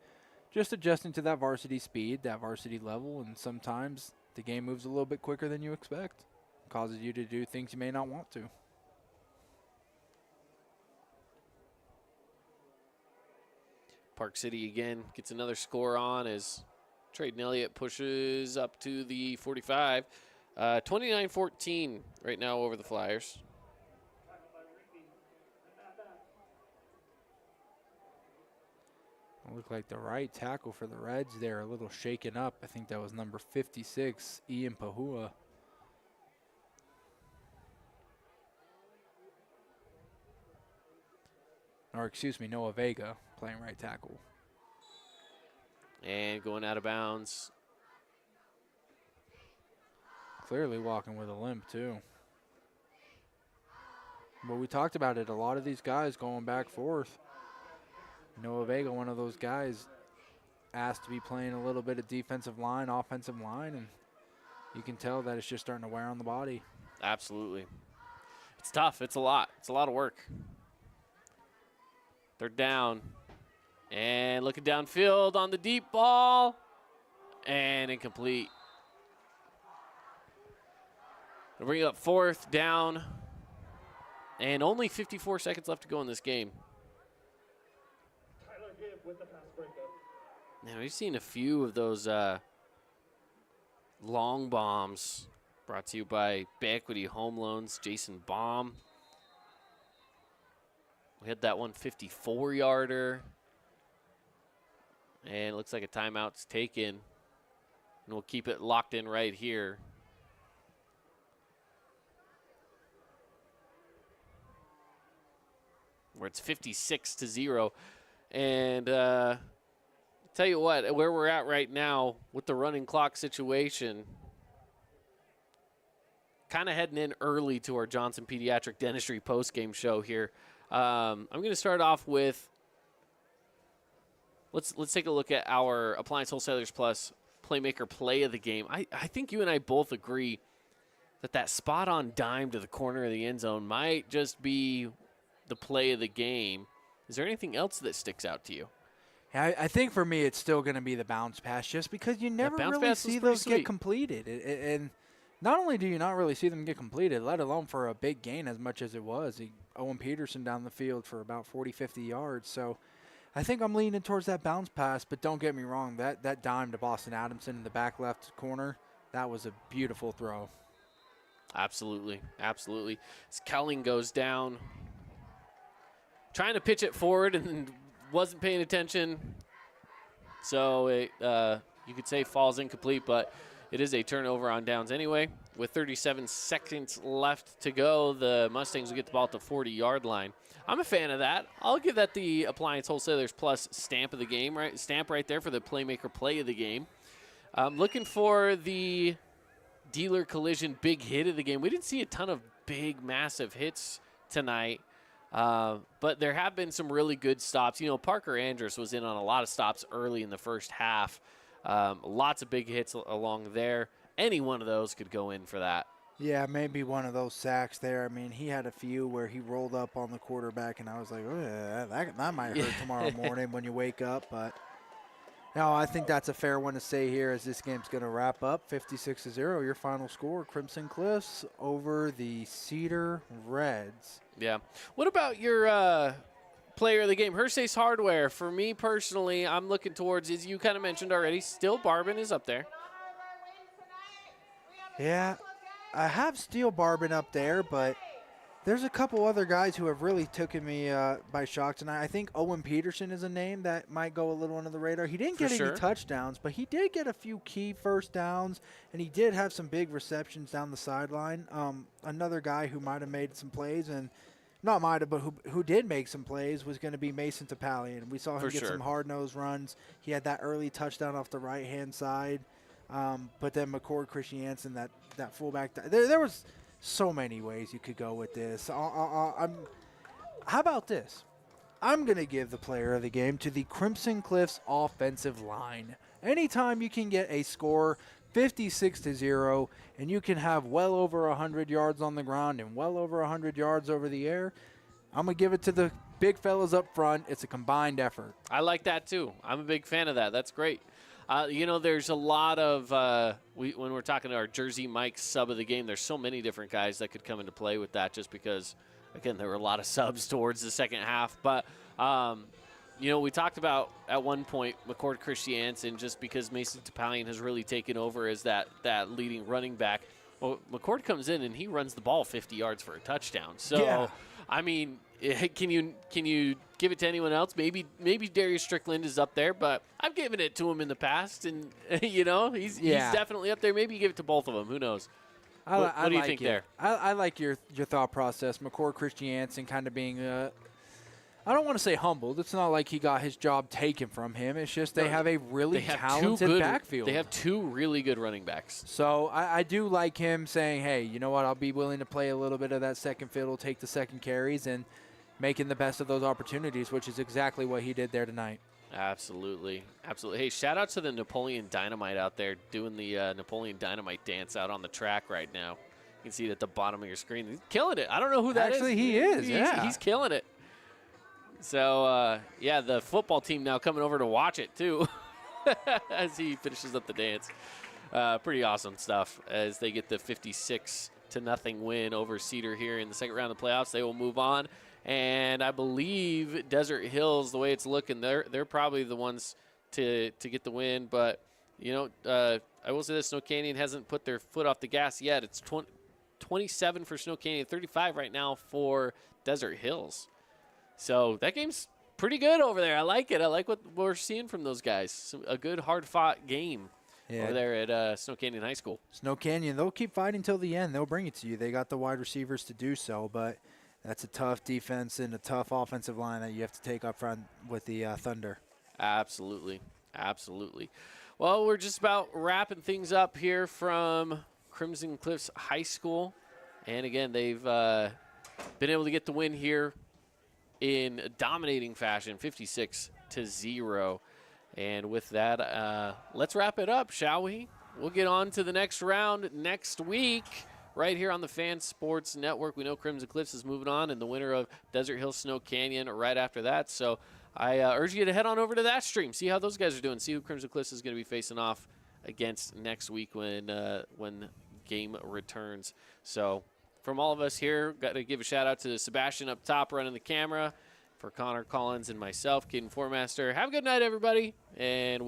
just adjusting to that varsity speed, that varsity level, and sometimes the game moves a little bit quicker than you expect. Causes you to do things you may not want to. Park City again gets another score on as Trayden Elliott pushes up to the 45. 29-14 right now over the Flyers. Looked like the right tackle for the Reds there, a little shaken up. I think that was number 56, Ian Pahua. Or excuse me, Noah Vega playing right tackle. And going out of bounds. Clearly walking with a limp too. But we talked about it, a lot of these guys going back forth. Noah Vega, one of those guys, asked to be playing a little bit of defensive line, offensive line, and you can tell that it's just starting to wear on the body. Absolutely. It's tough. It's a lot. It's a lot of work. They're down. And looking downfield on the deep ball. And incomplete. They'll bring up 4th down. And only 54 seconds left to go in this game. Now, we've seen a few of those long bombs brought to you by Bay Equity Home Loans, Jason Baum. We had that 154-yarder. And it looks like a timeout's taken. And we'll keep it locked in right here. Where it's 56-0. And tell you what, where we're at right now with the running clock situation, kind of heading in early to our Johnson Pediatric Dentistry postgame show here. I'm going to start off with, let's take a look at our Appliance Wholesalers Plus Playmaker play of the game. I think you and I both agree that spot-on dime to the corner of the end zone might just be the play of the game. Is there anything else that sticks out to you? Yeah, I think for me it's still going to be the bounce pass, just because you never really see those get completed. And not only do you not really see them get completed, let alone for a big gain as much as it was. Owen Peterson down the field for about 40, 50 yards. So I think I'm leaning towards that bounce pass, but don't get me wrong, that dime to Boston Adamson in the back left corner, that was a beautiful throw. Absolutely, absolutely. As Kelling goes down, trying to pitch it forward and wasn't paying attention. So it, you could say falls incomplete, but it is a turnover on downs anyway. With 37 seconds left to go, the Mustangs will get the ball at the 40-yard line. I'm a fan of that. I'll give that the Appliance Wholesalers Plus stamp of the game, right? Stamp right there for the Playmaker play of the game. Looking for the Dealer Collision big hit of the game. We didn't see a ton of big, massive hits tonight. But there have been some really good stops. You know, Parker Andrus was in on a lot of stops early in the first half. Lots of big hits along there. Any one of those could go in for that. Yeah, maybe one of those sacks there. I mean, he had a few where he rolled up on the quarterback, and I was like, oh, that might hurt tomorrow morning when you wake up. But no, I think that's a fair one to say here as this game's going to wrap up. 56-0, your final score, Crimson Cliffs over the Cedar Reds. Yeah. What about your player of the game? Hersey's Hardware. For me personally, I'm looking towards, as you kind of mentioned already, still Barbin is up there. Yeah, I have Steel Barbin up there, but there's a couple other guys who have really taken me by shock tonight. I think Owen Peterson is a name that might go a little under the radar. He didn't get any touchdowns, but he did get a few key first downs, and he did have some big receptions down the sideline. Another guy who might have made some plays, and not might have, but who did make some plays was going to be Mason Topalian. We saw him get some hard-nosed runs. He had that early touchdown off the right-hand side. But then McCord Christiansen, that fullback, there was so many ways you could go with this. How about this? I'm going to give the player of the game to the Crimson Cliffs offensive line. Anytime you can get a score 56-0 and you can have well over 100 yards on the ground and well over 100 yards over the air, I'm going to give it to the big fellas up front. It's a combined effort. I like that too. I'm a big fan of that. That's great. You know, there's a lot of, when we're talking to our Jersey Mike sub of the game, there's so many different guys that could come into play with that just because, again, there were a lot of subs towards the second half. But, you know, we talked about at one point McCord Christiansen just because Mason Topalian has really taken over as that leading running back. Well, McCord comes in and he runs the ball 50 yards for a touchdown. So, yeah. I mean, can you give it to anyone else? Maybe Darius Strickland is up there, but I've given it to him in the past, and you know he's definitely up there. Maybe you give it to both of them. Who knows? What do you think there? I like your thought process. McCord Christiansen kind of being I don't want to say humbled. It's not like he got his job taken from him. It's just they have a really talented backfield. They have two really good running backs. So I do like him saying, hey, you know what, I'll be willing to play a little bit of that second fiddle, take the second carries, and making the best of those opportunities, which is exactly what he did there tonight. Absolutely. Absolutely. Hey, shout out to the Napoleon Dynamite out there doing the Napoleon Dynamite dance out on the track right now. You can see it at the bottom of your screen. He's killing it. I don't know who that is. Actually, he is. He's killing it. So, yeah, the football team now coming over to watch it, too. as he finishes up the dance. Pretty awesome stuff as they get the 56-0 win over Cedar here in the second round of the playoffs. They will move on. And I believe Desert Hills, the way it's looking, they're probably the ones to get the win. But, you know, I will say this, Snow Canyon hasn't put their foot off the gas yet. It's 27 for Snow Canyon, 35 right now for Desert Hills. So that game's pretty good over there. I like it. I like what we're seeing from those guys. A good, hard-fought game over there at Snow Canyon High School. Snow Canyon, they'll keep fighting till the end. They'll bring it to you. They got the wide receivers to do so, but that's a tough defense and a tough offensive line that you have to take up front with the Thunder. Absolutely. Absolutely. Well, we're just about wrapping things up here from Crimson Cliffs High School. And, again, they've been able to get the win here in dominating fashion, 56-0. And with that, let's wrap it up, shall we? We'll get on to the next round next week right here on the Fan Sports Network. We know Crimson Cliffs is moving on, and the winner of Desert Hill Snow Canyon right after that. So I urge you to head on over to that stream, see how those guys are doing, see who Crimson Cliffs is going to be facing off against next week when game returns. So from all of us here, got to give a shout out to Sebastian up top running the camera, for Connor Collins and myself, Caden Formaster. Have a good night, everybody, and